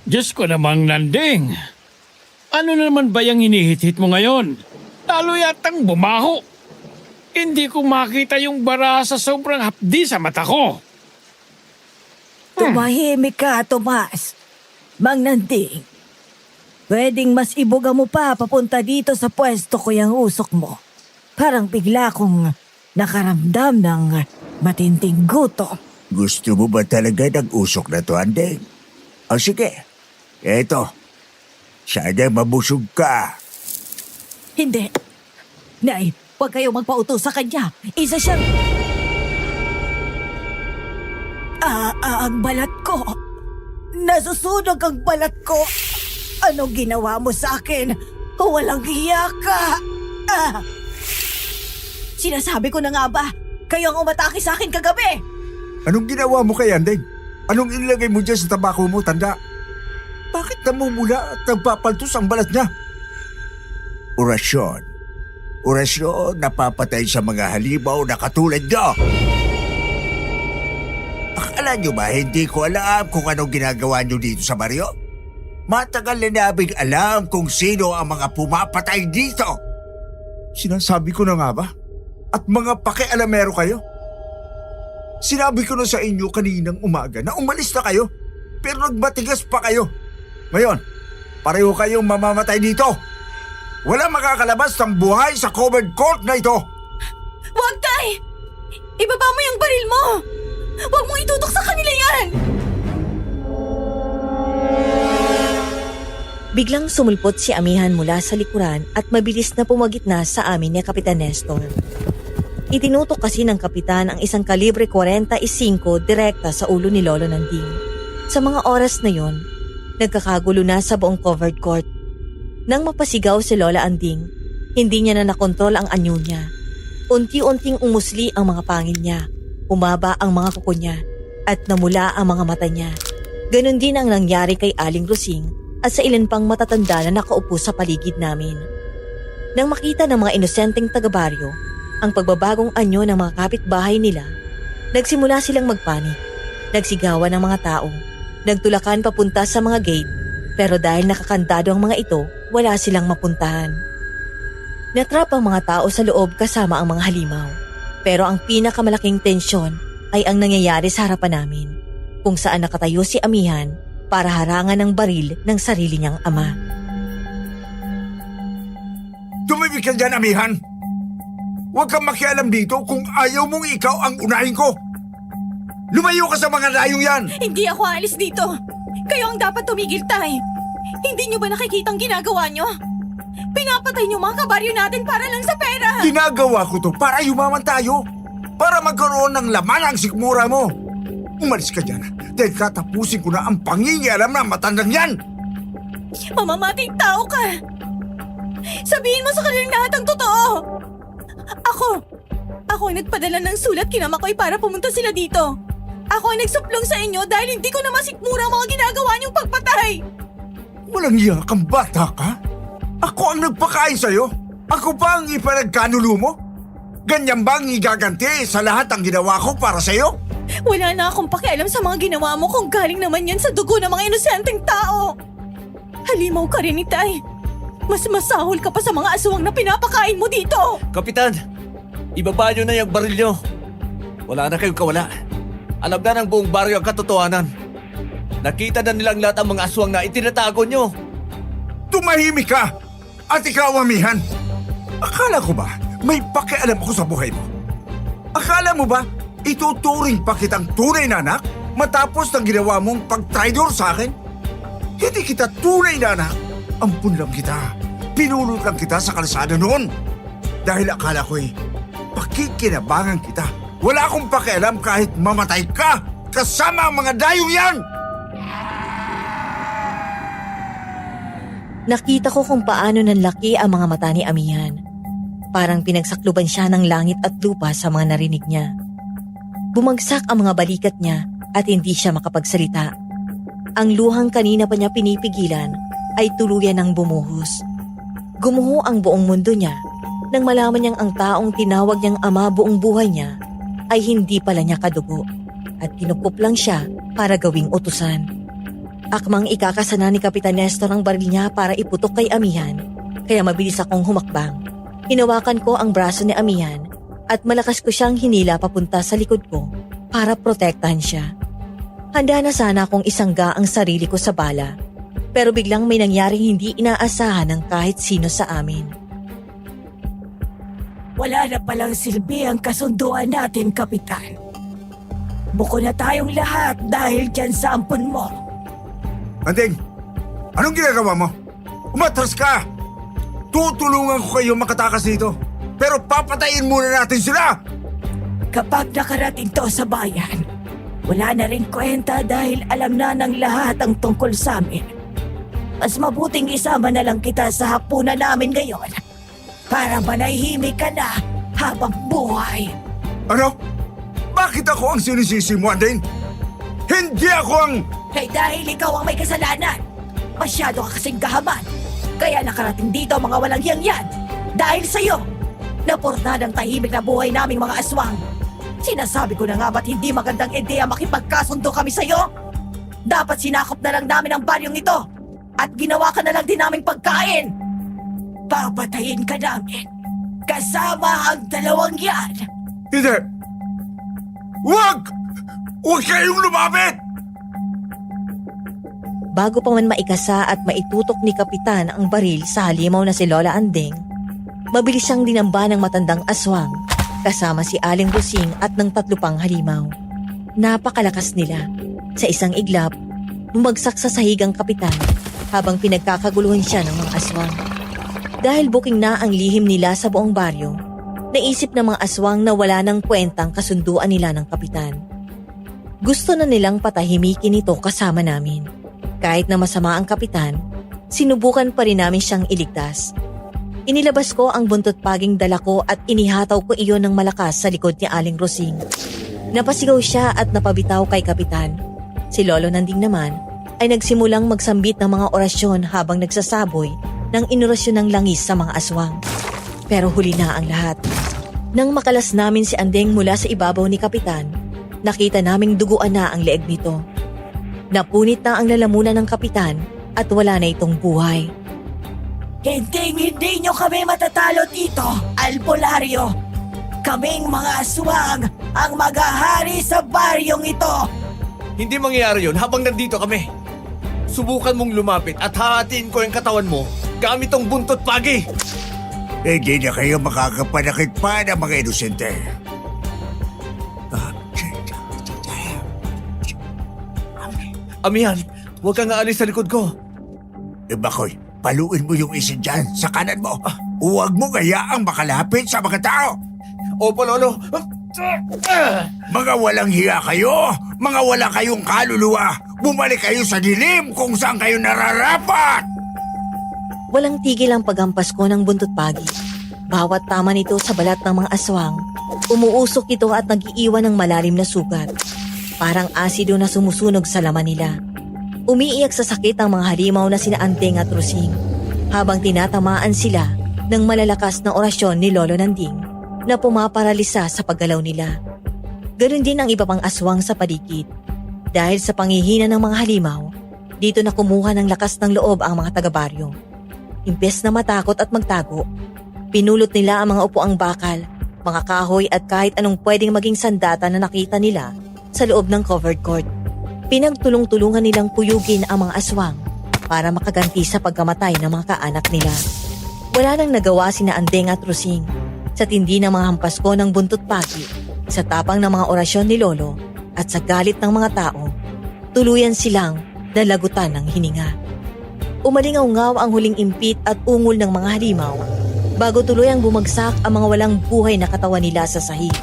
Diyos ko namang Nanding. Ano naman ba yung hinihit-hit mo ngayon? Lalo yatang bumaho. Hindi ko makita yung bara sa sobrang hapdi sa mata ko. Tumahimik ka, Tomas. Mang Nanding, pwedeng mas ibuga mo pa papunta dito sa pwesto ko yung usok mo. Parang bigla kong nakaramdam ng matinding gutom. Gusto mo ba talaga ng usok na to, Andeng? O sige, eto. Sana mabusog ka. Hindi. Nay, huwag kayong magpautos sa kanya. Isa siyang... ang balat ko. Nasusunog ang balat ko. Anong ginawa mo sa akin? Walang hiya ka. Sinasabi ko na nga ba, kayo ang umatake sa akin kagabi. Anong ginawa mo kay Andeng? Anong inilagay mo dyan sa tabako mo, tanda? Bakit namumula at nagpapaltos ang balat niya? Orasyon. Orasyon na papatay sa mga halimaw na katulad nyo. Akala nyo ba hindi ko alam kung anong ginagawa nyo dito sa baryo? Matagal na naming alam kung sino ang mga pumapatay dito. Sinasabi ko na nga ba? At mga pakialamero kayo? Sinabi ko na sa inyo kaninang umaga na umalis na kayo, pero nagbatigas pa kayo. Ngayon, pareho kayong mamamatay dito. Wala makakalabas ng buhay sa covered court na ito. Huwag, Tay! Ibaba mo yung baril mo! Huwag mong itutok sa kanila yan! Biglang sumulpot si Amihan mula sa likuran at mabilis na pumagitna sa amin ni Kapitan Nestor. Itinutok kasi ng kapitan ang isang kalibre 45 direkta sa ulo ni Lolo Nanding. Sa mga oras na yon, nagkakagulo na sa buong covered court. Nang mapasigaw si Lola Anding, hindi niya na nakontrol ang anyo niya. Unti-unting umusli ang mga pangil niya, umaba ang mga kuko niya, at namula ang mga mata niya. Ganon din ang nangyari kay Aling Rosing at sa ilan pang matatanda na nakaupo sa paligid namin. Nang makita ng mga inosenteng taga-baryo ang pagbabagong anyo ng mga kapitbahay nila, nagsimula silang magpanik. Nagsigawan ng mga tao, nagtulakan papunta sa mga gate, pero dahil nakakandado ang mga ito, wala silang mapuntahan. Natrap ang mga tao sa loob kasama ang mga halimaw, pero ang pinakamalaking tensyon ay ang nangyayari sa harapan namin, kung saan nakatayo si Amihan para harangan ng baril ng sarili niyang ama. Tumibig ka dyan, Amihan! Huwag kang makialam dito kung ayaw mong ikaw ang unahin ko! Lumayo ka sa mga layong yan! Hindi ako aalis dito! Kayo ang dapat tumigil, Tay! Hindi niyo ba nakikita ang ginagawa niyo? Pinapatay niyo mga kabaryo natin para lang sa pera! Ginagawa ko to para yumaman tayo! Para magkaroon ng laman ang sikmura mo! Umalis ka dyan dahil katapusin ko na ang pangingialam ng matandang yan! Mamamatay tao ka! Sabihin mo sa kanilang lahat ang totoo! Ako ang nagpadala ng sulat kina Makoy para pumunta sila dito. Ako ang nagsuplong sa inyo dahil hindi ko na masikmura ang mga ginagawa niyong pagpatay. Walang iya kang bata ka? Ako ang nagpakain sa'yo? Ako ba ang ipanagkanulo mo? Ganyan ba ang igaganti sa lahat ang ginawa ko para sa'yo? Wala na akong pakialam sa mga ginawa mo kung galing naman yan sa dugo ng mga inosenteng tao. Halimaw ka rin, Itay. Mas masahol ka pa sa mga aswang na pinapakain mo dito. Kapitan, ibaba nyo na yung baril nyo. Wala na kayong kawala. Alam na ng buong baryo ang katotohanan. Nakita na nilang lahat ang mga aswang na itinatago nyo. Tumahimik ka! At ikaw, Amihan! Akala ko ba may pakialam ako sa buhay mo? Akala mo ba ituturing pa kitang tunay na anak matapos ng ginawa mong pag-traidor sa akin? Hindi kita tunay na anak. Ampun lang kita. Pinulot lang kita sa kalsada noon. Dahil akala ko'y pakikinabangan kita. Wala akong pakialam kahit mamatay ka kasama ang mga dayong yan! Nakita ko kung paano nanlaki ang mga mata ni Amihan. Parang pinagsakluban siya ng langit at lupa sa mga narinig niya. Bumagsak ang mga balikat niya at hindi siya makapagsalita. Ang luhang kanina pa niya pinipigilan ay tuluyan ng bumuhos. Gumuho ang buong mundo niya nang malaman niyang ang taong tinawag niyang ama buong buhay niya ay hindi pala niya kadugo at kinukup lang siya para gawing utusan. Akmang ikakasana ni Kapitan Nestor ang baril niya para iputok kay Amihan, kaya mabilis akong humakbang. Hinawakan ko ang braso ni Amihan at malakas ko siyang hinila papunta sa likod ko para protektahan siya. Handa na sana akong isangga ang sarili ko sa bala, pero biglang may nangyaring hindi inaasahan ng kahit sino sa amin. Wala na palang silbi ang kasunduan natin, Kapitan. Buko na tayong lahat dahil dyan sa ampon mo. Andeng, anong ginagawa mo? Umatras ka! Tutulungan ko kayo makatakas dito. Pero papatayin muna natin sila! Kapag nakarating to sa bayan, wala na rin kwenta dahil alam na ng lahat ang tungkol sa amin. Mas mabuting isama na lang kita sa hapunan namin ngayon para manahimik ka na habang buhay. Ano? Bakit ako ang sinisisi mo, Andeng? Hindi ako ang... Dahil ikaw ang may kasalanan. Masyado ka kasing gahaman. Kaya nakarating dito ang mga walang hiyang-yan. Dahil sa'yo, napornadang tahimik na buhay naming mga aswang. Sinasabi ko na nga ba't hindi magandang ideya makipagkasundo kami sa'yo? Dapat sinakop na lang namin ang baryong ito at ginawa ka na lang din naming pagkain. Papatayin ka namin kasama ang dalawang yan. Hindi! Huwag! Huwag kayong lumapit! Bago pa man maikasa at maitutok ni Kapitan ang baril sa halimaw na si Lola Andeng, mabilis siyang dinamba ng matandang aswang kasama si Aling Rosing at ng 3 pang halimaw. Napakalakas nila. Sa isang iglap, bumagsak sa sahig ang Kapitan habang pinagkakaguluhan siya ng mga aswang. Dahil booking na ang lihim nila sa buong baryo, naisip ng mga aswang na wala ng kwentang kasunduan nila ng Kapitan. Gusto na nilang patahimikin ito kasama namin. Kahit na masama ang Kapitan, sinubukan pa rin namin siyang iligtas. Inilabas ko ang buntot paging dala ko at inihataw ko iyon ng malakas sa likod ni Aling Rosing. Napasigaw siya at napabitaw kay Kapitan. Si Lolo Nanding naman ay nagsimulang magsambit ng mga orasyon habang nagsasaboy ng inorasyon ng langis sa mga aswang. Pero huli na ang lahat. Nang makalas namin si Andeng mula sa ibabaw ni Kapitan, nakita naming duguan na ang leeg nito. Napunit na ang lalamunan ng Kapitan at wala na itong buhay. Hindi nyo kami matatalo dito, albularyo. Kaming mga aswang ang maghahari sa baryong ito. Hindi mangyayari yun habang nandito kami. Subukan mong lumapit at hahatiin ko yung katawan mo gamit ang buntot pagi. Hindi na kayo makakapanakit pa ng mga inosente. Amihan, huwag kang aalis sa likod ko. Bakoy, paluin mo yung isin dyan sa kanan mo. Huwag mo gayaang makalapit sa mga tao. Opo, Lolo. Mga walang hiya kayo, mga wala kayong kaluluwa. Bumalik kayo sa dilim kung saan kayo nararapat. Walang tigil ang paghampas ko ng buntot pagi. Bawat tama nito sa balat ng mga aswang, umuusok ito at nag-iiwan ng malalim na sugat. Parang asido na sumusunog sa laman nila. Umiiyak sa sakit ang mga halimaw na sina Andeng at Rosing habang tinatamaan sila ng malalakas na orasyon ni Lolo Nanding na pumaparalisa sa paggalaw nila. Ganon din ang iba pang aswang sa paligid. Dahil sa panghihina ng mga halimaw, dito na kumuha ng lakas ng loob ang mga taga-baryo. Imbes na matakot at magtago, pinulot nila ang mga upuang bakal, mga kahoy at kahit anong pwedeng maging sandata na nakita nila sa loob ng covered court. Pinagtulong-tulungan nilang puyugin ang mga aswang para makaganti sa pagkamatay ng mga kaanak nila. Wala nang nagawa sina Andeng at Rosing sa tindi ng mga hampas ko ng buntot pagi, sa tapang ng mga orasyon ni Lolo at sa galit ng mga tao. Tuluyan silang nalagutan ng hininga. Umalingaw-ngaw ang huling impit at ungol ng mga halimaw bago tuluyang bumagsak ang mga walang buhay na katawan nila sa sahig.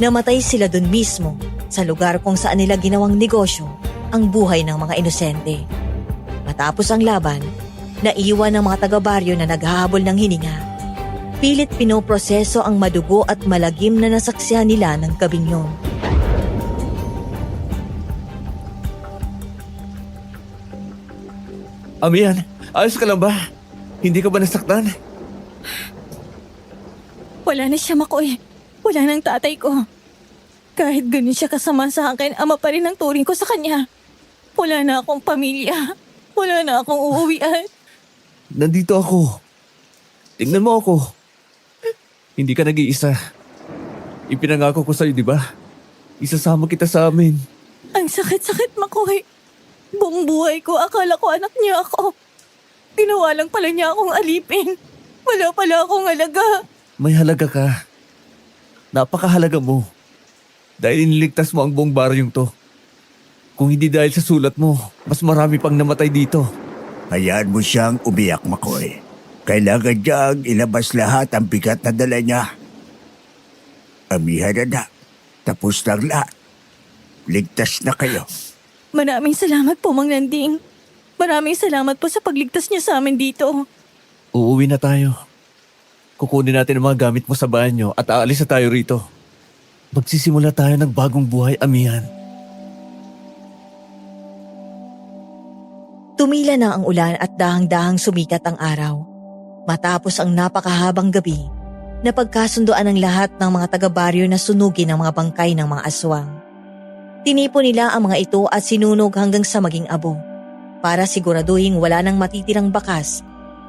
Namatay sila dun mismo sa lugar kung saan nila ginawang negosyo ang buhay ng mga inosente. Matapos ang laban, naiwan ng mga taga-baryo na naghahabol ng hininga. Pilit pinoproseso ang madugo at malagim na nasaksihan nila ng gabing yun. Amihan, ayos ka lang ba? Hindi ka ba nasaktan? Wala na siya, Makoy. Wala nang tatay ko. Kahit ganun siya kasama sa akin, ama pa rin ang turing ko sa kanya. Wala na akong pamilya. Wala na akong uuwian. Nandito ako. Tingnan mo ako. Hindi ka nag-iisa. Ipinangako ko sa'yo, di ba? Isasama kita sa amin. Ang sakit-sakit, Makoy. Buong buhay ko, akala ko anak niya ako. Ginawa lang pala niya akong alipin. Wala pala akong alaga. May halaga ka. Napakahalaga mo. Dahil iniligtas mo ang buong baryong to. Kung hindi dahil sa sulat mo, mas marami pang namatay dito. Hayaan mo siyang umiyak, Makoy. Kailangan niyang ilabas lahat ang bigat na dala niya. Amihan na. Tapos lang lahat. Ligtas na kayo. Maraming salamat po, Mang Nanding. Maraming salamat po sa pagligtas niyo sa amin dito. Uuwi na tayo. Kukunin natin ang mga gamit mo sa banyo at aalis na tayo rito. Magsisimula tayo ng bagong buhay, Amihan. Tumila na ang ulan at dahang-dahang sumikat ang araw. Matapos ang napakahabang gabi, napagkasundoan ng lahat ng mga taga-baryo na sunugin ang mga bangkay ng mga aswang. Tinipo nila ang mga ito at sinunog hanggang sa maging abo para siguraduhin wala nang matitirang bakas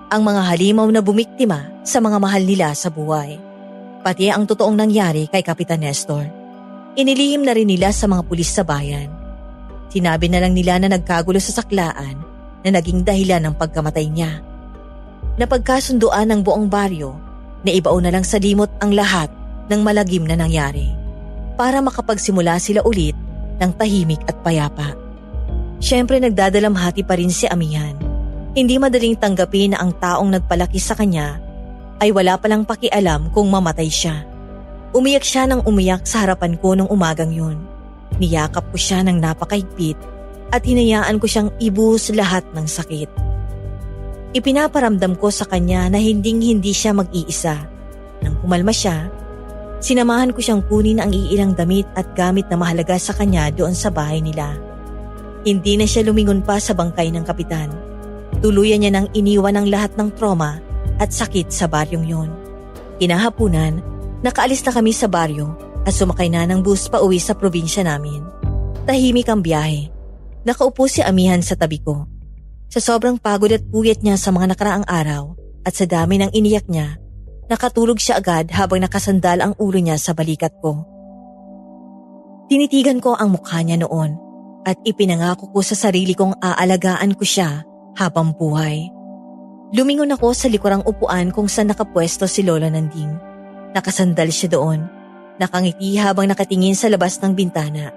ang mga halimaw na bumiktima sa mga mahal nila sa buhay. Pati ang totoong nangyari kay Kapitan Nestor. Inilihim na rin nila sa mga pulis sa bayan. Sinabi na lang nila na nagkagulo sa saklaan na naging dahilan ng pagkamatay niya. Napagkasunduan ng buong baryo na ibao na lang sa limot ang lahat ng malagim na nangyari para makapagsimula sila ulit ng tahimik at payapa. Siyempre nagdadalamhati pa rin si Amihan. Hindi madaling tanggapin na ang taong nagpalaki sa kanya ay wala palang pakialam kung mamatay siya. Umiyak siya ng umiyak sa harapan ko nung umagang yun. Niyakap ko siya ng napakahigpit at hinayaan ko siyang ibuhos lahat ng sakit. Ipinaparamdam ko sa kanya na hinding-hindi siya mag-iisa. Nang kumalma siya, sinamahan ko siyang kunin ang iilang damit at gamit na mahalaga sa kanya doon sa bahay nila. Hindi na siya lumingon pa sa bangkay ng kapitan. Tuluyan niya nang iniwan ang lahat ng trauma at sakit sa baryong yun. Kinahapunan, nakaalis na kami sa baryo at sumakay na ng bus pa uwi sa probinsya namin. Tahimik ang biyahe. Nakaupo si Amihan sa tabi ko. Sa sobrang pagod at puyat niya sa mga nakaraang araw at sa dami ng iniyak niya, nakatulog siya agad habang nakasandal ang ulo niya sa balikat ko. Tinitigan ko ang mukha niya noon at ipinangako ko sa sarili kong aalagaan ko siya habang buhay. Lumingon ako sa likurang upuan kung saan nakapwesto si Lolo Nanding. Nakasandal siya doon, nakangiti habang nakatingin sa labas ng bintana.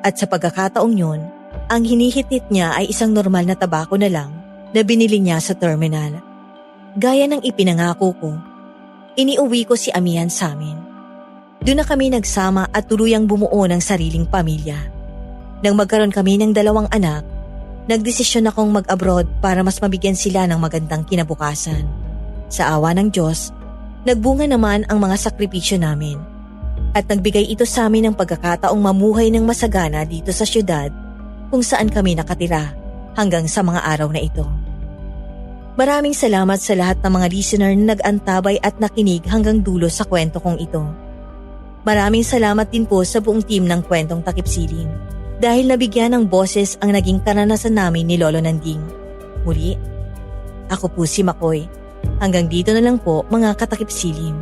At sa pagkakataong yun, ang hinihit-hit niya ay isang normal na tabako na lang na binili niya sa terminal. Gaya ng ipinangako ko, iniuwi ko si Amihan sa amin. Doon na kami nagsama at tuluyang bumuo ng sariling pamilya. Nang magkaroon kami ng 2 anak, nagdesisyon akong mag-abroad para mas mabigyan sila ng magandang kinabukasan. Sa awa ng Diyos, nagbunga naman ang mga sakripisyo namin. At nagbigay ito sa amin ng pagkakataong mamuhay ng masagana dito sa syudad kung saan kami nakatira hanggang sa mga araw na ito. Maraming salamat sa lahat ng mga listener na nag-antabay at nakinig hanggang dulo sa kwento kong ito. Maraming salamat din po sa buong team ng Kwentong Takip Silim dahil nabigyan ng boses ang naging karanasan namin ni Lolo Nanding. Muli, ako po si Makoy. Hanggang dito na lang po mga katakip silim.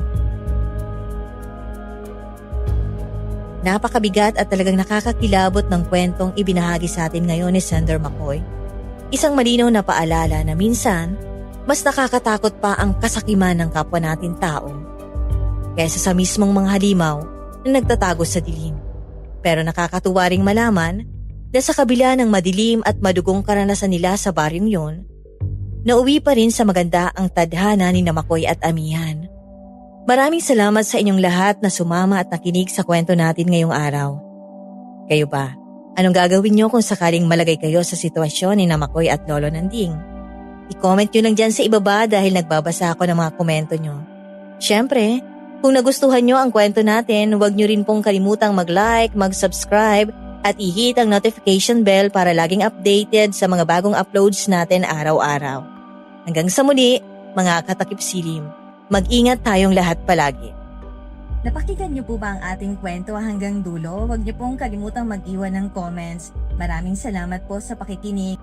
Napakabigat at talagang nakakakilabot ng kwentong ibinahagi sa atin ngayon ni Sender Makoy. Isang malinaw na paalala na minsan, mas nakakatakot pa ang kasakiman ng kapwa natin tao kaysa sa mismong mga halimaw na nagtatago sa dilim. Pero nakakatuwa ring malaman na sa kabila ng madilim at madugong karanasan nila sa baryong yun, nauwi pa rin sa maganda ang tadhana ni Makoy at Amihan. Maraming salamat sa inyong lahat na sumama at nakinig sa kwento natin ngayong araw. Kayo ba? Anong gagawin nyo kung sakaling malagay kayo sa sitwasyon ni Makoy at Lolo Nanding? I-comment nyo lang dyan sa ibaba dahil nagbabasa ako ng mga komento nyo. Siyempre, kung nagustuhan nyo ang kwento natin, huwag nyo rin pong kalimutang mag-like, mag-subscribe at i-hit ang notification bell para laging updated sa mga bagong uploads natin araw-araw. Hanggang sa muli, mga katakip silim. Mag-ingat tayong lahat palagi. Napakinggan niyo po ba ang ating kwento hanggang dulo? Huwag niyo pong kalimutang mag-iwan ng comments. Maraming salamat po sa pakikinig.